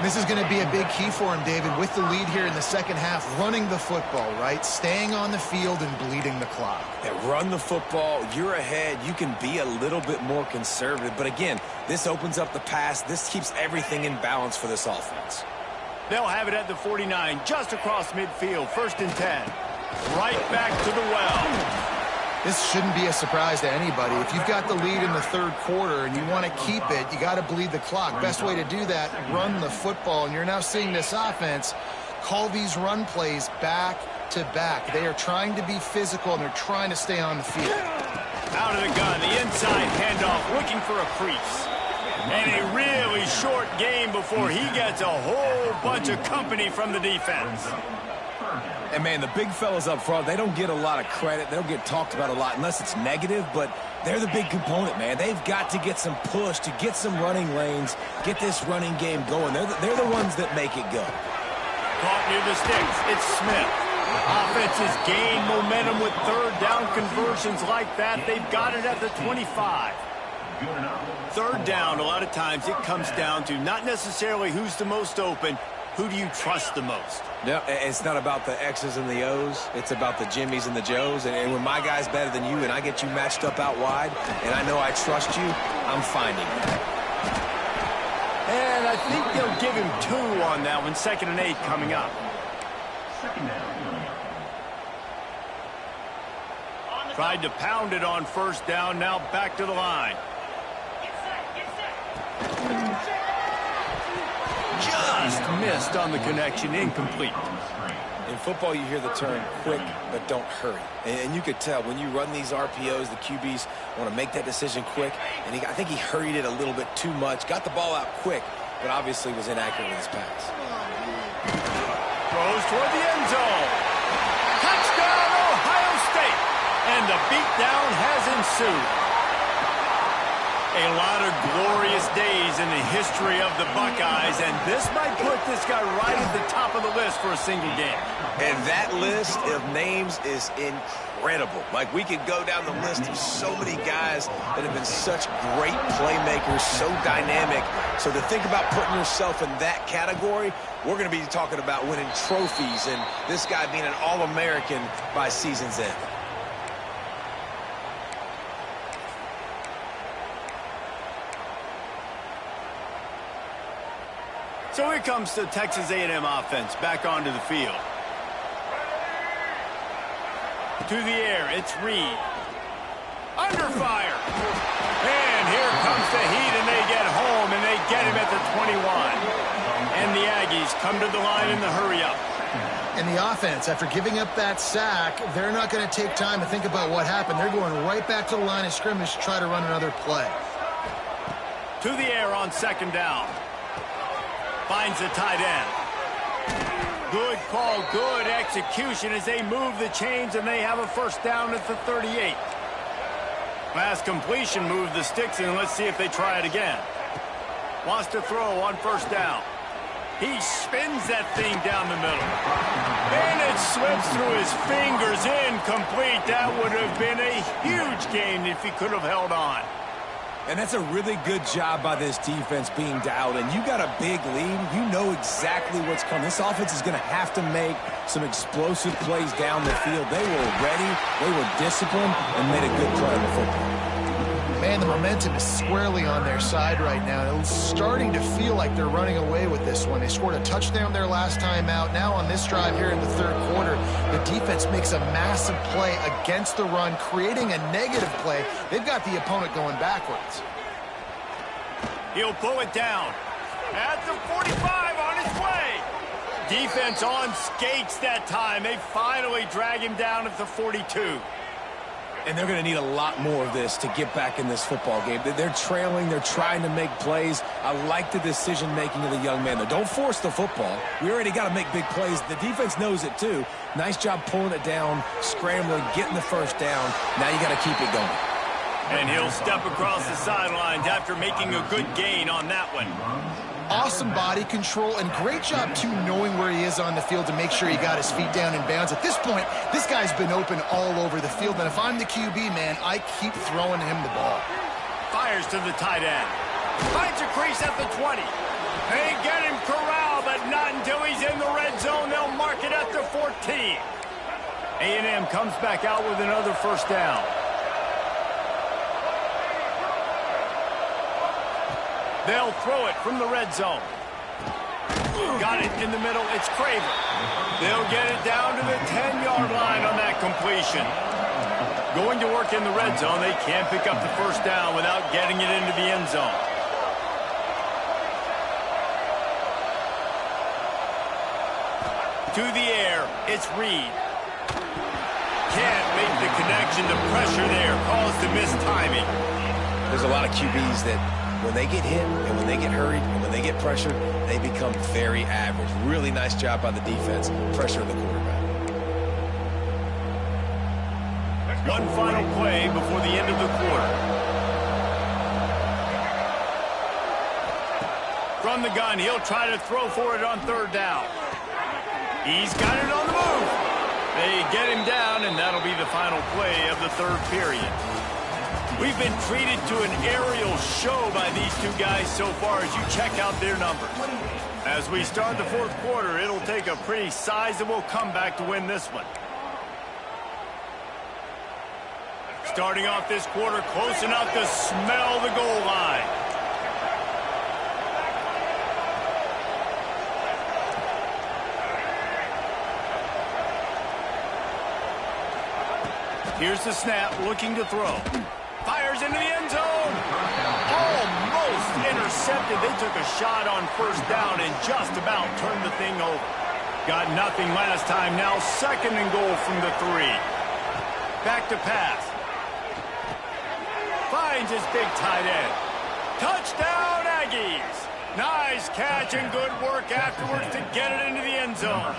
S2: This is going to be a big key for him, David, with the lead here in the second half, running the football, right? Staying on the field and bleeding the clock.
S3: Yeah, run the football. You're ahead. You can be a little bit more conservative. But again, this opens up the pass. This keeps everything in balance for this offense.
S1: They'll have it at the 49, just across midfield, 1st and 10. Right back to the well.
S2: This shouldn't be a surprise to anybody. If you've got the lead in the third quarter and you want to keep it, you got to bleed the clock. Best way to do that, run the football. And you're now seeing this offense call these run plays back to back. They are trying to be physical, and they're trying to stay on the field.
S1: Out of the gun, the inside handoff, looking for a crease. And a really short game before he gets a whole bunch of company from the defense.
S3: And, man, the big fellas up front, they don't get a lot of credit. They don't get talked about a lot unless it's negative, but they're the big component, man. They've got to get some push, to get some running lanes, get this running game going. They're the ones that make it go.
S1: Caught near the sticks. It's Smith. Offenses gain momentum with third down conversions like that. They've got it at the 25. Third down, a lot of times it comes down to not necessarily who's the most open, who do you trust the most?
S3: No, it's not about the X's and the O's. It's about the Jimmys and the Joes. And when my guy's better than you and I get you matched up out wide and I know I trust you, I'm finding it.
S1: And I think they'll give him 2 on that one. 2nd and 8 coming up. Tried to pound it on 1st down. Now back to the line. Just missed on the connection, incomplete.
S3: In football, you hear the term quick, but don't hurry. And you could tell when you run these RPOs, the QBs want to make that decision quick. And I think he hurried it a little bit too much, got the ball out quick, but obviously was inaccurate with his pass.
S1: Throws toward the end zone. Touchdown, Ohio State. And the beatdown has ensued. A lot of glorious days in the history of the Buckeyes, and this might put this guy right at the top of the list for a single game.
S3: And that list of names is incredible. Like, we could go down the list of so many guys that have been such great playmakers, so dynamic. So to think about putting yourself in that category, we're going to be talking about winning trophies and this guy being an All-American by season's end.
S1: So here comes the Texas A&M offense back onto the field. To the air, it's Reed. Under fire. And here comes the heat, and they get home, and they get him at the 21. And the Aggies come to the line in the hurry-up.
S2: And the offense, after giving up that sack, they're not going to take time to think about what happened. They're going right back to the line of scrimmage to try to run another play.
S1: To the air on 2nd down. Finds the tight end. Good call, good execution as they move the chains, and they have a 1st down at the 38. Pass completion, move the sticks, and let's see if they try it again. Wants to throw on 1st down. He spins that thing down the middle. And it slips through his fingers, incomplete. That would have been a huge gain if he could have held on.
S3: And that's a really good job by this defense being dialed in. You got a big lead. You know exactly what's coming. This offense is going to have to make some explosive plays down the field. They were ready, they were disciplined, and made a good play on the football.
S2: Man, the momentum is squarely on their side right now. It's starting to feel like they're running away with this one. They scored a touchdown their last time out. Now on this drive here in the 3rd quarter, the defense makes a massive play against the run, creating a negative play. They've got the opponent going backwards.
S1: He'll pull it down. At the 45 on his way. Defense on skates that time. They finally drag him down at the 42.
S3: And they're going to need a lot more of this to get back in this football game. They're trailing. They're trying to make plays. I like the decision-making of the young man, though. Don't force the football. We already got to make big plays. The defense knows it, too. Nice job pulling it down, scrambling, getting the 1st down. Now you got to keep it going.
S1: And he'll step across the sidelines after making a good gain on that one.
S2: Awesome body control, and great job, too, knowing where he is on the field to make sure he got his feet down in bounds. At this point, this guy's been open all over the field, and if I'm the QB, man, I keep throwing him the ball.
S1: Fires to the tight end. Finds a crease at the 20. They get him correct. until he's in the red zone. They'll mark it at the 14. A&M comes back out with another first down. They'll throw it from the red zone. Got it in the middle. It's Craver. They'll get it down to the 10-yard line on that completion. Going to work in the red zone. They can't pick up the first down without getting it into the end zone. To the air. It's Reed. Can't make the connection. The pressure there caused the mistiming.
S3: There's a lot of QBs that when they get hit and when they get hurried and when they get pressured, they become very average. Really nice job by the defense, pressuring the quarterback.
S1: One final play before the end of the quarter. From the gun, he'll try to throw for it on third down. He's got it on the move. They get him down, and that'll be the final play of the third period. We've been treated to an aerial show by these two guys so far as you check out their numbers. As we start the fourth quarter, it'll take a pretty sizable comeback to win this one. Starting off this quarter, close enough to smell the goal line. Here's the snap, looking to throw. Fires into the end zone. Almost intercepted. They took a shot on first down and just about turned the thing over. Got nothing last time. Now second and goal from the 3. Back to pass. Finds his big tight end. Touchdown, Aggies. Nice catch and good work afterwards to get it into the end zone.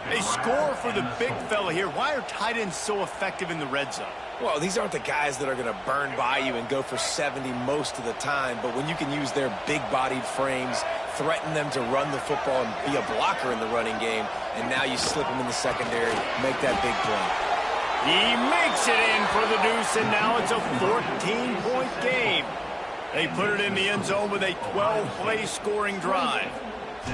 S1: They score for the big fella here. Why are tight ends so effective in the red zone?
S3: Well, these aren't the guys that are going to burn by you and go for 70 most of the time, but when you can use their big-bodied frames, threaten them to run the football and be a blocker in the running game, and now you slip them in the secondary, make that big play.
S1: He makes it in for the deuce, and now it's a 14-point game. They put it in the end zone with a 12-play scoring drive.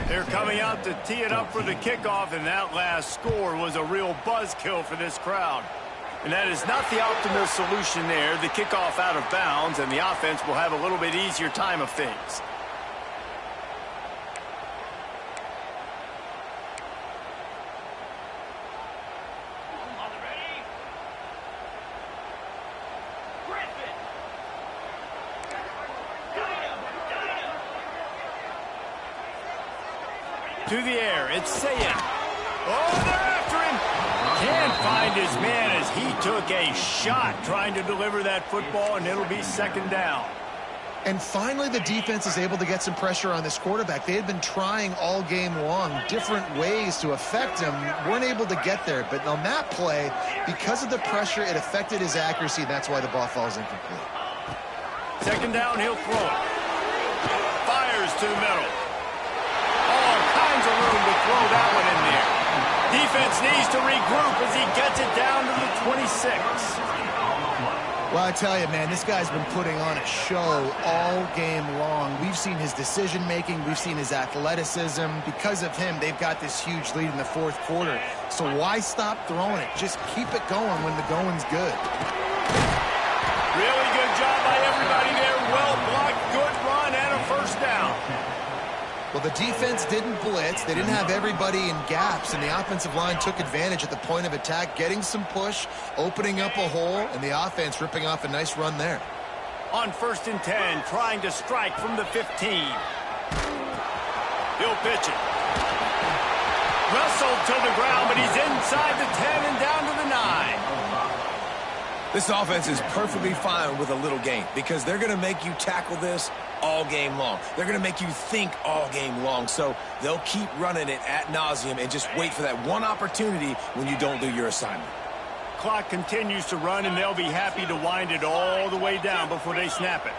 S1: They're coming out to tee it up for the kickoff, and that last score was a real buzzkill for this crowd. And that is not the optimal solution there. The kickoff out of bounds, and the offense will have a little bit easier time of things. To the air, it's Saying. Oh, they're after him. Can't find his man as he took a shot trying to deliver that football, and it'll be second down.
S2: And finally, the defense is able to get some pressure on this quarterback. They had been trying all game long different ways to affect him, weren't able to get there. But on that play, because of the pressure, it affected his accuracy. That's why the ball falls incomplete.
S1: Second down, he'll throw it. Fires to the middle. All kinds of room to throw that one in there. Defense needs to regroup as he gets it down to the 26.
S2: Well, I tell you, man, this guy's been putting on a show all game long. We've seen his decision-making. We've seen his athleticism. Because of him, they've got this huge lead in the fourth quarter. So why stop throwing it? Just keep it going when the going's good.
S1: Really good job by everybody there. Well blocked, good run, and a first down.
S2: Well, the defense didn't blitz. They didn't have everybody in gaps, and the offensive line took advantage at the point of attack, getting some push, opening up a hole, and the offense ripping off a nice run there.
S1: On 1st and 10, trying to strike from the 15. He'll pitch it. Wrestled to the ground, but he's inside the 10 and down to the 9.
S3: This offense is perfectly fine with a little gain because they're going to make you tackle this all game long. They're going to make you think all game long. So they'll keep running it ad nauseum and just wait for that one opportunity when you don't do your assignment.
S1: Clock continues to run, and they'll be happy to wind it all the way down before they snap it.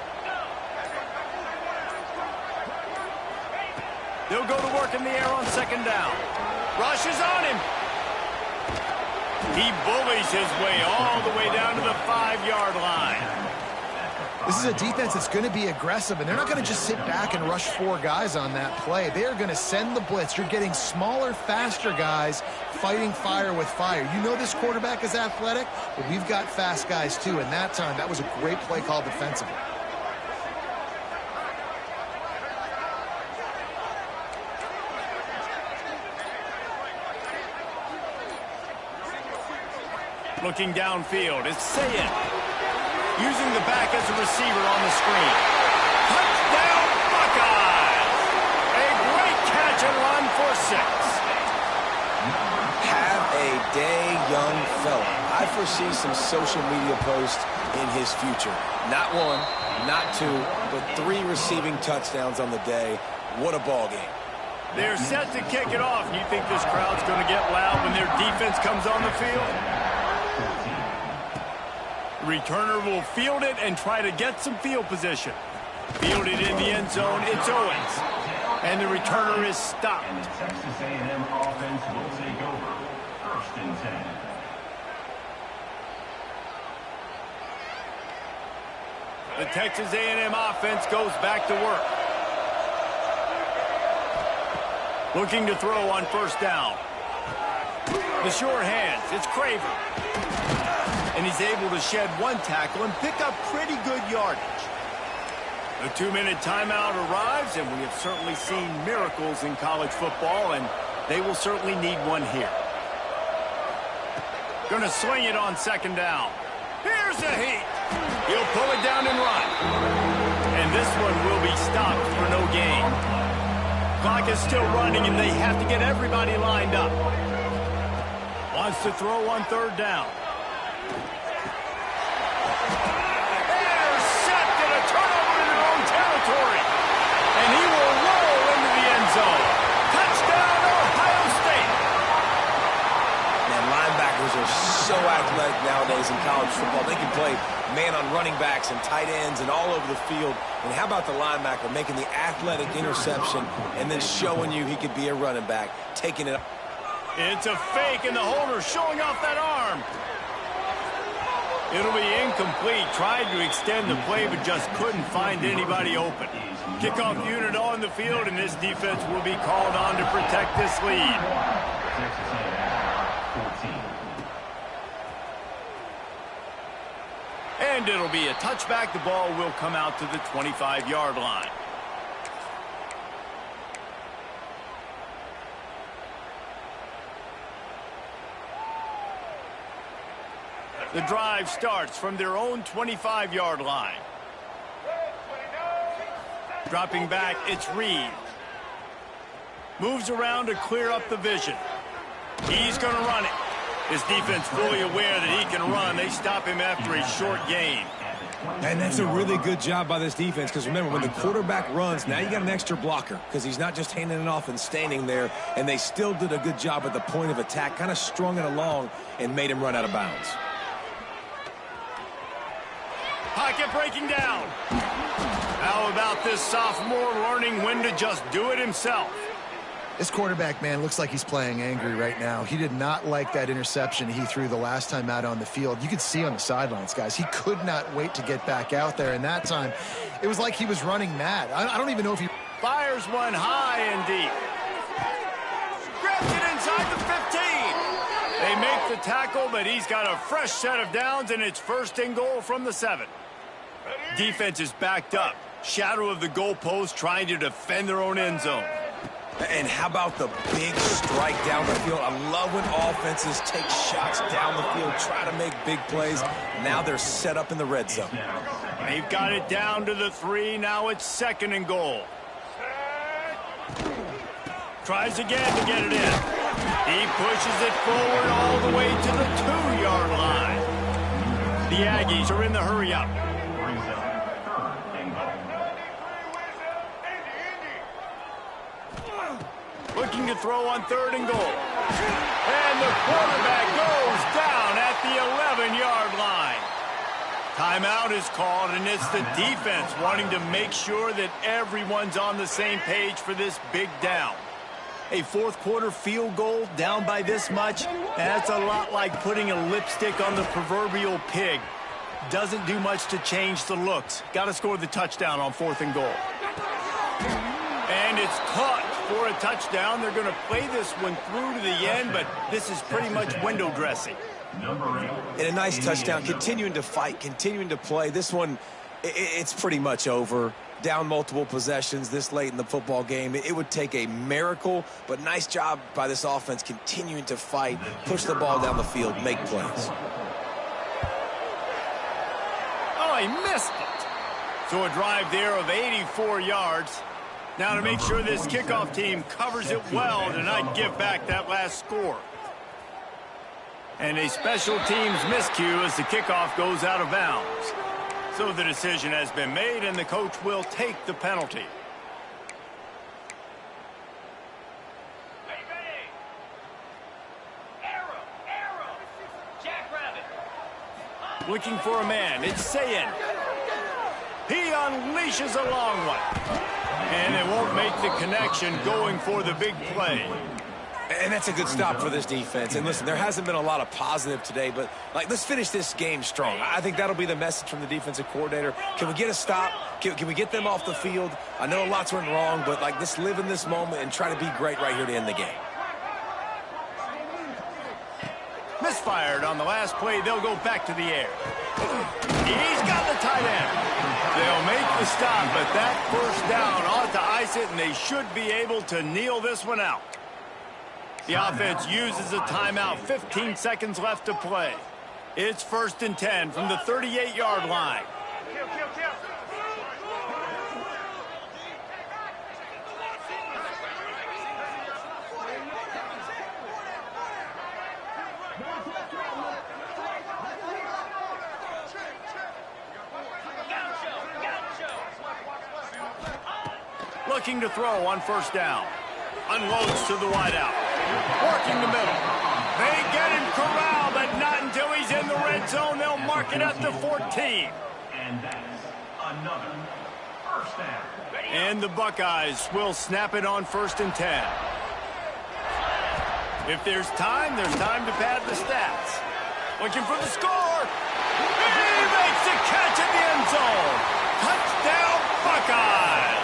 S1: They'll go to work in the air on second down. Rush is on him. He bullies his way all the way down to the 5-yard line.
S2: This is a defense that's going to be aggressive, and they're not going to just sit back and rush 4 guys on that play. They are going to send the blitz. You're getting smaller, faster guys fighting fire with fire. You know this quarterback is athletic, but we've got fast guys too, and that time, that was a great play call defensively.
S1: Looking downfield, it's Sayed. Using the back as a receiver on the screen. Touchdown, Buckeyes! A great catch and run for 6.
S3: Have a day, young fella. I foresee some social media posts in his future. Not 1, not 2, but 3 receiving touchdowns on the day. What a ball game.
S1: They're set to kick it off. You think this crowd's going to get loud when their defense comes on the field? Returner will field it and try to get some field position. Fielded in the end zone, it's Owens. And the returner is stopped.
S4: And the Texas A&M offense will take over. 1st and 10.
S1: The Texas A&M offense goes back to work. Looking to throw on 1st down. The sure hands, it's Craver. And he's able to shed 1 tackle and pick up pretty good yardage. The 2-minute timeout arrives, and we have certainly seen miracles in college football, and they will certainly need one here. Going to swing it on 2nd down. Here's a heat. He'll pull it down and run. And this one will be stopped for no gain. Clock is still running, and they have to get everybody lined up. Wants to throw on 3rd down. Intercepted, a turnover in their own territory. And he will roll into the end zone. Touchdown, Ohio State.
S3: Man, linebackers are so athletic nowadays in college football. They can play man on running backs and tight ends and all over the field. And how about the linebacker making the athletic interception and then showing you he could be a running back, taking it up.
S1: It's a fake, and the holder showing off that arm. It'll be incomplete. Tried to extend the play, but just couldn't find anybody open. Kickoff unit on the field, and this defense will be called on to protect this lead.
S4: Texas A&M 14.
S1: And it'll be a touchback. The ball will come out to the 25-yard line. The drive starts from their own 25-yard line. Dropping back, it's Reed. Moves around to clear up the vision. He's going to run it. His defense fully aware that he can run. They stop him after a short gain.
S3: And that's a really good job by this defense, because remember, when the quarterback runs, now you got an extra blocker, because he's not just handing it off and standing there, and they still did a good job at the point of attack, kind of strung it along and made him run out of bounds.
S1: Pocket breaking down. How about this sophomore learning when to just do it himself?
S2: This quarterback, man, looks like he's playing angry right now. He did not like that interception he threw the last time out on the field. You could see on the sidelines, guys, he could not wait to get back out there. And that time, it was like he was running mad. I don't even know if he...
S1: Fires one high and deep. Grabs it inside the 15. They make the tackle, but he's got a fresh set of downs, and it's 1st and goal from the 7. Defense is backed up. Shadow of the goalpost, trying to defend their own end zone.
S3: And how about the big strike down the field? I love when offenses take shots down the field, try to make big plays. Now they're set up in the red zone.
S1: They've got it down to the 3. Now it's 2nd and goal. Tries again to get it in. He pushes it forward all the way to the 2-yard line. The Aggies are in the hurry-up. Looking to throw on 3rd and goal. And the quarterback goes down at the 11-yard line. Timeout is called, and it's the defense wanting to make sure that everyone's on the same page for this big down. A 4th quarter field goal down by this much, that's a lot like putting a lipstick on the proverbial pig. Doesn't do much to change the looks. Got to score the touchdown on 4th and goal. And it's caught for a touchdown. They're going to play this one through to the end, but this is pretty much window dressing.
S3: And a nice touchdown, continuing to fight, continuing to play. This one, it's pretty much over. Down multiple possessions this late in the football game. It would take a miracle, but nice job by this offense continuing to fight, push the ball down the field, make plays.
S1: Oh, he missed it. So a drive there of 84 yards. Now to make sure this kickoff team covers it well to not give back that last score. And a special teams miscue as the kickoff goes out of bounds. So the decision has been made, and the coach will take the penalty. Looking for a man. It's Sayin. He unleashes a long one. And it won't make the connection going for the big play.
S3: And that's a good stop for this defense. And listen, there hasn't been a lot of positive today, but let's finish this game strong. I think that'll be the message from the defensive coordinator. Can we get a stop? Can we get them off the field? I know lots went wrong, but let's live in this moment and try to be great right here to end the game.
S1: Misfired on the last play. They'll go back to the air. He's got the tight end. They'll make the stop, but that first down ought to ice it, and they should be able to kneel this one out. The offense uses a timeout. 15 seconds left to play. It's 1st and 10 from the 38-yard line. Looking to throw on 1st down. Unloads to the wideout. Working the middle. They get him corralled, but not until he's in the red zone. They'll mark it up to 14.
S4: And that's another 1st down.
S1: And the Buckeyes will snap it on 1st and 10. If there's time to pad the stats. Looking for the score. He makes the catch at the end zone. Touchdown, Buckeyes.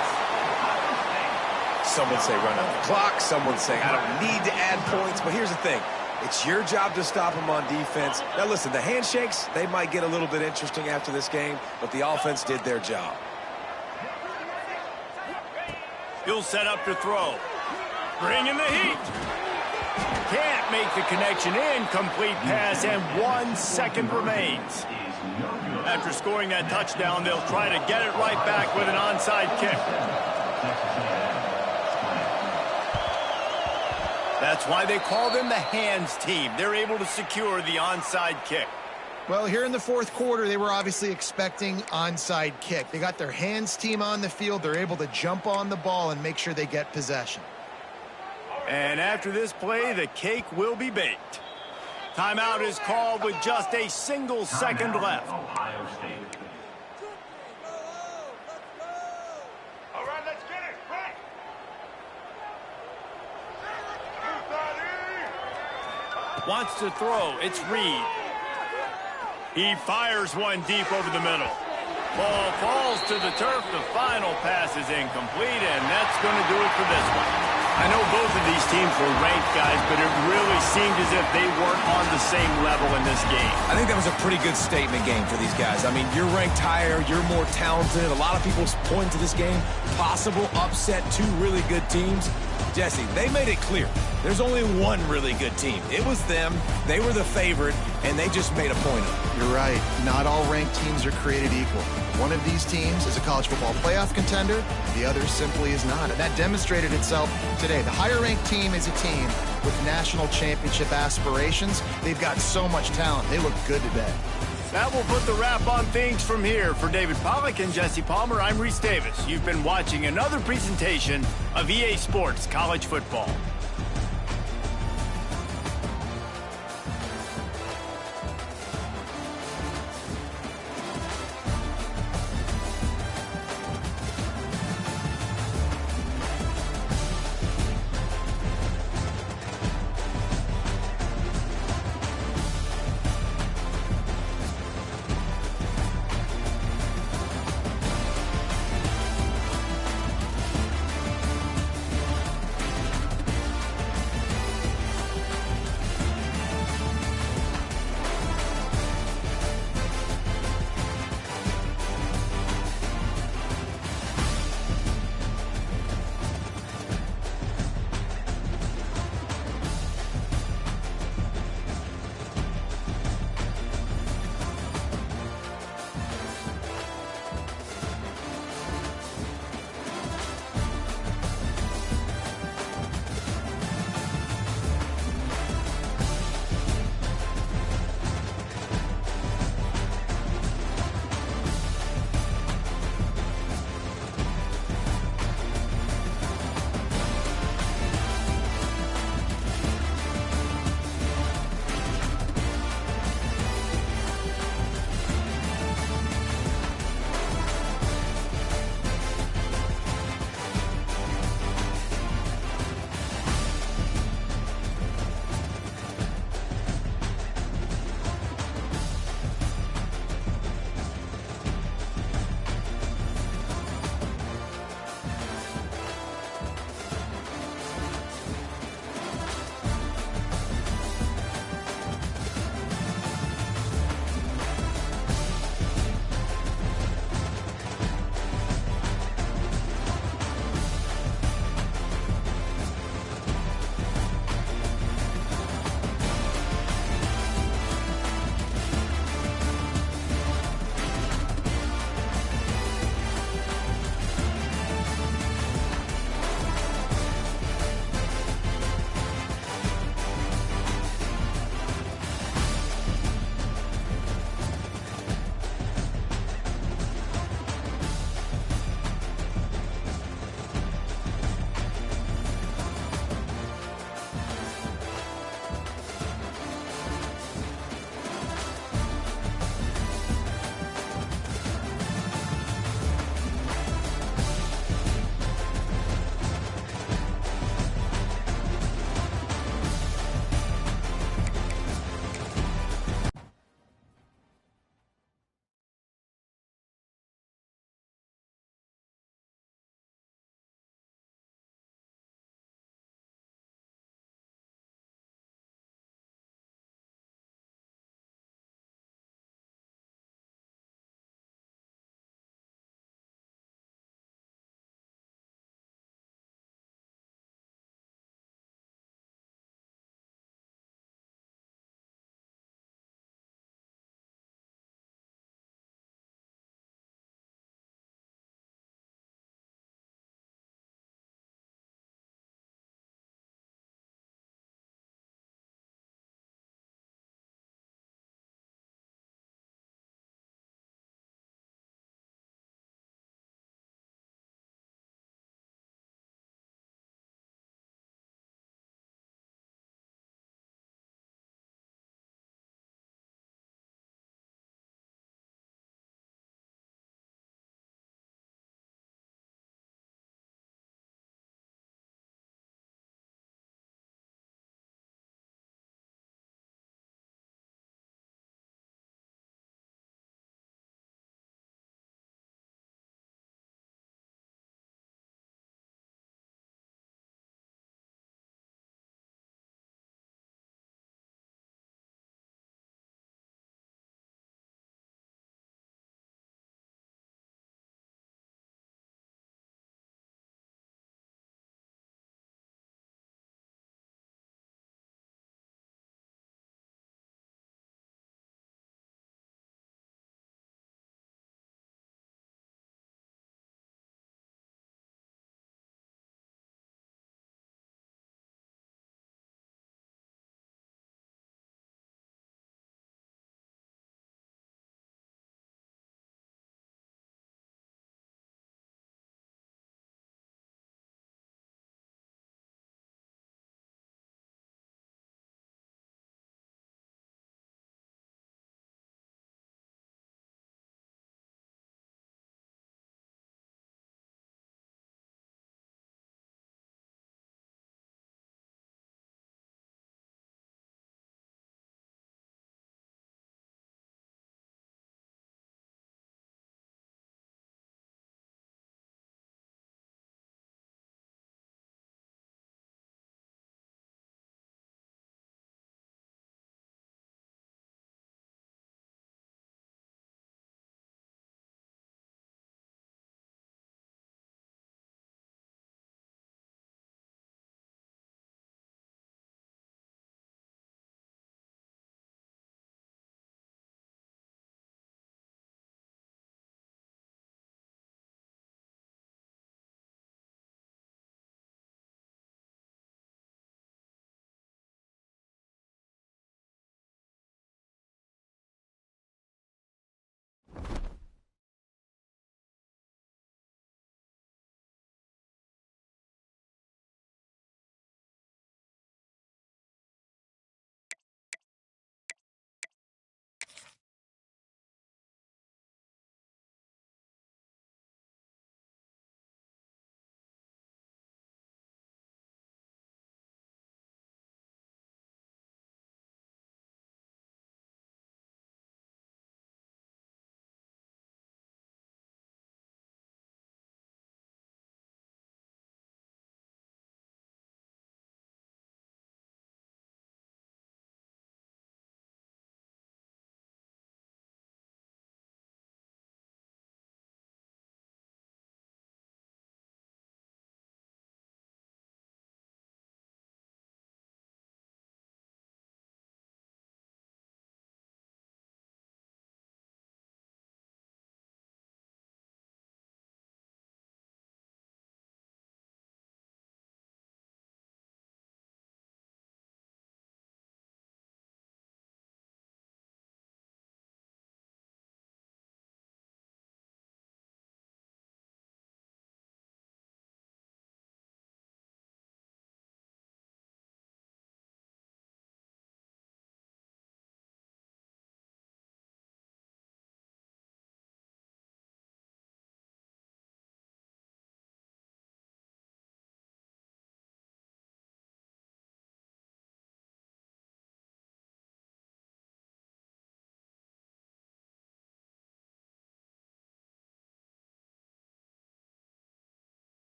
S3: Some would say run out the clock. Some would say I don't need to add points. But here's the thing. It's your job to stop them on defense. Now, listen, the handshakes, they might get a little bit interesting after this game, but the offense did their job.
S1: He'll set up to throw. Bringing the heat. Can't make the connection. Incomplete pass, and 1 second remains. After scoring that touchdown, they'll try to get it right back with an onside kick. That's why they call them the hands team. They're able to secure the onside kick.
S2: Well, here in the 4th quarter, they were obviously expecting onside kick. They got their hands team on the field. They're able to jump on the ball and make sure they get possession.
S1: And after this play, the cake will be baked. Timeout is called with just a single second left.
S4: Ohio State.
S1: All right, let's get it. Right. Wants to throw. It's Reed. He fires one deep over the middle. Ball falls to the turf. The final pass is incomplete, and that's going to do it for this one. I know both of these teams were ranked, guys, but it really seemed as if they weren't on the same level in this game.
S3: I think that was a pretty good statement game for these guys. I mean, you're ranked higher, you're more talented. A lot of people point to this game. Possible upset, 2 really good teams. Jesse, they made it clear. There's only one really good team. It was them. They were the favorite, and they just made a point of it.
S2: You're right. Not all ranked teams are created equal. One of these teams is a college football playoff contender. The other simply is not. And that demonstrated itself today. The higher-ranked team is a team with national championship aspirations. They've got so much talent. They look good today.
S1: That will put the wrap on things from here. For David Pollack and Jesse Palmer, I'm Reese Davis. You've been watching another presentation of EA Sports College Football.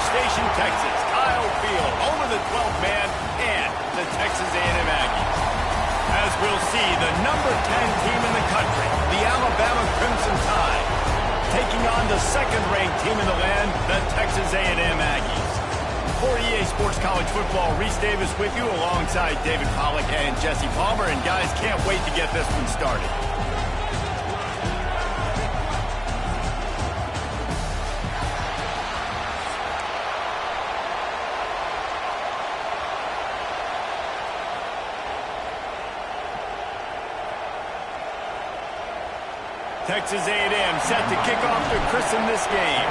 S1: Station, Texas, Kyle Field, home of the 12th man and the Texas A&M Aggies. As we'll see, the number 10 team in the country, the Alabama Crimson Tide, taking on the second-ranked team in the land, the Texas A&M Aggies. For EA Sports College Football, Reese Davis with you alongside David Pollack and Jesse Palmer. And guys, can't wait to get this one started. Texas A&M set to kick off to christen this game.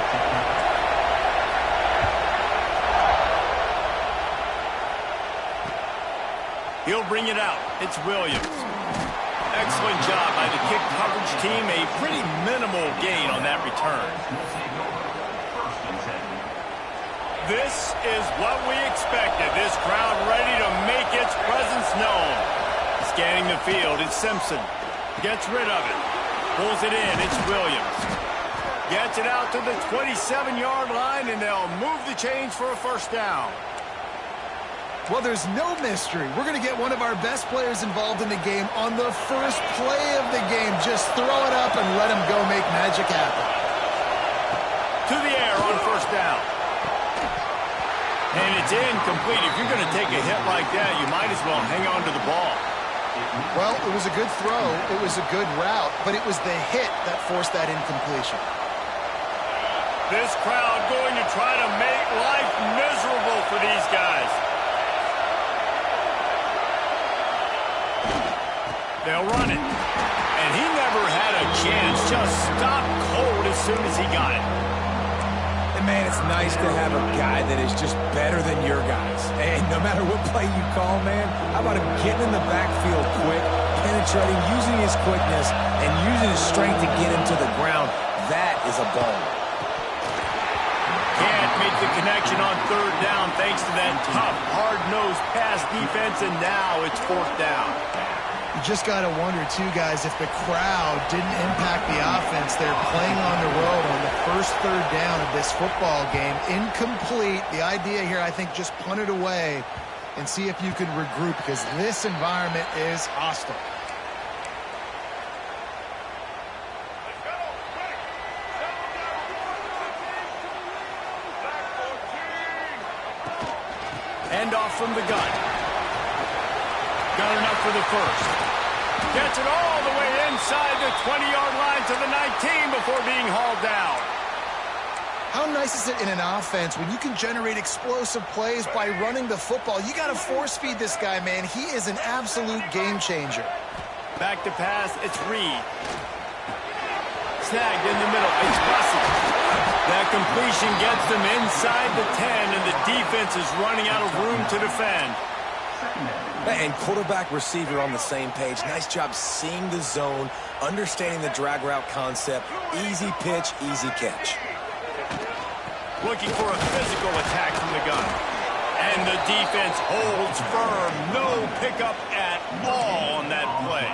S1: He'll bring it out. It's Williams. Excellent job by the kick coverage team. A pretty minimal gain on that return. This is what we expected. This crowd ready to make its presence known. Scanning the field, it's Simpson. Gets rid of it. Pulls it in, it's Williams. Gets it out to the 27-yard line, and they'll move the chains for a first down.
S2: Well, there's no mystery. We're going to get one of our best players involved in the game on the first play of the game. Just throw it up and let him go make magic happen.
S1: To the air on first down. And it's incomplete. If you're going to take a hit like that, you might as well hang on to the ball.
S2: Well, it was a good throw, it was a good route, but it was the hit that forced that incompletion.
S1: This crowd going to try to make life miserable for these guys. They'll run it. And he never had a chance, just stopped cold as soon as he got it.
S3: And man, it's nice to have a guy that is just better than your guys. And no matter what play you call, man, how about him getting in the backfield quick, penetrating, using his quickness, and using his strength to get him to the ground? That is a ball.
S1: Can't make the connection on third down thanks to that tough, hard-nosed pass defense, and now it's fourth down.
S2: You just got to wonder, too, guys, if the crowd didn't impact the offense. They're playing on the road on the first third down of this football game. Incomplete. The idea here, I think, just punt it away and see if you can regroup, because this environment is hostile.
S1: End off from the gun. Got enough for the first. Gets it all the way inside the 20-yard line to the 19 before being hauled down.
S2: How nice is it in an offense when you can generate explosive plays by running the football? You got to force feed this guy, man. He is an absolute game changer.
S1: Back to pass, it's Reed. Snagged in the middle, it's Russell. That completion gets them inside the 10, and the defense is running out of room to defend.
S3: And quarterback receiver on the same page. Nice job seeing the zone, understanding the drag route concept. Easy pitch, easy catch.
S1: Looking for a physical attack from the gun. And the defense holds firm. No pickup at all on that play.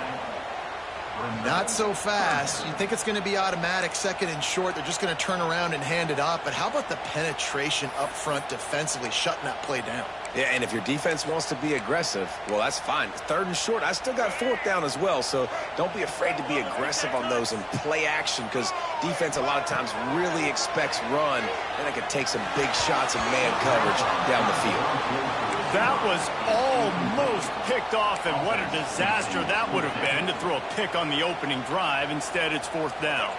S2: Not so fast. You think it's going to be automatic, second and short. They're just going to turn around and hand it off. But how about the penetration up front defensively, shutting that play down?
S3: Yeah, and if your defense wants to be aggressive, well, that's fine. Third and short, I still got fourth down as well, so don't be afraid to be aggressive on those and play action, because defense a lot of times really expects run, and it can take some big shots and man coverage down the field.
S1: That was almost picked off, and what a disaster that would have been to throw a pick on the opening drive. Instead, it's fourth down.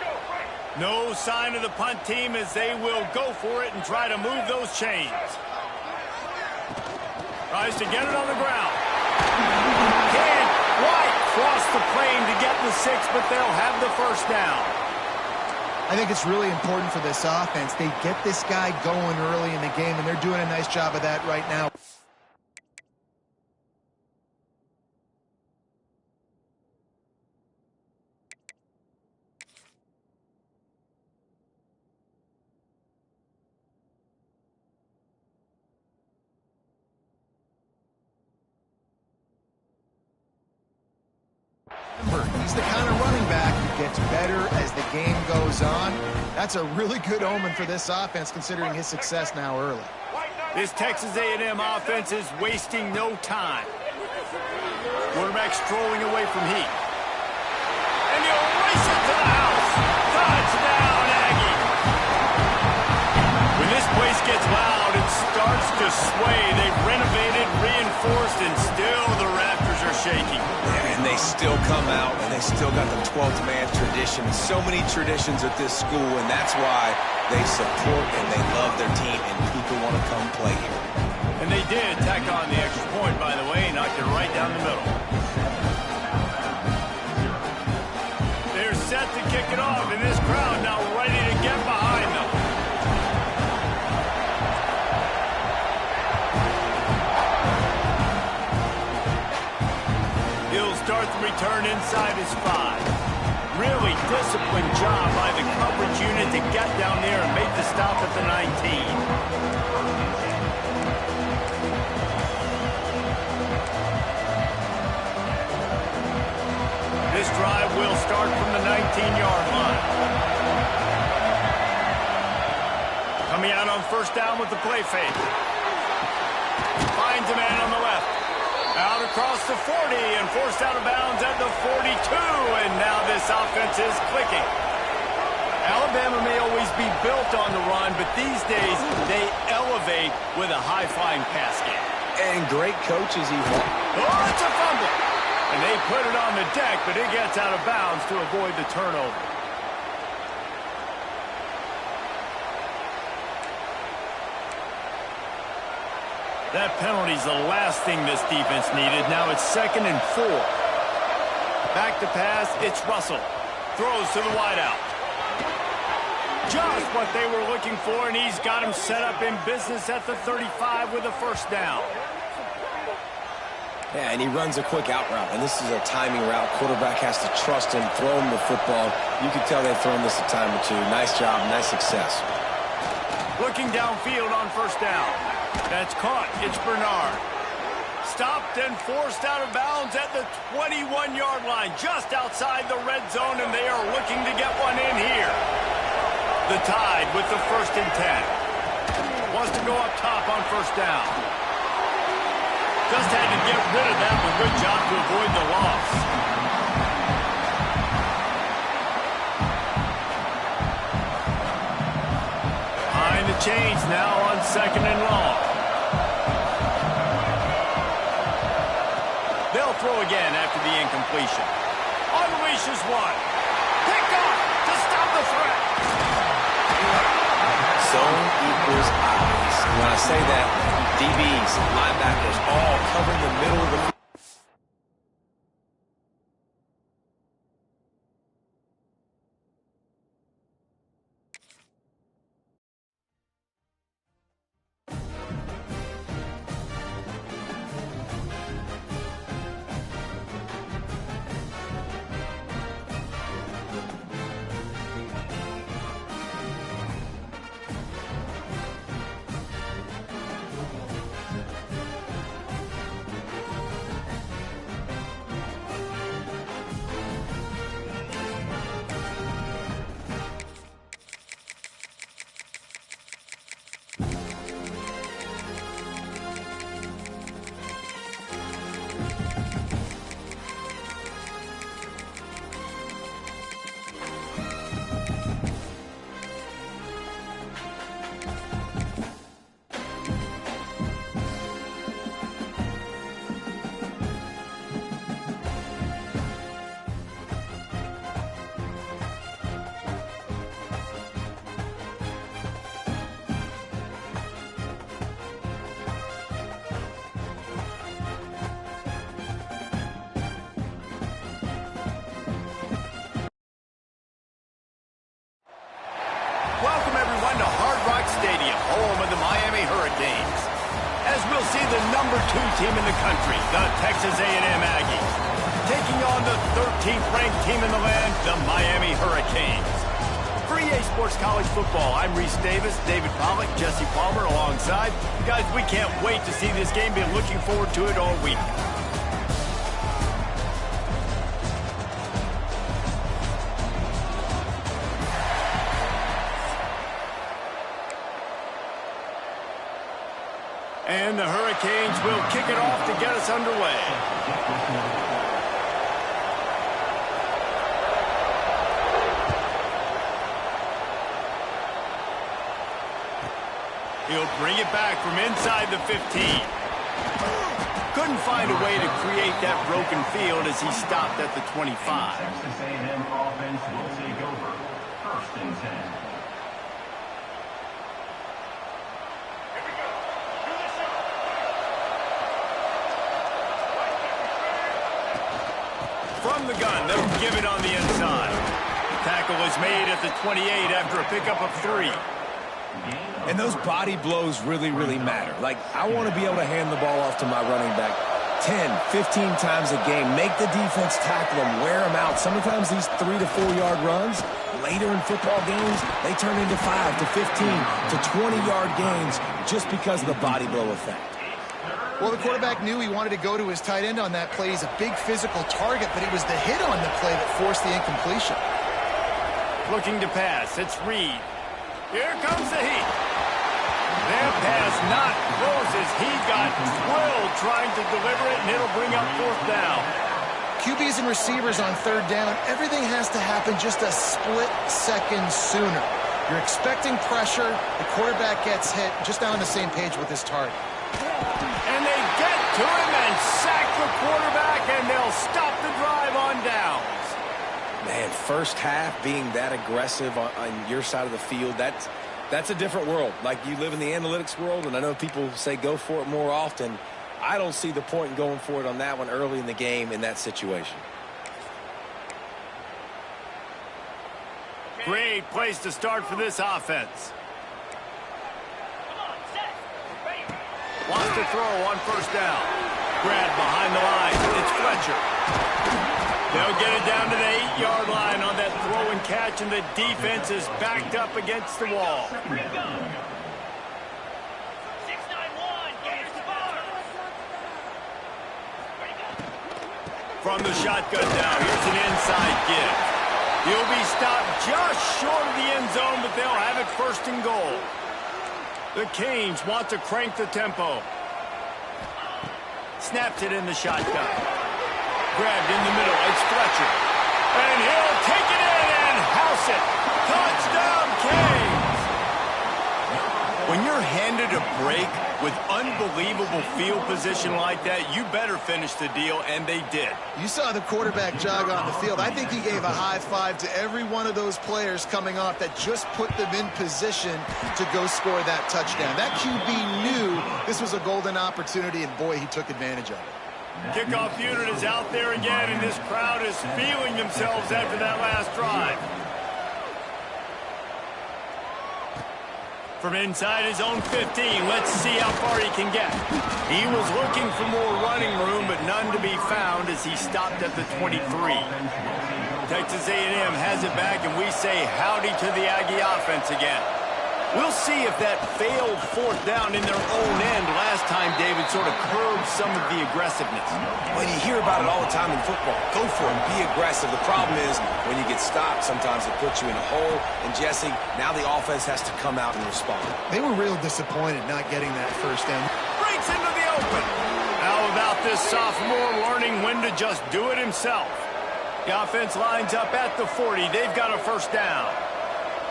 S1: No sign of the punt team as they will go for it and try to move those chains. Tries to get it on the ground. Can't quite cross the plane to get the 6, but they'll have the first down.
S2: I think it's really important for this offense. They get this guy going early in the game, and they're doing a nice job of that right now. He's the kind of running back who gets better as the game goes on. That's a really good omen for this offense, considering his success now early.
S1: This Texas A&M offense is wasting no time. Quarterback strolling away from heat. And he'll race it to the house. Touchdown, Aggie. When this place gets loud, it starts to sway. They've renovated, reinforced, and still the rafters are shaking.
S3: And they still come out, and they still got the 12th man tradition. So many traditions at this school, and that's why they support and they love their team, and people want to come play here.
S1: And they did tack on the extra point, by the way, knocked it right down the middle. They're set to kick it off, and this crowd now ready to get behind them. He'll start the return inside his 5. Really disciplined job by the coverage unit to get down there and make the stop at the 19. This drive will start from the 19-yard line. Coming out on first down with the play fake. Finds a man on the left. Out across the 40 and forced out of bounds at the 42. And now this offense is clicking. Alabama may always be built on the run, but these days they elevate with a high-flying pass game.
S3: And great coaches even.
S1: Oh, it's a fumble. And they put it on the deck, but it gets out of bounds to avoid the turnover. That penalty's the last thing this defense needed. Now it's 2nd and 4. Back to pass, it's Russell. Throws to the wideout. Just what they were looking for, and he's got him set up in business at the 35 with a first down.
S3: Yeah, and he runs a quick out route, and this is a timing route. Quarterback has to trust him, throw him the football. You can tell they've thrown this a time or two. Nice job, nice success.
S1: Looking downfield on first down. That's caught. It's Bernard. Stopped and forced out of bounds at the 21-yard line, just outside the red zone, and they are looking to get one in here. The Tide with the 1st and 10. Wants to go up top on first down. Just had to get rid of that. A good job to avoid the loss. Behind the chains now on 2nd and long. They'll throw again after the incompletion. Unleashes one. Picked off to stop the threat.
S3: Zone equals eyes. When I say that, DBs, linebackers, all covering the middle of the
S1: Welcome, everyone, to Hard Rock Stadium, home of the Miami Hurricanes. As we'll see the number 2 team in the country, the Texas A&M Aggies, taking on the 13th ranked team in the land, the Miami Hurricanes. For EA Sports College Football, I'm Reese Davis, David Pollack, Jesse Palmer alongside. Guys, we can't wait to see this game. Been looking forward to it all week. And the Hurricanes will kick it off to get us underway. He'll bring it back from inside the 15. Couldn't find a way to create that broken field as he stopped at the 25.
S4: Texas A&M offense will take over. 1st and 10.
S1: From the gun, they'll give it on the inside. Tackle is made at the 28 after a pickup of 3.
S3: And those body blows really, really matter. Like, I want to be able to hand the ball off to my running back 10, 15 times a game. Make the defense tackle them, wear them out. Sometimes these 3 to 4 yard runs, later in football games, they turn into 5 to 15 to 20-yard gains just because of the body blow effect.
S2: Well, the quarterback knew he wanted to go to his tight end on that play. He's a big physical target, but it was the hit on the play that forced the incompletion.
S1: Looking to pass. It's Reed. Here comes the heat. Their pass not closes. He got drilled trying to deliver it, and it'll bring up 4th down.
S2: QBs and receivers on 3rd down, everything has to happen just a split second sooner. You're expecting pressure. The quarterback gets hit. Just not on the same page with his target.
S1: And they get to him and sack the quarterback, and they'll stop the drive on downs.
S3: Man, first half being that aggressive on your side of the field, that's a different world. Like, you live in the analytics world, and I know people say go for it more often. I don't see the point in going for it on that one early in the game in that situation.
S1: Great place to start for this offense. Wants to throw on 1st down. Grab behind the line. It's Fletcher. They'll get it down to the 8-yard line on that throw and catch, and the defense is backed up against the wall. From the shotgun down, here's an inside give. He'll be stopped just short of the end zone, but they'll have it 1st and goal. The Canes want to crank the tempo. Snaps it in the shotgun. Grabbed in the middle. It's Fletcher. And he'll take it in and house it. Touchdown, Canes! When you're handed a break with unbelievable field position like that, you better finish the deal, and they did.
S2: You saw the quarterback jog on the field. I think he gave a high five to every one of those players coming off that just put them in position to go score that touchdown. That QB knew this was a golden opportunity, and boy, he took advantage of it.
S1: Kickoff unit is out there again, and this crowd is feeling themselves after that last drive. From inside his own 15, let's see how far he can get. He was looking for more running room, but none to be found as he stopped at the 23. Texas A&M has it back, and we say howdy to the Aggie offense again. We'll see if that failed 4th down in their own end last time, David, sort of curbed some of the aggressiveness.
S3: Well, you hear about it all the time in football. Go for it. Be aggressive. The problem is when you get stopped, sometimes it puts you in a hole. And, Jesse, now the offense has to come out and respond.
S2: They were real disappointed not getting that 1st down.
S1: Breaks into the open. How about this sophomore learning when to just do it himself? The offense lines up at the 40. They've got a 1st down.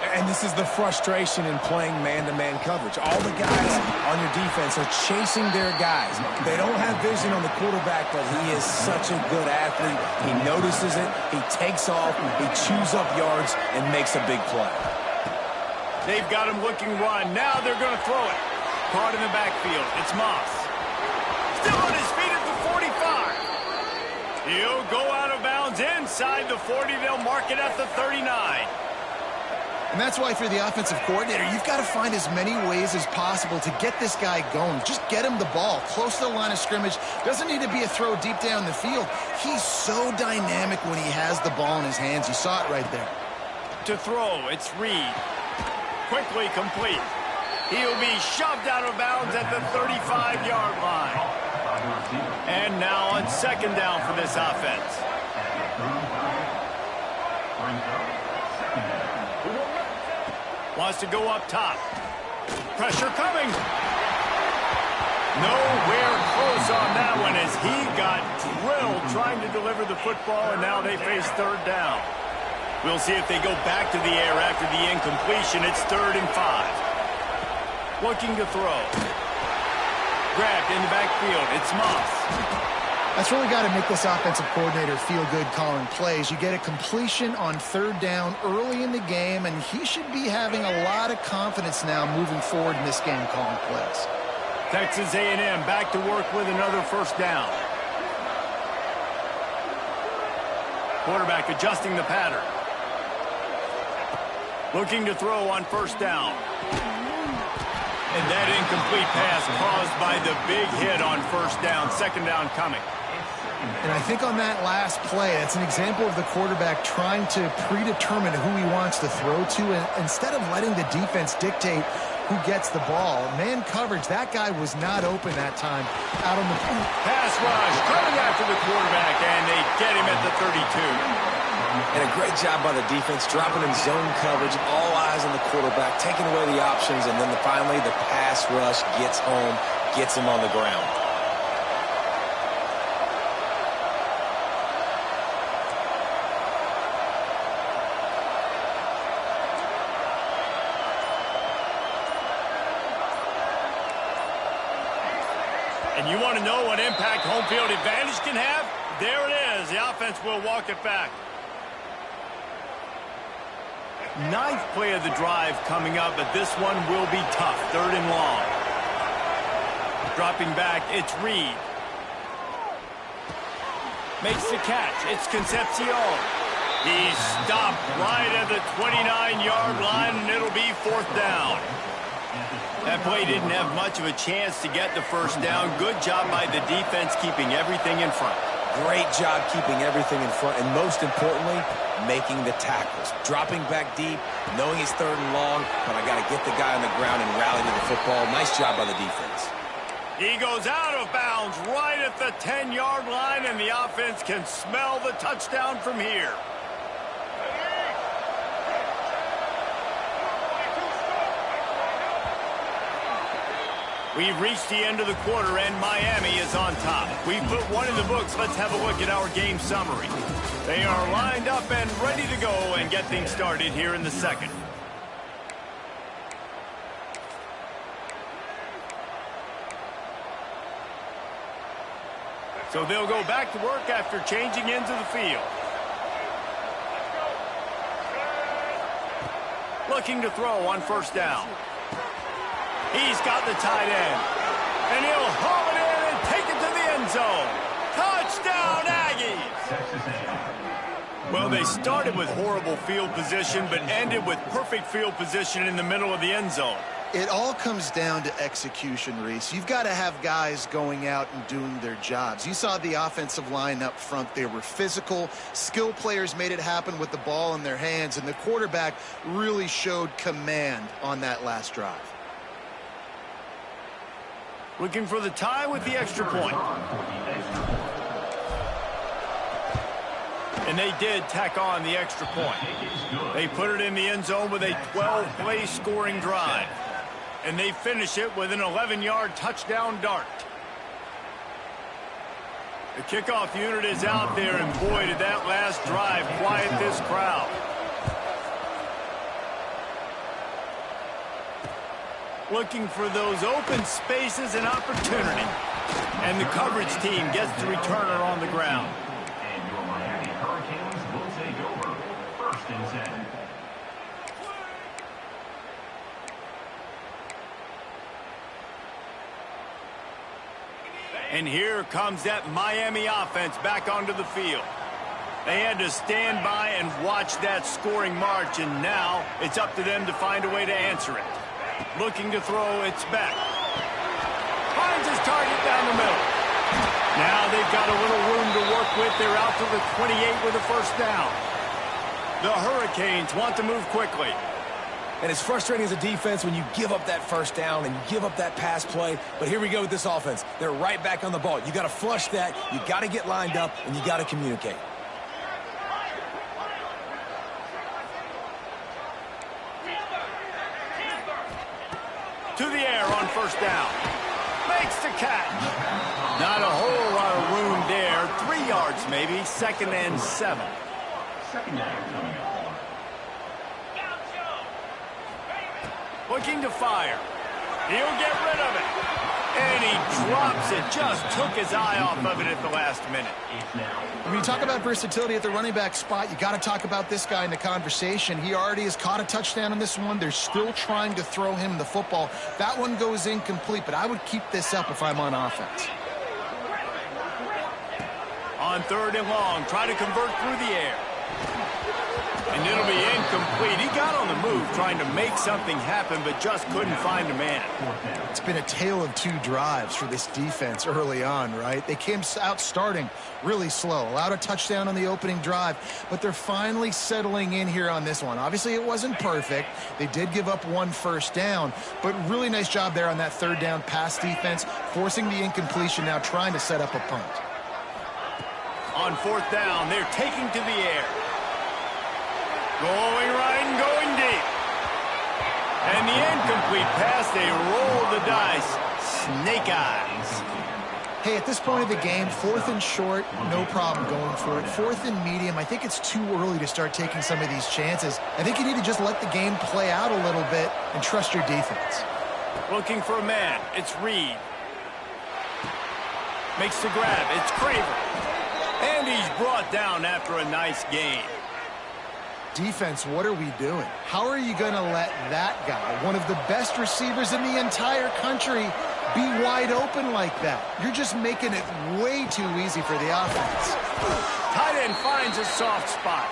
S3: And this is the frustration in playing man-to-man coverage. All the guys on your defense are chasing their guys. They don't have vision on the quarterback, but he is such a good athlete. He notices it, he takes off, he chews up yards, and makes a big play.
S1: They've got him looking run. Now they're going to throw it. Caught in the backfield. It's Moss. Still on his feet at the 45. He'll go out of bounds inside the 40. They'll mark it at the 39.
S2: And that's why, for the offensive coordinator, you've got to find as many ways as possible to get this guy going. Just get him the ball close to the line of scrimmage. Doesn't need to be a throw deep down the field. He's so dynamic when he has the ball in his hands. You saw it right there.
S1: To throw, it's Reed. Quickly complete. He'll be shoved out of bounds at the 35-yard line. And now on 2nd down for this offense. Wants to go up top. Pressure coming. Nowhere close on that one as he got drilled trying to deliver the football, and now they face third down. We'll see if they go back to the air after the incompletion. It's 3rd and 5. Looking to throw. Grabbed in the backfield. It's Moss.
S2: That's really got to make this offensive coordinator feel good calling plays. You get a completion on 3rd down early in the game, and he should be having a lot of confidence now moving forward in this game calling plays.
S1: Texas A&M back to work with another 1st down. Quarterback adjusting the pattern. Looking to throw on 1st down. And that incomplete pass caused by the big hit on 1st down. 2nd down coming.
S2: And I think on that last play, that's an example of the quarterback trying to predetermine who he wants to throw to, and instead of letting the defense dictate who gets the ball. Man coverage, that guy was not open that time out on the
S1: pass rush coming after the quarterback, and they get him at the 32.
S3: And a great job by the defense, dropping in zone coverage, all eyes on the quarterback, taking away the options, and then finally the pass rush gets home, gets him on the ground.
S1: And you want to know what impact home field advantage can have? There it is. The offense will walk it back. 9th play of the drive coming up, but this one will be tough. 3rd and long. Dropping back, it's Reed. Makes the catch. It's Concepcion. He's stopped right at the 29-yard line, and it'll be 4th down. That play didn't have much of a chance to get the 1st down. Good job by the defense keeping everything in front.
S3: Great job keeping everything in front, and most importantly, making the tackles. Dropping back deep, knowing it's 3rd and long, but I got to get the guy on the ground and rally to the football. Nice job by the defense.
S1: He goes out of bounds right at the 10-yard line, and the offense can smell the touchdown from here. We've reached the end of the quarter, and Miami is on top. We've put one in the books. Let's have a look at our game summary. They are lined up and ready to go and get things started here in the 2nd. So they'll go back to work after changing into the field. Looking to throw on 1st down. He's got the tight end. And he'll haul it in and take it to the end zone. Touchdown, Aggies! Well, they started with horrible field position, but ended with perfect field position in the middle of the end zone.
S2: It all comes down to execution, Reese. You've got to have guys going out and doing their jobs. You saw the offensive line up front. They were physical. Skill players made it happen with the ball in their hands, and the quarterback really showed command on that last drive.
S1: Looking for the tie with the extra point. And they did tack on the extra point. They put it in the end zone with a 12-play scoring drive. And they finish it with an 11-yard touchdown dart. The kickoff unit is out there, and boy, did that last drive quiet this crowd. Looking for those open spaces and opportunity. And the coverage team gets the returner on the ground.
S4: And your Miami Hurricanes will take over 1st and 10.
S1: And here comes that Miami offense back onto the field. They had to stand by and watch that scoring march, and now it's up to them to find a way to answer it. Looking to throw, it's back. Finds his target down the middle. Now they've got a little room to work with. They're out to the 28 with a 1st down. The Hurricanes want to move quickly.
S3: And it's frustrating as a defense when you give up that 1st down and you give up that pass play. But here we go with this offense. They're right back on the ball. You got to flush that. You got to get lined up, and you got to communicate.
S1: To the air on 1st down. Makes the catch. Not a whole lot of room there. 3 yards maybe. 2nd and 7.
S4: Second down coming up.
S1: Looking to fire. He'll get rid of it. And he drops it. Just took his eye off of it at the last minute.
S2: When you talk about versatility at the running back spot, you got to talk about this guy in the conversation. He already has caught a touchdown on this one. They're still trying to throw him the football. That one goes incomplete, but I would keep this up if I'm on offense.
S1: On 3rd and long, try to convert through the air. And it'll be incomplete. He got on the move trying to make something happen, but just couldn't find a man.
S2: It's been a tale of 2 drives for this defense early on, right? They came out starting really slow, allowed a touchdown on the opening drive, but they're finally settling in here on this one. Obviously, it wasn't perfect. They did give up 1 first down, but really nice job there on that 3rd down pass defense, forcing the incompletion, now trying to set up a punt.
S1: On 4th down, they're taking to the air. Going right and going deep. And the incomplete pass, they roll the dice. Snake eyes.
S2: Hey, at this point of the game, 4th and short, no problem going for it. 4th and medium, I think it's too early to start taking some of these chances. I think you need to just let the game play out a little bit and trust your defense.
S1: Looking for a man. It's Reed. Makes the grab. It's Craver. And he's brought down after a nice gain.
S2: Defense, what are we doing? How are you going to let that guy, one of the best receivers in the entire country, be wide open like that? You're just making it way too easy for the offense.
S1: Tight end finds a soft spot.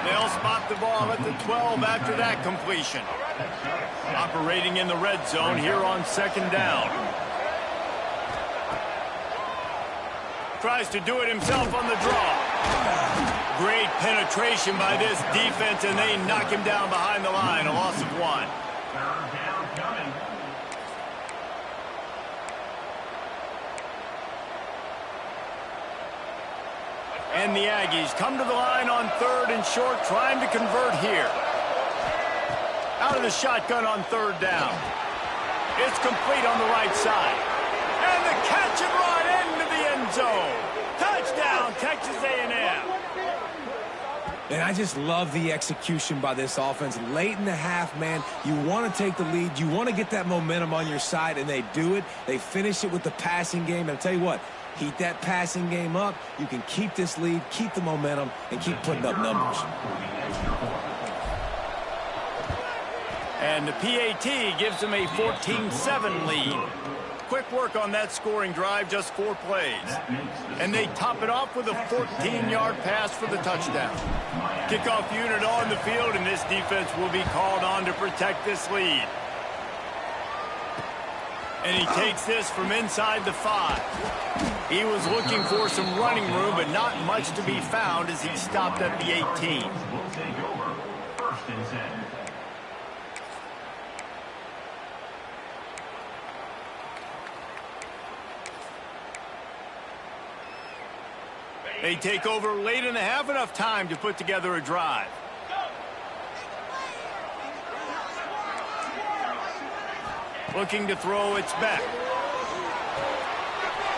S1: They'll spot the ball at the 12 after that completion. Operating in the red zone here on 2nd down. Tries to do it himself on the draw. Great penetration by this defense, and they knock him down behind the line. A loss of 1.
S4: 3rd down coming.
S1: And the Aggies come to the line on 3rd and short, trying to convert here. Out of the shotgun on 3rd down. It's complete on the right side. And the catch and run into the end zone. Touchdown, Texas A&M.
S3: And I just love the execution by this offense. Late in the half, man, you want to take the lead. You want to get that momentum on your side, and they do it. They finish it with the passing game. And I'll tell you what, heat that passing game up. You can keep this lead, keep the momentum, and keep putting up numbers.
S1: And the PAT gives them a 14-7 lead. Quick work on that scoring drive, just 4 plays. And they top it off with a 14-yard pass for the touchdown. Kickoff unit on the field, and this defense will be called on to protect this lead. And he takes this from inside the 5. He was looking for some running room, but not much to be found as he stopped at the 18.
S4: Will take over 1st and 10.
S1: They take over late in the half, enough time to put together a drive. Looking to throw, it's back.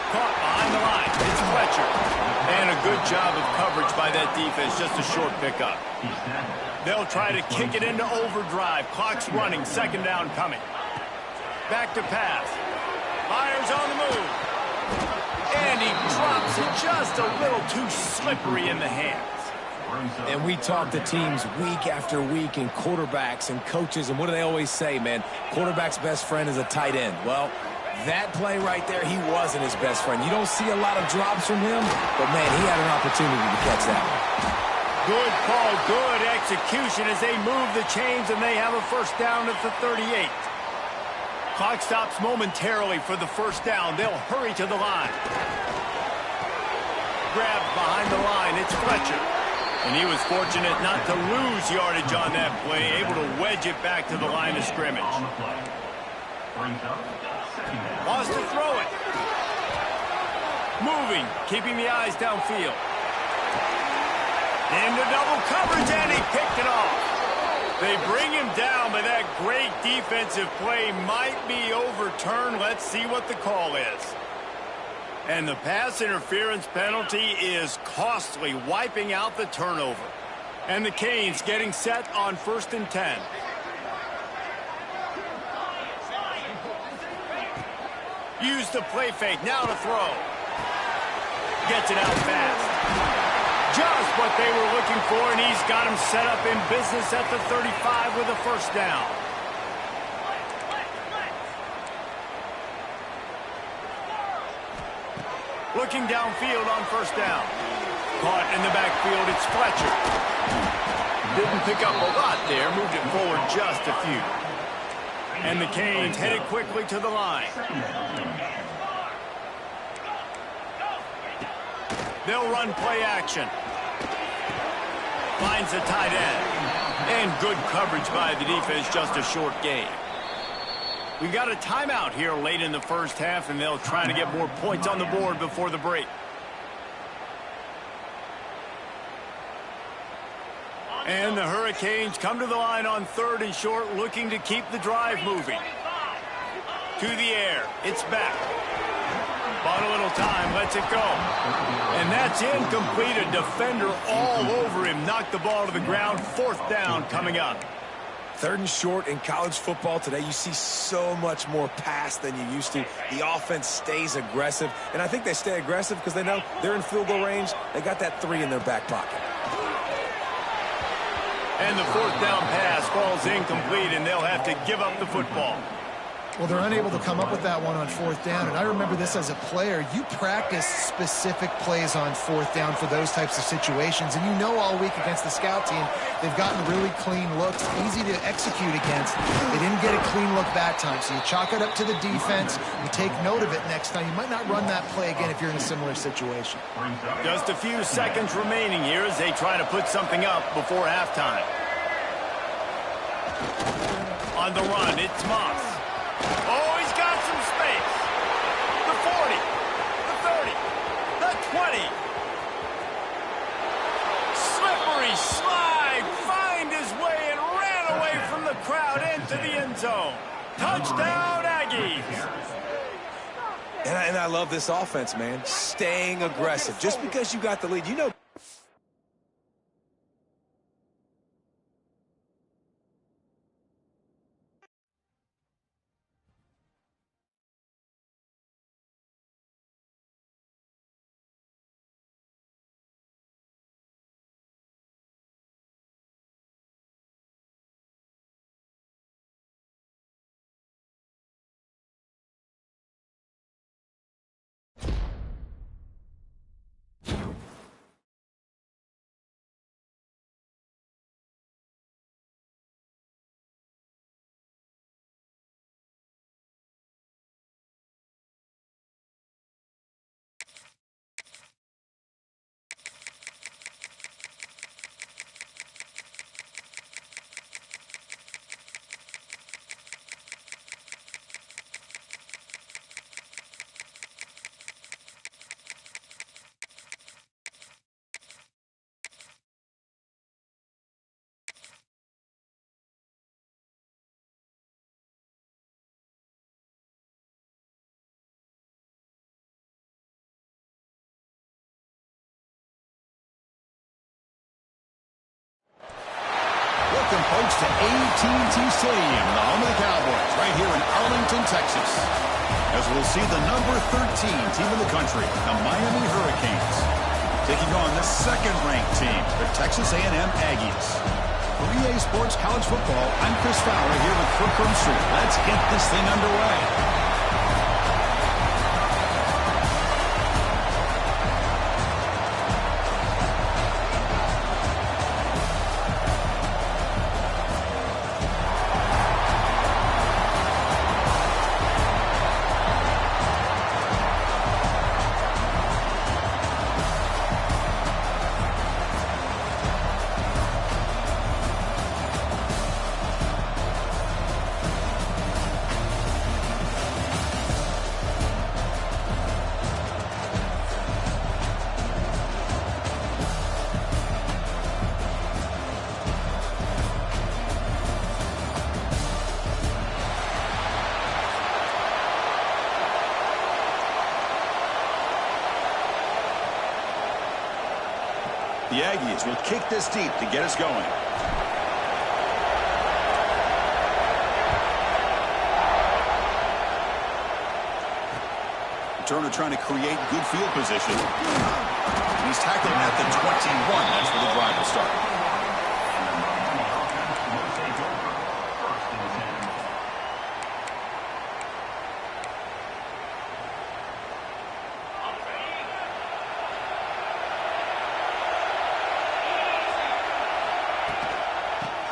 S1: Caught behind the line. It's Fletcher. And a good job of coverage by that defense, just a short pickup. They'll try to kick it into overdrive. Clock's running, 2nd down coming. Back to pass. Fires on the move. And he drops it just a little too slippery in the hands.
S3: And we talk to teams week after week and quarterbacks and coaches, and what do they always say, man? Quarterback's best friend is a tight end. Well, that play right there, he wasn't his best friend. You don't see a lot of drops from him, but, man, he had an opportunity to catch that one.
S1: Good call, good execution as they move the chains, and they have a 1st down at the 38. Clock stops momentarily for the 1st down. They'll hurry to the line. Grabbed behind the line. It's Fletcher. And he was fortunate not to lose yardage on that play, able to wedge it back to the line of scrimmage. Wants to throw it. Moving, keeping the eyes downfield. Into double coverage, and he picked it off. They bring him down, but that great defensive play might be overturned. Let's see what the call is. And the pass interference penalty is costly, wiping out the turnover. And the Canes getting set on 1st and 10. Use the play fake, now to throw. Gets it out fast. Just what they were looking for, and he's got him set up in business at the 35 with a first down. Looking downfield on 1st down. Caught in the backfield, it's Fletcher. Didn't pick up a lot there, moved it forward just a few. And the Canes headed quickly to the line. They'll run play action. Finds a tight end. And good coverage by the defense, just a short gain. We got a timeout here late in the first half, and they'll try to get more points on the board before the break. And the Hurricanes come to the line on 3rd and short, looking to keep the drive moving. To the air. It's back. Bought a little time. Lets it go. And that's incomplete. A defender all over him. Knocked the ball to the ground. 4th down coming up.
S3: 3rd and short in college football today. You see so much more pass than you used to. The offense stays aggressive. And I think they stay aggressive because they know they're in field goal range. They got that 3 in their back pocket.
S1: And the 4th down pass falls incomplete, and they'll have to give up the football.
S2: Well, they're unable to come up with that one on 4th down, and I remember this as a player. You practice specific plays on 4th down for those types of situations, and you know all week against the scout team, they've gotten really clean looks, easy to execute against. They didn't get a clean look that time, so you chalk it up to the defense. You take note of it next time. You might not run that play again if you're in a similar situation.
S1: Just a few seconds remaining here as they try to put something up before halftime. On the run, it's Moss. Oh, he's got some space. The 40, the 30, the 20. Slippery slide, find his way and ran away from the crowd into the end zone. Touchdown, Aggies.
S3: And I love this offense, man. Staying aggressive. Just because you got the lead, you know.
S5: Welcome, folks, to AT&T Stadium, the home of the Cowboys, right here in Arlington, Texas. As we'll see the number 13 team in the country, the Miami Hurricanes, taking on the second-ranked team, the Texas A&M Aggies. For EA Sports College Football, I'm Chris Fowler here with Kirk Herbstreit. Let's get this thing underway. The Aggies will kick this deep to get us going. Turner trying to create good field position. And he's tackled at the 21. That's where the drive will start.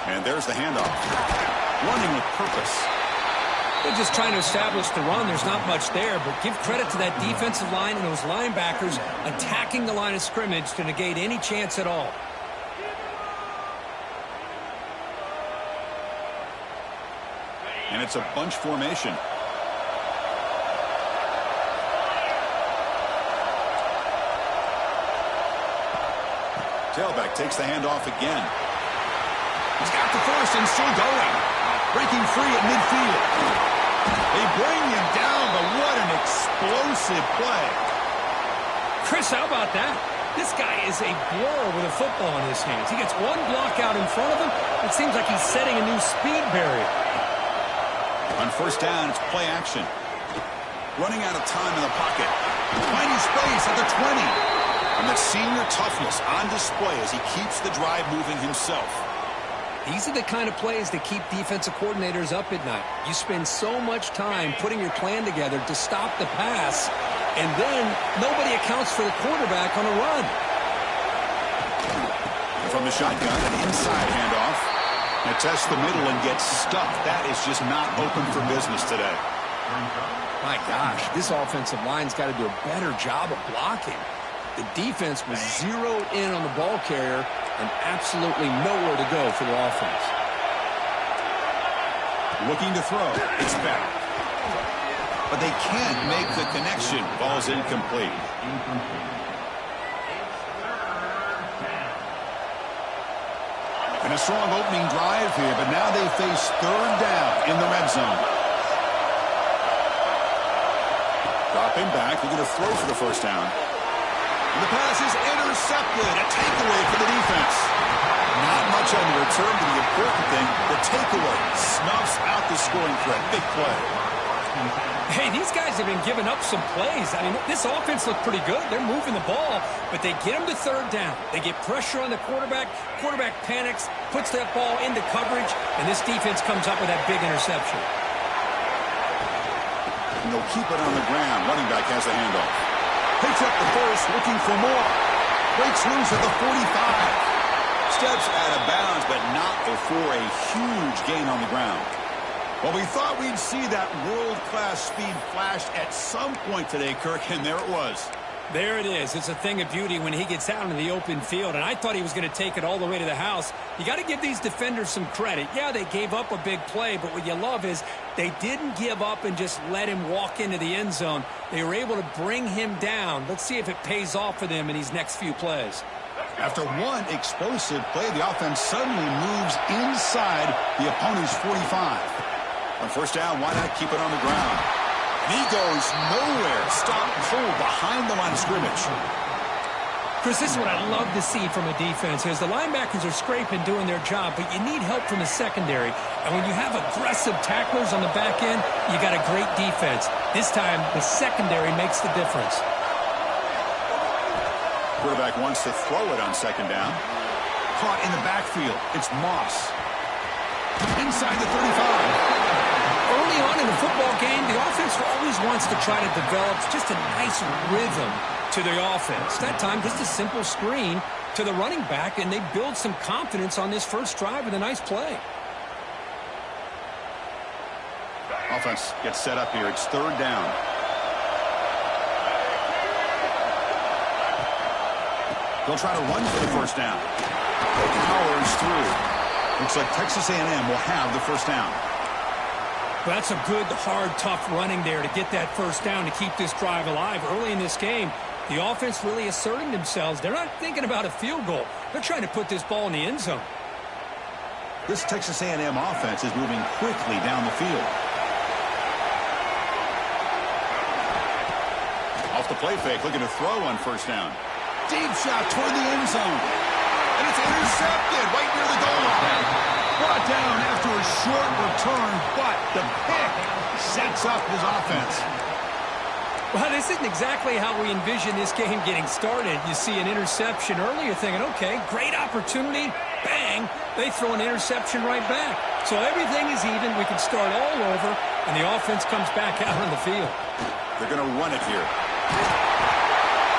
S5: And there's the handoff. Running with purpose.
S6: They're just trying to establish the run. There's not much there, but give credit to that defensive line and those linebackers attacking the line of scrimmage to negate any chance at all.
S5: And it's a bunch formation. Tailback takes the handoff again. He's got the first and still going. Breaking free at midfield. They bring him down, but what an explosive play.
S6: Chris, how about that? This guy is a blur with a football in his hands. He gets one block out in front of him. It seems like he's setting a new speed barrier.
S5: On first down, it's play action. Running out of time in the pocket. Finding space at the 20. And that senior toughness on display as he keeps the drive moving himself.
S6: These are the kind of plays that keep defensive coordinators up at night. You spend so much time putting your plan together to stop the pass, and then nobody accounts for the quarterback on a run.
S5: From the shotgun, an inside handoff. And tests the middle and gets stuck. That is just not open for business today.
S6: My gosh, this offensive line's got to do a better job of blocking. The defense was zeroed in on the ball carrier and absolutely nowhere to go for the offense.
S5: Looking to throw. It's back. But they can't make the connection. Ball's incomplete. And a strong opening drive here, but now they face third down in the red zone. Dropping back, looking to throw for the first down. And the pass is intercepted. A takeaway for the defense. Not much on the return, but the important thing, the takeaway snuffs out the scoring threat. Big play.
S6: Hey, these guys have been giving up some plays. I mean, this offense looked pretty good. They're moving the ball, but they get them to third down. They get pressure on the quarterback. Quarterback panics, puts that ball into coverage, and this defense comes up with that big interception.
S5: And they'll keep it on the ground. Running back has the handoff. Picks up the first, looking for more. Breaks loose at the 45. Steps out of bounds, but not before a huge gain on the ground. Well, we thought we'd see that world-class speed flash at some point today, Kirk, and there it was.
S6: There it is. It's a thing of beauty when he gets out in the open field, and I thought he was going to take it all the way to the house. You got to give these defenders some credit. Yeah, they gave up a big play, but what you love is they didn't give up and just let him walk into the end zone. They were able to bring him down. Let's see if it pays off for them in these next few plays.
S5: After one explosive play, the offense suddenly moves inside the opponent's 45. On first down, why not keep it on the ground? And he goes nowhere. Stop cold behind the line of scrimmage.
S6: Chris, this is what I love to see from a defense. As the linebackers are scraping, doing their job, but you need help from the secondary. And when you have aggressive tacklers on the back end, you got a great defense. This time, the secondary makes the difference.
S5: Quarterback wants to throw it on second down. Caught in the backfield. It's Moss. Inside the 35.
S6: Early on in the football game, the offense always wants to try to develop just a nice rhythm to the offense. That time, just a simple screen to the running back, and they build some confidence on this first drive with a nice play.
S5: Offense gets set up here. It's third down. They'll try to run for the first down. Powers through. Looks like Texas A&M will have the first down.
S6: Well, that's a good, hard, tough running there to get that first down to keep this drive alive. Early in this game, the offense really asserting themselves. They're not thinking about a field goal. They're trying to put this ball in the end zone.
S5: This Texas A&M offense is moving quickly down the field. Off the play fake, looking to throw on first down. Deep shot toward the end zone. And it's intercepted right near the goal line. Brought down after a short return, but the pick sets up his offense.
S6: Well, this isn't exactly how we envision this game getting started. You see an interception early, you're thinking, okay, great opportunity. Bang, they throw an interception right back. So everything is even. We can start all over, and the offense comes back out on the field.
S5: They're going to run it here.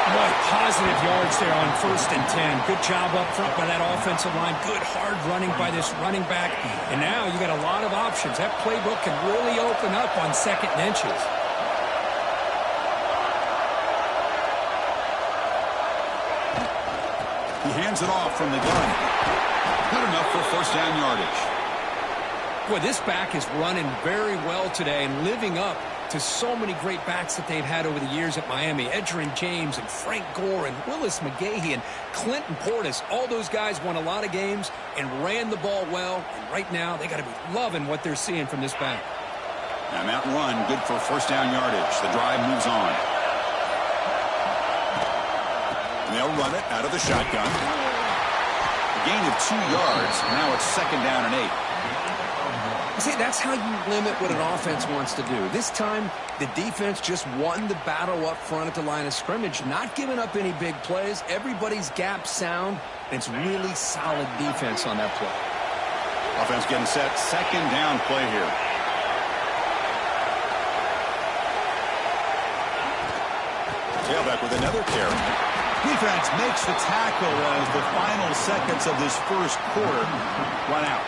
S6: Boy, positive yards there on 1st and 10. Good job up front by that offensive line. Good hard running by this running back. And now you got a lot of options. That playbook can really open up on 2nd and inches.
S5: He hands it off from the gun. Good enough for 1st down yardage.
S6: Boy, this back is running very well today and living up to so many great backs that they've had over the years at Miami. Edgerrin James and Frank Gore and Willis McGahee and Clinton Portis. All those guys won a lot of games and ran the ball well. And right now, they got to be loving what they're seeing from this back.
S5: Now, that run, good for 1st down yardage. The drive moves on. And they'll run it out of the shotgun. A gain of 2 yards. Now it's 2nd down and 8.
S3: See, that's how you limit what an offense wants to do. This time, the defense just won the battle up front at the line of scrimmage, not giving up any big plays. Everybody's gap sound. It's really solid defense on that play.
S5: Offense getting set. 2nd down play here. Tailback with another carry. Defense makes the tackle as the final seconds of this 1st quarter run out.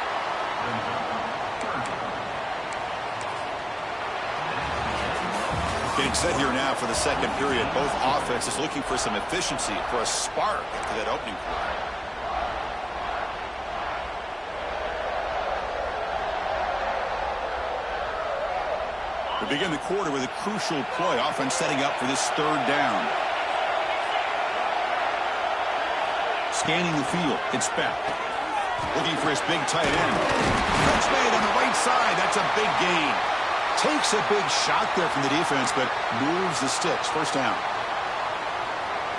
S5: Getting set here now for the 2nd period. Both offenses looking for some efficiency, for a spark after that opening quarter. We begin the quarter with a crucial play. Offense setting up for this 3rd down. Scanning the field. It's Beck. Looking for his big tight end. Catch made on the right side. That's a big gain. Takes a big shot there from the defense, but moves the sticks. 1st down.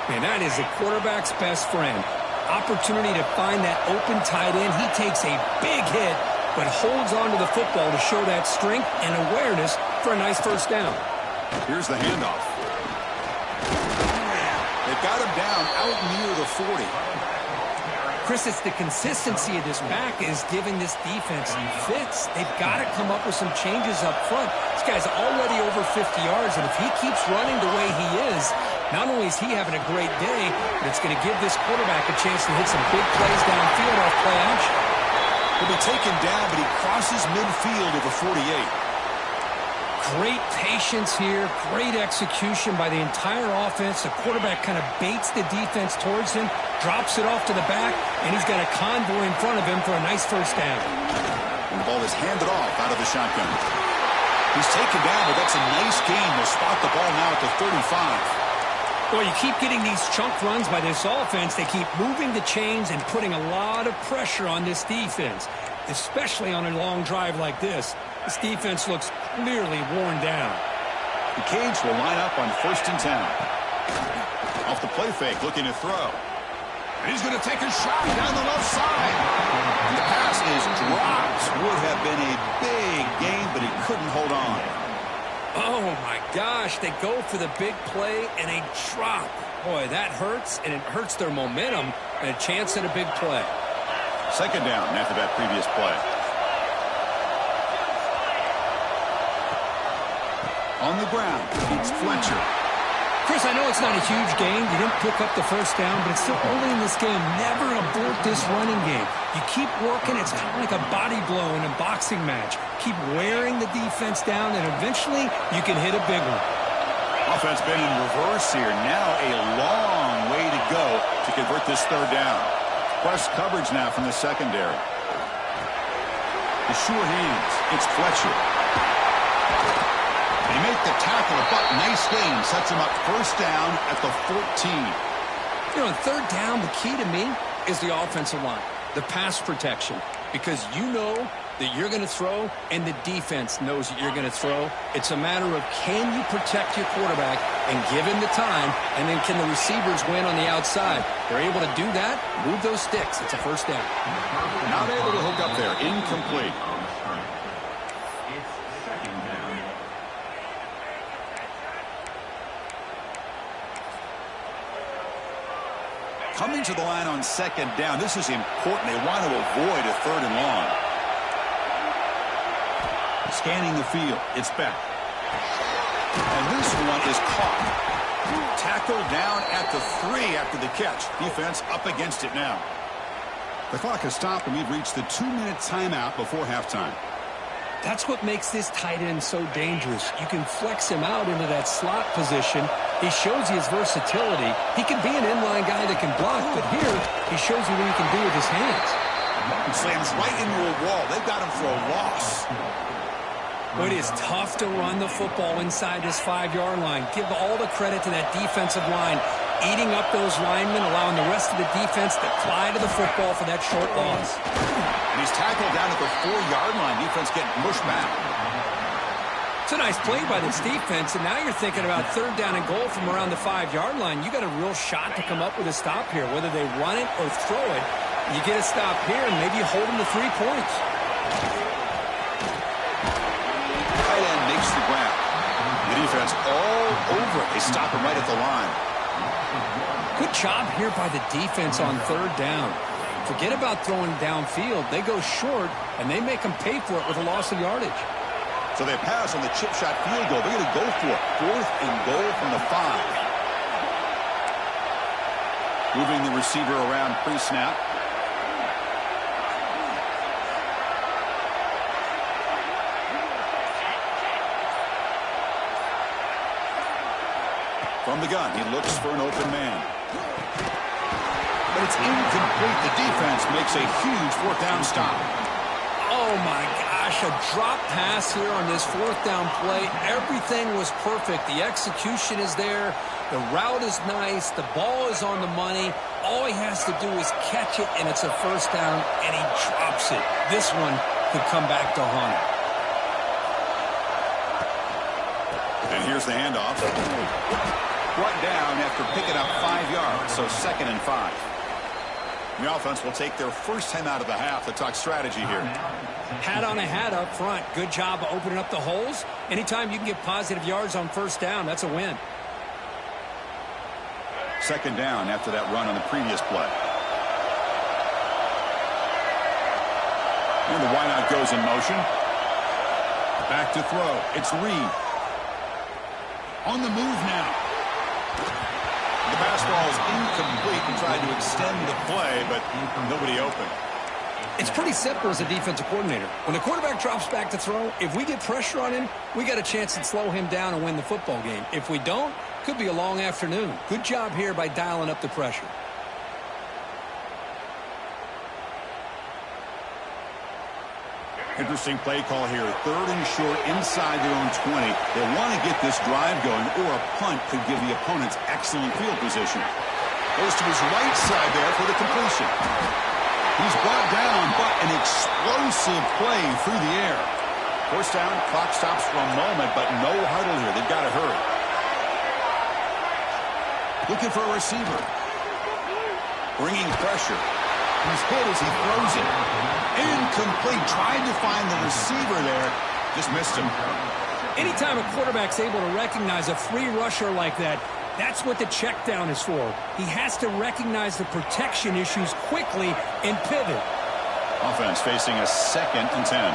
S6: Man, that is a quarterback's best friend. Opportunity to find that open tight end. He takes a big hit, but holds on to the football to show that strength and awareness for a nice 1st down.
S5: Here's the handoff. They've got him down out near the 40.
S6: Chris, it's the consistency of this back is giving this defense fits. They've got to come up with some changes up front. This guy's already over 50 yards, and if he keeps running the way he is, not only is he having a great day, but it's going to give this quarterback a chance to hit some big plays downfield off play action.
S5: He'll be taken down, but he crosses midfield at the 48.
S6: Great patience here, great execution by the entire offense. The quarterback kind of baits the defense towards him, drops it off to the back, and he's got a convoy in front of him for a nice 1st down.
S5: And the ball is handed off out of the shotgun. He's taken down, but that's a nice gain. They'll spot the ball now at the 35.
S6: Well, you keep getting these chunk runs by this offense. They keep moving the chains and putting a lot of pressure on this defense, especially on a long drive like this. This defense looks clearly worn down.
S5: The Canes will line up on 1st and 10. Off the play fake, looking to throw. And he's going to take a shot down the left side. The pass is dropped. Would have been a big gain, but he couldn't hold on.
S6: Oh, my gosh. They go for the big play, and a drop. Boy, that hurts, and it hurts their momentum, and a chance at a big play.
S5: 2nd down after that previous play. On the ground, it's Fletcher.
S6: Chris, I know it's not a huge gain. You didn't pick up the 1st down, but it's still early in this game. Never abort this running game. You keep working. It's kind of like a body blow in a boxing match. Keep wearing the defense down, and eventually you can hit a big one.
S5: Offense been in reverse here. Now a long way to go to convert this 3rd down. Press coverage now from the secondary. The sure hands. It's Fletcher. They make the tackle, but nice gain. Sets him up 1st down at the 14.
S6: You know, on 3rd down, the key to me is the offensive line, the pass protection. Because you know that you're going to throw, and the defense knows that you're going to throw. It's a matter of can you protect your quarterback and give him the time, and then can the receivers win on the outside? They're able to do that, move those sticks. It's a first down.
S5: Not able to hook up there. Incomplete.
S4: It's second down.
S5: Coming to the line on second down. This is important. They want to avoid a third and long. Scanning the field. It's back. And this one is caught. Tackled down at the 3 after the catch. Defense up against it now. The clock has stopped, and we've reached the 2-minute timeout before halftime.
S6: That's what makes this tight end so dangerous. You can flex him out into that slot position. He shows you his versatility. He can be an inline guy that can block, but here he shows you what he can do with his hands.
S5: He slams right into a wall. They've got him for a loss.
S6: But it is tough to run the football inside this 5-yard line. Give all the credit to that defensive line, eating up those linemen, allowing the rest of the defense to fly to the football for that short loss.
S5: And he's tackled down at the 4-yard line. Defense getting pushed back.
S6: It's a nice play by this defense, and now you're thinking about third down and goal from around the 5-yard line. You got a real shot to come up with a stop here. Whether they run it or throw it, you get a stop here and maybe hold them to 3 points.
S5: Tight end makes the ground. The defense all over it. They stop him right at the line.
S6: Good job here by the defense on third down. Forget about throwing downfield. They go short, and they make them pay for it with a loss of yardage.
S5: So they pass on the chip shot field goal. They're going to go for it. 4th and goal from the 5. Moving the receiver around pre-snap. From the gun, he looks for an open man. But it's incomplete. The defense makes a huge 4th down stop.
S6: Oh, my gosh, a drop pass here on this 4th down play. Everything was perfect. The execution is there. The route is nice. The ball is on the money. All he has to do is catch it, and it's a first down, and he drops it. This one could come back to haunt him.
S5: And here's the handoff. Brought down after picking up 5 yards, so 2nd and 5. The offense will take their first time out of the half to talk strategy here.
S6: Hat on a hat up front. Good job of opening up the holes. Anytime you can get positive yards on first down, that's a win.
S5: 2nd down after that run on the previous play. And the wideout goes in motion. Back to throw. It's Reed. On the move now. The pass ball is incomplete and tried to extend the play, but nobody open.
S6: It's pretty simple as a defensive coordinator. When the quarterback drops back to throw, if we get pressure on him, we got a chance to slow him down and win the football game. If we don't, could be a long afternoon. Good job here by dialing up the pressure.
S5: Interesting play call here. 3rd and short inside their own 20. They want to get this drive going, or a punt could give the opponents excellent field position. Goes to his right side there for the completion. He's brought down, but an explosive play through the air. First down, clock stops for a moment, but no huddle here. They've got to hurry. Looking for a receiver. Bringing pressure. He's hit as he throws it. Incomplete. Tried to find the receiver there. Just missed him.
S6: Anytime a quarterback's able to recognize a free rusher like that, that's what the check down is for. He has to recognize the protection issues quickly and pivot.
S5: Offense facing a 2nd and 10.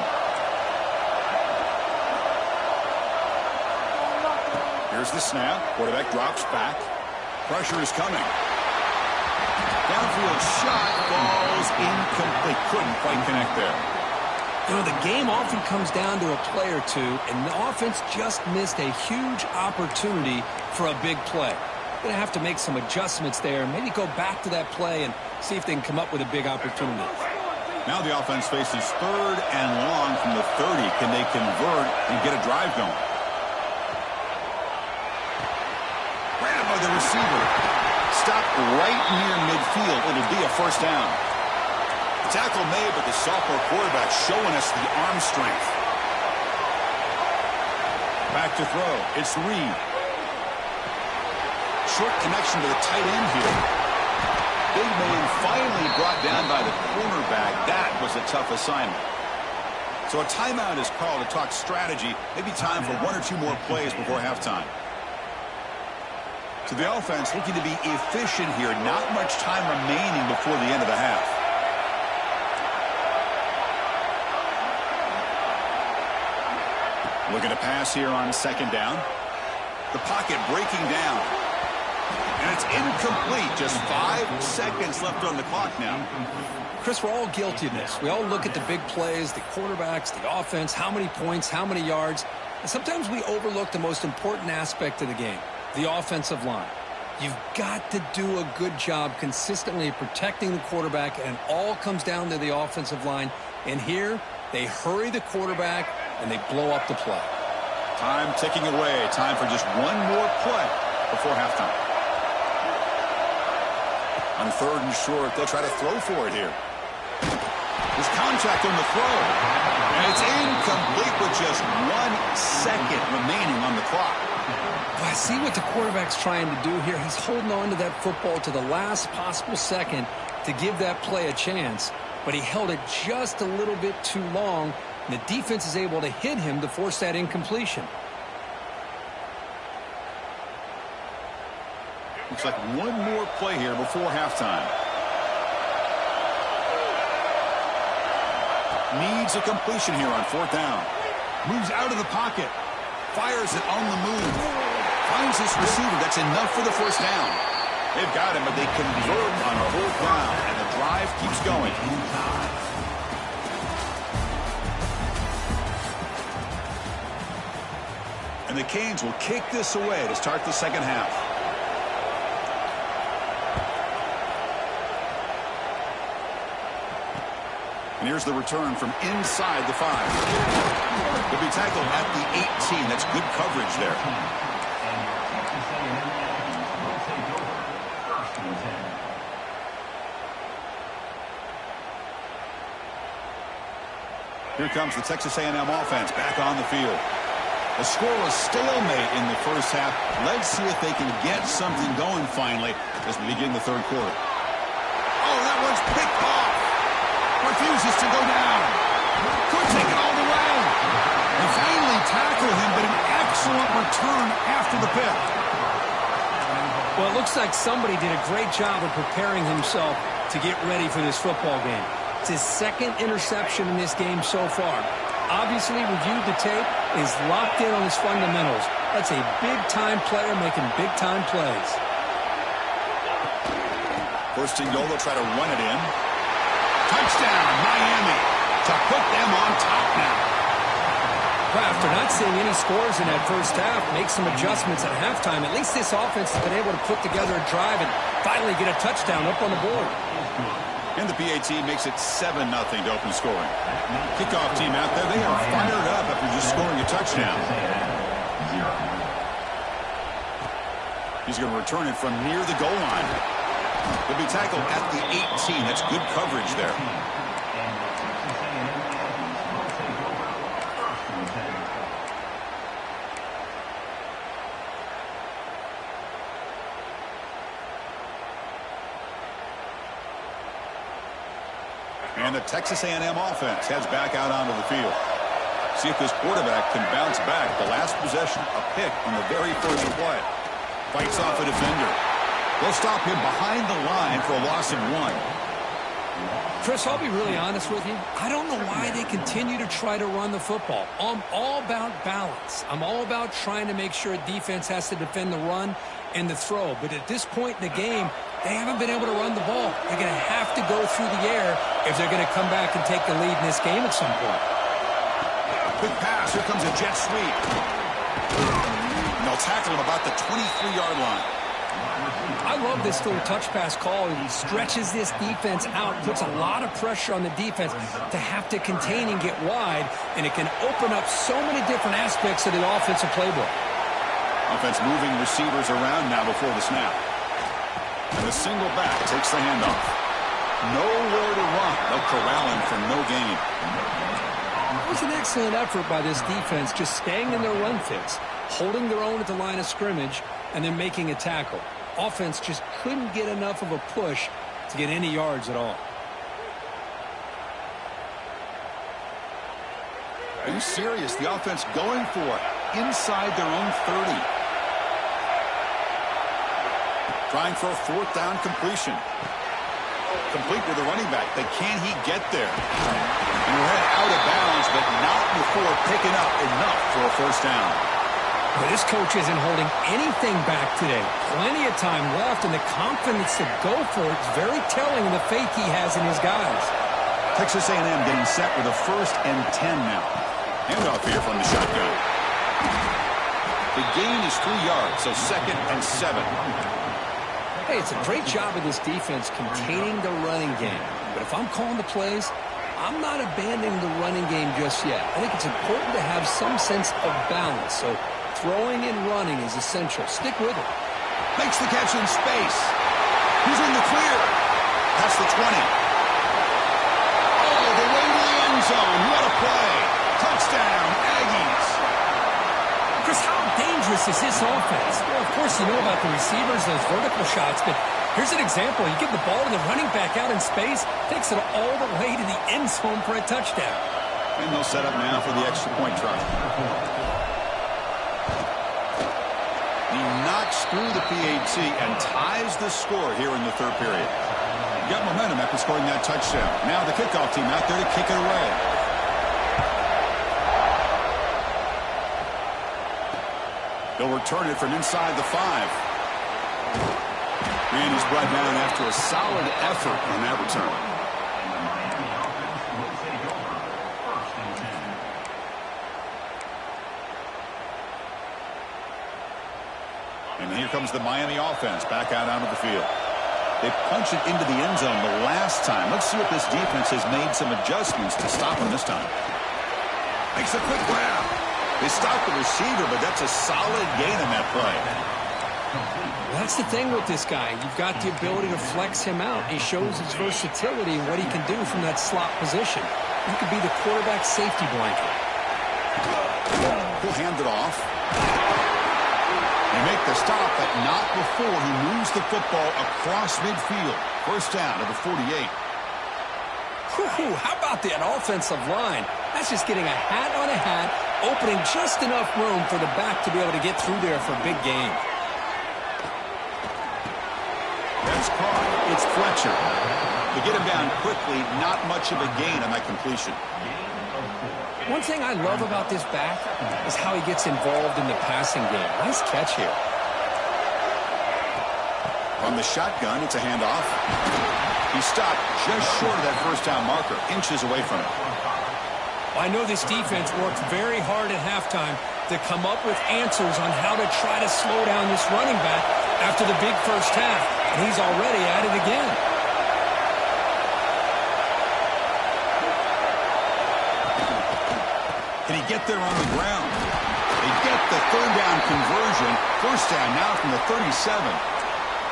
S5: Here's the snap. Quarterback drops back. Pressure is coming. Downfield shot falls incomplete. Couldn't quite connect there.
S6: You know, the game often comes down to a play or two, and the offense just missed a huge opportunity for a big play. Going to have to make some adjustments there, maybe go back to that play and see if they can come up with a big opportunity.
S5: Now the offense faces 3rd and long from the 30. Can they convert and get a drive going? Grabbed by the receiver. Stopped right near midfield. It'll be a first down. The tackle made, but the sophomore quarterback showing us the arm strength. Back to throw. It's Reed. Short connection to the tight end here. Big man finally brought down by the cornerback. That was a tough assignment. So a timeout is called to talk strategy. Maybe time for one or two more plays before halftime. So the offense looking to be efficient here. Not much time remaining before the end of the half. Looking to pass here on second down. The pocket breaking down. And it's incomplete. Just 5 seconds left on the clock now.
S6: Chris, we're all guilty of this. We all look at the big plays, the quarterbacks, the offense, how many points, how many yards. And sometimes we overlook the most important aspect of the game, the offensive line. You've got to do a good job consistently protecting the quarterback, and it all comes down to the offensive line. And here, they hurry the quarterback, and they blow up the play.
S5: Time ticking away. Time for just one more play before halftime. On third and short, they'll try to throw for it here. There's contact on the throw. And it's incomplete with just 1 second remaining on the clock.
S6: Well, I see what the quarterback's trying to do here. He's holding on to that football to the last possible second to give that play a chance. But he held it just a little bit too long. And the defense is able to hit him to force that incompletion.
S5: Looks like one more play here before halftime. Needs a completion here on fourth down. Moves out of the pocket. Fires it on the move. Finds his receiver. That's enough for the first down. They've got him, but they convert on fourth down, and the drive keeps going. And the Canes will kick this away to start the second half. And here's the return from inside the 5. He'll be tackled at the 18. That's good coverage there. Here comes the Texas A&M offense back on the field. The scoreless stalemate in the first half. Let's see if they can get something going finally as we begin the third quarter. Oh, that one's picked off. Refuses to go down. Could take it all the way. They finally tackle him, but an excellent return after the pick.
S6: Well, it looks like somebody did a great job of preparing himself to get ready for this football game. It's his second interception in this game so far. Obviously reviewed the tape, is locked in on his fundamentals. That's a big-time player making big-time plays.
S5: First and goal, they'll try to run it in. Touchdown, Miami, to put them on top now.
S6: Well, after not seeing any scores in that first half, make some adjustments at halftime. At least this offense has been able to put together a drive and finally get a touchdown up on the board.
S5: And the PAT makes it 7-0 to open scoring. Kickoff team out there, they are fired up after just scoring a touchdown. He's going to return it from near the goal line. He'll be tackled at the 18. That's good coverage there. And the Texas A&M offense heads back out onto the field. See if this quarterback can bounce back. The last possession, a pick on the very first play. Fights off a defender. They'll stop him behind the line for a loss of 1.
S6: Chris, I'll be really honest with you. I don't know why they continue to try to run the football. I'm all about balance. I'm all about trying to make sure defense has to defend the run and the throw. But at this point in the game, they haven't been able to run the ball. They're going to have to go through the air if they're going to come back and take the lead in this game at some point.
S5: Quick pass. Here comes a jet sweep. And they'll tackle him about the 23-yard line.
S6: I love this little touch pass call. He stretches this defense out, puts a lot of pressure on the defense to have to contain and get wide, and it can open up so many different aspects of the offensive playbook.
S5: Offense moving receivers around now before the snap. And the single back takes the handoff. nowhere to run. They'll corral him for no gain.
S6: It was an excellent effort by this defense, just staying in their run fits, holding their own at the line of scrimmage, and then making a tackle. Offense just couldn't get enough of a push to get any yards at all.
S5: Are you serious? The offense going for it inside their own 30. Trying for a fourth down completion. Complete with the running back, but can he get there? And we're headed out of bounds, but not before picking up enough for a first down.
S6: Well, this coach isn't holding anything back today. Plenty of time left, and the confidence to go for it is very telling of the faith he has in his guys.
S5: Texas A&M getting set with a 1st and 10 now. Handoff here from the shotgun. The gain is 3 yards, so 2nd and 7.
S6: Hey, it's a great job of this defense containing the running game. But if I'm calling the plays, I'm not abandoning the running game just yet. I think it's important to have some sense of balance. So throwing and running is essential. Stick with it.
S5: Makes the catch in space. He's in the clear. That's the 20. All the way to the end zone. What a play. Touchdown, Aggies.
S6: Chris, how dangerous is this offense? Well, of course, you know about the receivers, those vertical shots, but here's an example. You give the ball to the running back out in space, takes it all the way to the end zone for a touchdown.
S5: And they'll set up now for the extra point try. He knocks through the PAT and ties the score here in the 3rd period. Got momentum after scoring that touchdown. Now the kickoff team out there to kick it away. They'll return it from inside the 5. And he's brought down after a solid effort on that return. And here comes the Miami offense back out onto the field. They punched it into the end zone the last time. Let's see if this defense has made some adjustments to stop him this time. Makes a quick grab. They stopped the receiver, but that's a solid gain in that play.
S6: Well, that's the thing with this guy. You've got the ability to flex him out. He shows his versatility and what he can do from that slot position. He could be the quarterback safety blanket.
S5: He'll hand it off. They make the stop, but not before he moves the football across midfield. First down at the 48.
S6: Whew, how about that offensive line? That's just getting a hat on a hat, opening just enough room for the back to be able to get through there for a big gain.
S5: That's caught. It's Fletcher. To get him down quickly, not much of a gain on that completion.
S6: One thing I love about this back is how he gets involved in the passing game. Nice catch here.
S5: On the shotgun, it's a handoff. He stopped just short of that first down marker, inches away from it.
S6: I know this defense worked very hard at halftime to come up with answers on how to try to slow down this running back after the big first half, and he's already at it again.
S5: Can he get there on the ground? They get the 3rd down conversion. First down now from the 37.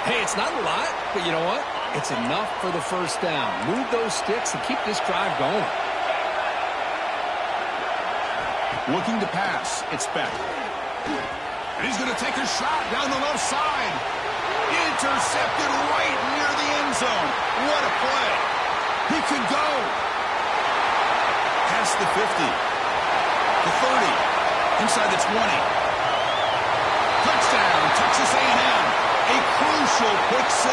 S6: Hey, it's not a lot, but you know what? It's enough for the first down. Move those sticks and keep this drive going.
S5: Looking to pass. It's Beck. And he's going to take a shot down the left side. Intercepted right near the end zone. What a play. He could go. Past the 50. The 30. Inside the 20. Touchdown, Texas A&M. A crucial pick 6.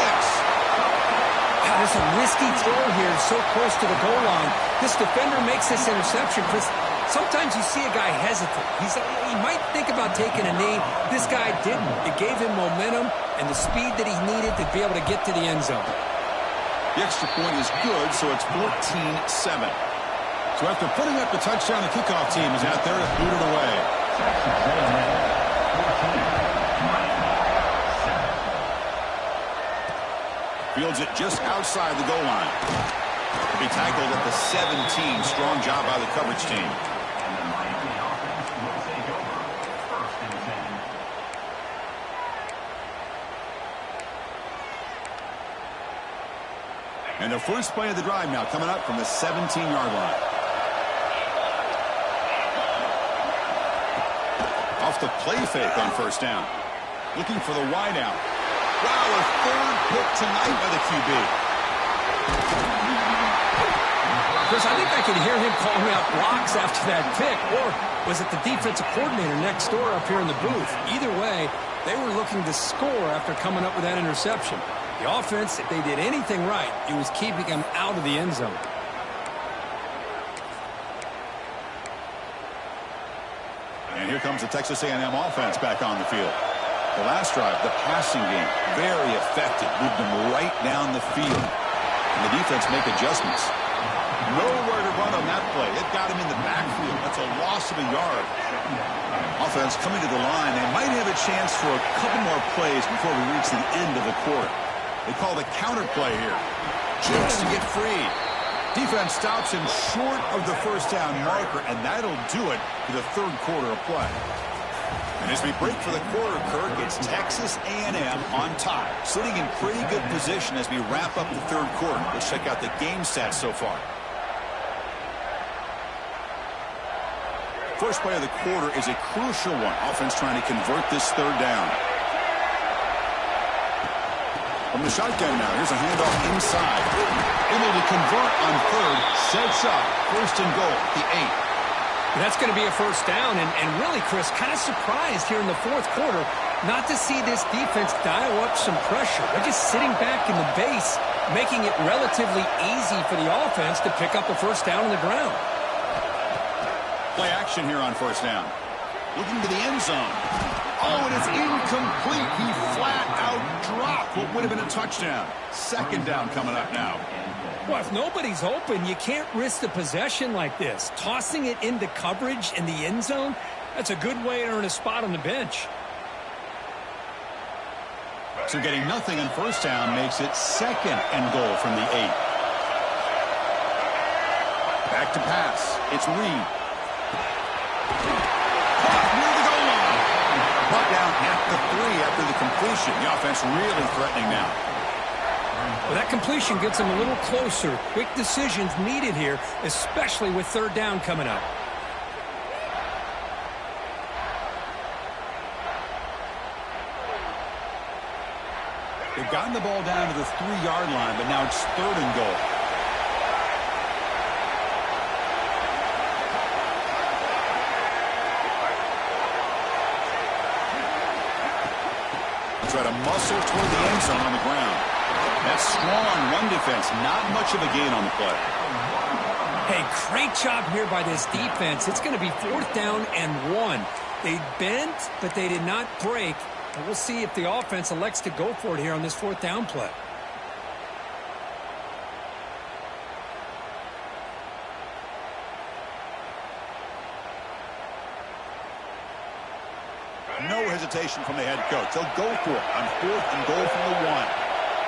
S6: God, it's a risky throw here, so close to the goal line. This defender makes this interception, Chris. Sometimes you see a guy hesitant. He might think about taking a knee. This guy didn't. It gave him momentum and the speed that he needed to be able to get to the end zone.
S5: The extra point is good, so it's 14-7. So after putting up the touchdown, the kickoff team is out there to boot it away. Fields it just outside the goal line. To be tackled at the 17. Strong job by the coverage team. And the first play of the drive now coming up from the 17-yard line. Off the play fake on first down. Looking for the wide out. Wow, a third pick tonight by the QB.
S6: Chris, I think I can hear him calling out blocks after that pick. Or was it the defensive coordinator next door up here in the booth? Either way, they were looking to score after coming up with that interception. The offense, if they did anything right, it was keeping them out of the end zone.
S5: And here comes the Texas A&M offense back on the field. The last drive, the passing game, very effective. Moved them right down the field. And the defense make adjustments. Nowhere to run on that play. It got him in the backfield. That's a loss of a yard. Offense coming to the line. They might have a chance for a couple more plays before we reach the end of the quarter. They call the counter play here. Jukes to get free. Defense stops him short of the first down marker, and that'll do it for the third quarter of play. And as we break for the quarter, Kirk, it's Texas A&M on top, sitting in pretty good position as we wrap up the third quarter. Let's check out the game stats so far. First play of the quarter is a crucial one. Offense trying to convert this third down. From the shotgun now, here's a handoff inside. Able to convert on third, sets up first and goal, the 8.
S6: That's going to be a first down, and really, Chris, kind of surprised here in the fourth quarter not to see this defense dial up some pressure. They're just sitting back in the base, making it relatively easy for the offense to pick up a first down on the ground.
S5: Play action here on first down. Looking to the end zone. Oh, and it's incomplete. He flat out dropped what would have been a touchdown. Second down coming up now.
S6: Well, if nobody's open, you can't risk the possession like this. Tossing it into coverage in the end zone, that's a good way to earn a spot on the bench.
S5: So getting nothing on first down makes it second and goal from the 8. Back to pass. It's Reed. Caught near the goal line. Brought down at the 3 after the completion. The offense really threatening now.
S6: Well, that completion gets them a little closer. Quick decisions needed here, especially with third down coming up.
S5: They've gotten the ball down to the 3-yard line, but now it's third and goal. Try to muscle toward the end zone on the ground. That's strong run defense. Not much of a gain on the play.
S6: Hey, great job here by this defense. It's going to be fourth down and 1. They bent, but they did not break. And we'll see if the offense elects to go for it here on this fourth down play.
S5: No hesitation from the head coach. They'll go for it on fourth and goal from the 1.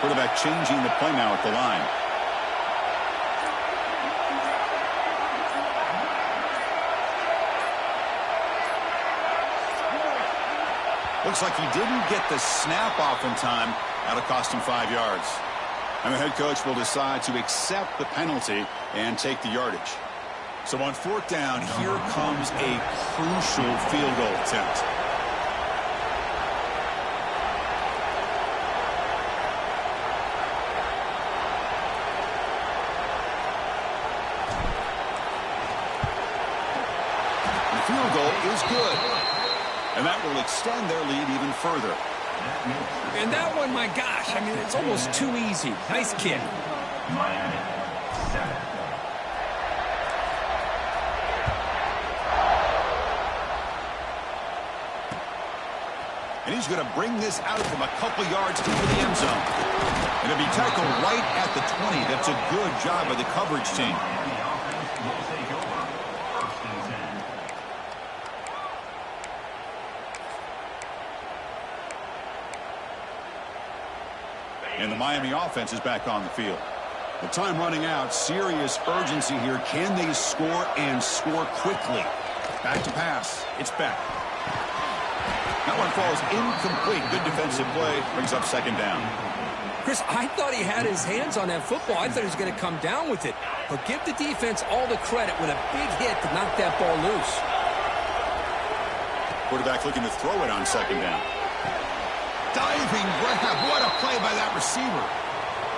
S5: Quarterback changing the play now at the line. Looks like he didn't get the snap off in time. That'll cost him 5 yards. And the head coach will decide to accept the penalty and take the yardage. So on fourth down, here comes a crucial field goal attempt. Field goal is good. And that will extend their lead even further.
S6: And that one, my gosh, I mean, it's almost too easy. Nice kick.
S4: Miami, 7.
S5: And he's going to bring this out from a couple yards into the end zone. And it'll be tackled right at the 20. That's a good job by the coverage team. And the Miami offense is back on the field. The time running out, serious urgency here. Can they score and score quickly? Back to pass. It's Beck. That one falls incomplete. Good defensive play. Brings up second down.
S6: Chris, I thought he had his hands on that football. I thought he was going to come down with it. But give the defense all the credit with a big hit to knock that ball loose.
S5: Quarterback looking to throw it on second down. Diving grab. What a play by that receiver.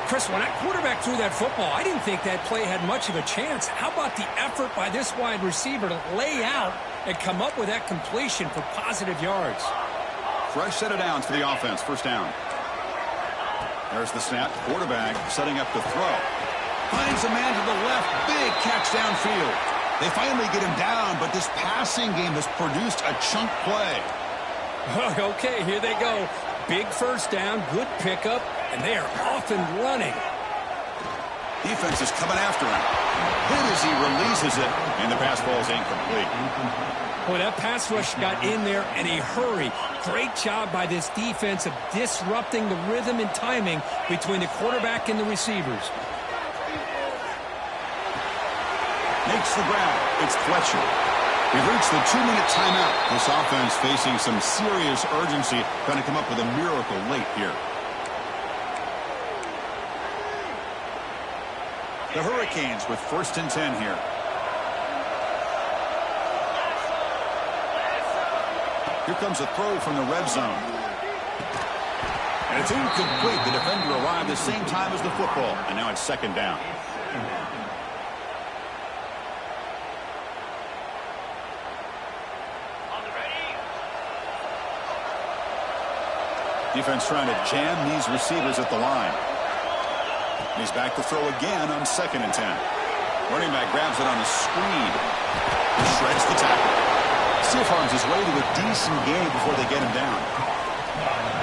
S6: Chris, when that quarterback threw that football, I didn't think that play had much of a chance. How about the effort by this wide receiver to lay out and come up with that completion for positive yards?
S5: Fresh set of downs for the offense. First down. There's the snap. Quarterback setting up the throw. Finds a man to the left. Big catch downfield. They finally get him down, but this passing game has produced a chunk play.
S6: Okay, here they go. Big first down, good pickup, and they are off and running.
S5: Defense is coming after him. Hit as he releases it, and the pass ball is incomplete.
S6: Boy, that pass rush got in there in a hurry. Great job by this defense of disrupting the rhythm and timing between the quarterback and the receivers.
S5: Makes the grab. It's Fletcher. We've reached the 2-minute timeout. This offense facing some serious urgency, trying to come up with a miracle late here. The Hurricanes with 1st and 10 here. Here comes a throw from the red zone. And it's incomplete. The defender arrived the same time as the football. And now it's second down. Defense trying to jam these receivers at the line. He's back to throw again on 2nd and 10. Running back grabs it on a screen. He shreds the tackle. Stiff-arms his way to a decent game before they get him down.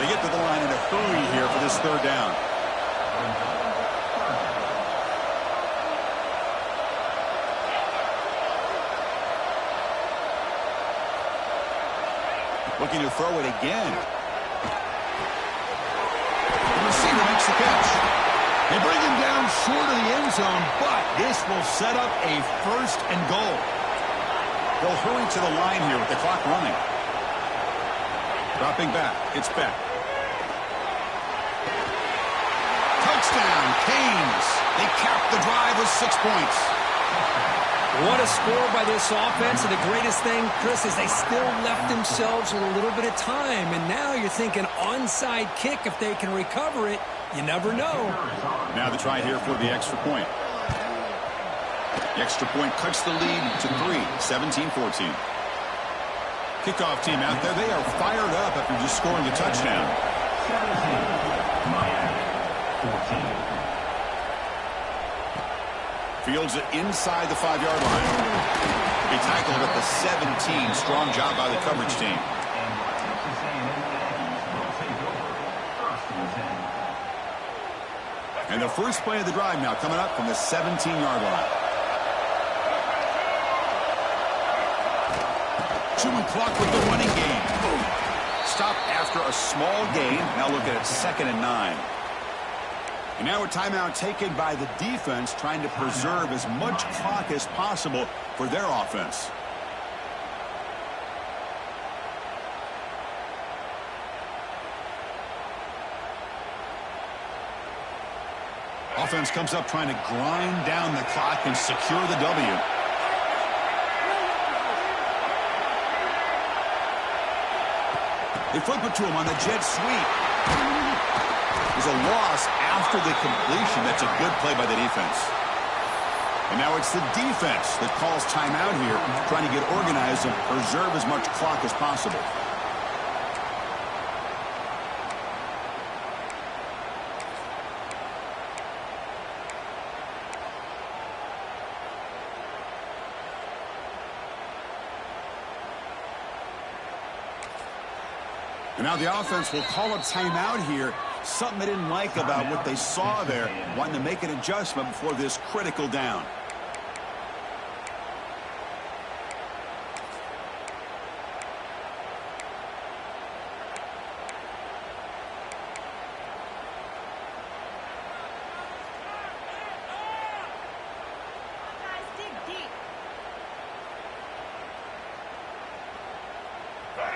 S5: They get to the line in a hurry here for this 3rd down. Looking to throw it again. The receiver makes the catch. They bring him down short of the end zone, but this will set up a 1st and goal. They'll hurry to the line here with the clock running. Dropping back, it's Beck. Touchdown, Canes. They cap the drive with 6 points.
S6: What a score by this offense, and the greatest thing, Chris, is they still left themselves with a little bit of time, and now you're thinking onside kick if they can recover it. You never know.
S5: Now the try here for the extra point. The extra point cuts the lead to 3, 17-14. Kickoff team out there. They are fired up after just scoring a touchdown.
S4: 17, Miami, 14.
S5: Fields it inside the 5-yard line. He tackled at the 17. Strong job by the coverage team. And the first play of the drive now coming up from the 17-yard line. Chewing clock with the running game. Stop after a small gain. Now look at it, 2nd and 9. And now a timeout taken by the defense, trying to preserve as much clock as possible for their offense. Offense comes up trying to grind down the clock and secure the W. They flip it to him on the jet sweep. There's a loss after the completion. That's a good play by the defense. And now it's the defense that calls timeout here, trying to get organized and preserve as much clock as possible. And now the offense will call a timeout here. Something they didn't like about what they saw there. Wanting to make an adjustment before this critical down.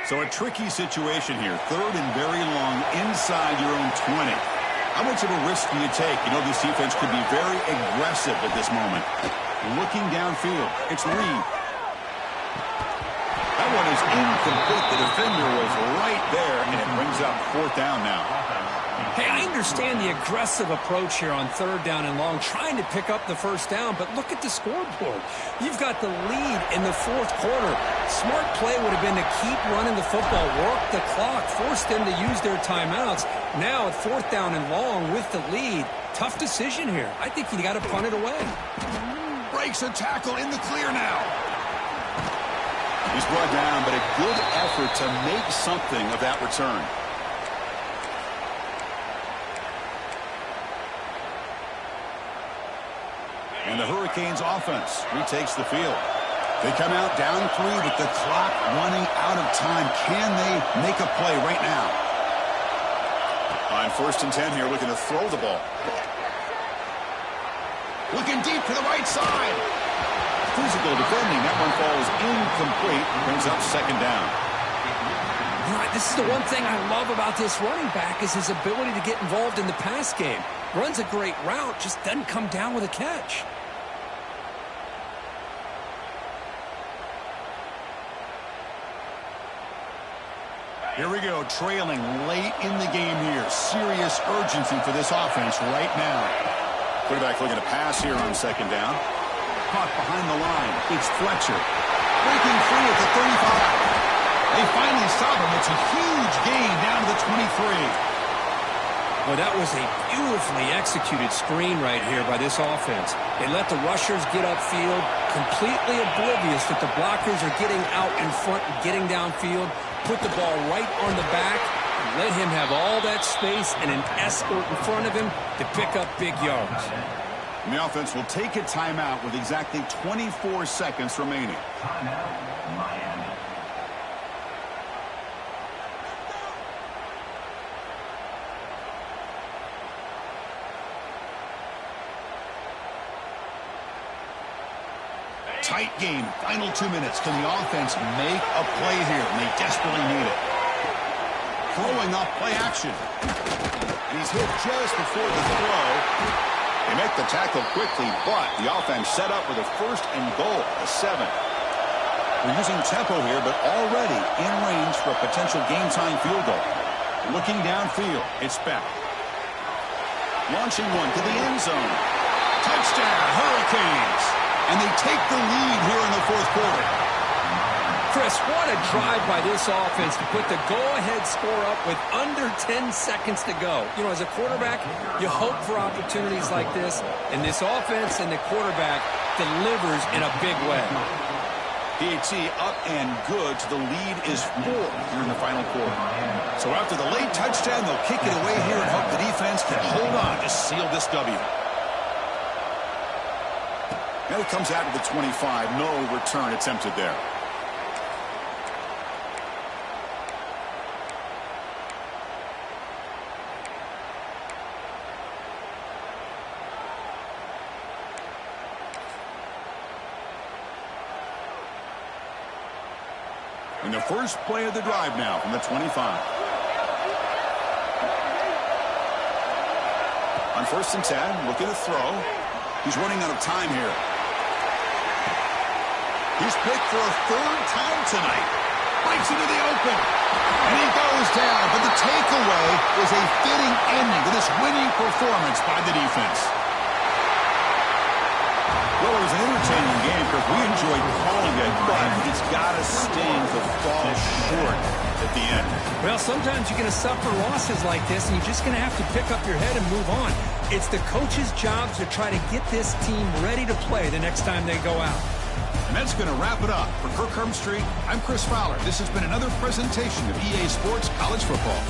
S5: So a tricky situation here. 3rd and very long inside your own 20. How much of a risk do you take? You know, this defense could be very aggressive at this moment. Looking downfield, it's Reed. That one is incomplete. The defender was right there, and it brings up 4th down now.
S6: Hey, I understand the aggressive approach here on 3rd down and long, trying to pick up the 1st down, but look at the scoreboard. You've got the lead in the 4th quarter. Smart play would have been to keep running the football, work the clock, force them to use their timeouts. Now at 4th down and long with the lead, tough decision here. I think you got to punt it away.
S5: Breaks a tackle in the clear now. He's brought down, but a good effort to make something of that return. And the Hurricanes offense retakes the field. They come out down 3 with the clock running out of time. Can they make a play right now? On 1st and 10 here, looking to throw the ball. Looking deep to the right side. Physical defending. That one falls incomplete. Brings up 2nd down.
S6: Right, this is the one thing I love about this running back is his ability to get involved in the pass game. Runs a great route, just doesn't come down with a catch.
S5: Here we go, trailing late in the game here. Serious urgency for this offense right now. Quarterback looking to pass here on 2nd down. Caught behind the line. It's Fletcher. Breaking free at the 35. They finally stop him. It's a huge gain down to the 23.
S6: Well, that was a beautifully executed screen right here by this offense. They let the rushers get upfield, completely oblivious that the blockers are getting out in front and getting downfield, put the ball right on the back, and let him have all that space and an escort in front of him to pick up big yards.
S5: And the offense will take a timeout with exactly 24 seconds remaining.
S4: Timeout, Miami.
S5: Tight game, final 2 minutes. Can the offense make a play here? And they desperately need it. Throwing up play action. And he's hit just before the throw. They make the tackle quickly, but the offense set up with a 1st and goal, a 7. We're using tempo here, but already in range for a potential game-time field goal. Looking downfield, it's Beck. Launching one to the end zone. Touchdown, Hurricanes! And they take the lead here in the 4th quarter.
S6: Chris, what a drive by this offense to put the go-ahead score up with under 10 seconds to go. You know, as a quarterback, you hope for opportunities like this, and this offense and the quarterback delivers in a big way.
S5: PAT up and good. The lead is 4 here in the final quarter. So after the late touchdown, they'll kick it away here and hope the defense can hold on to seal this W. Now it comes out to the 25. No return attempted there. And the first play of the drive now from the 25. On 1st and 10, looking to throw. He's running out of time here. He's picked for a 3rd time tonight. Breaks into the open. And he goes down. But the takeaway is a fitting ending to this winning performance by the defense. Well, it was an entertaining game because we enjoyed calling it, but it's got to sting to fall short at the end.
S6: Well, sometimes you're going to suffer losses like this, and you're just going to have to pick up your head and move on. It's the coach's job to try to get this team ready to play the next time they go out.
S5: And that's going to wrap it up. For Kirk Street, I'm Chris Fowler. This has been another presentation of EA Sports College Football.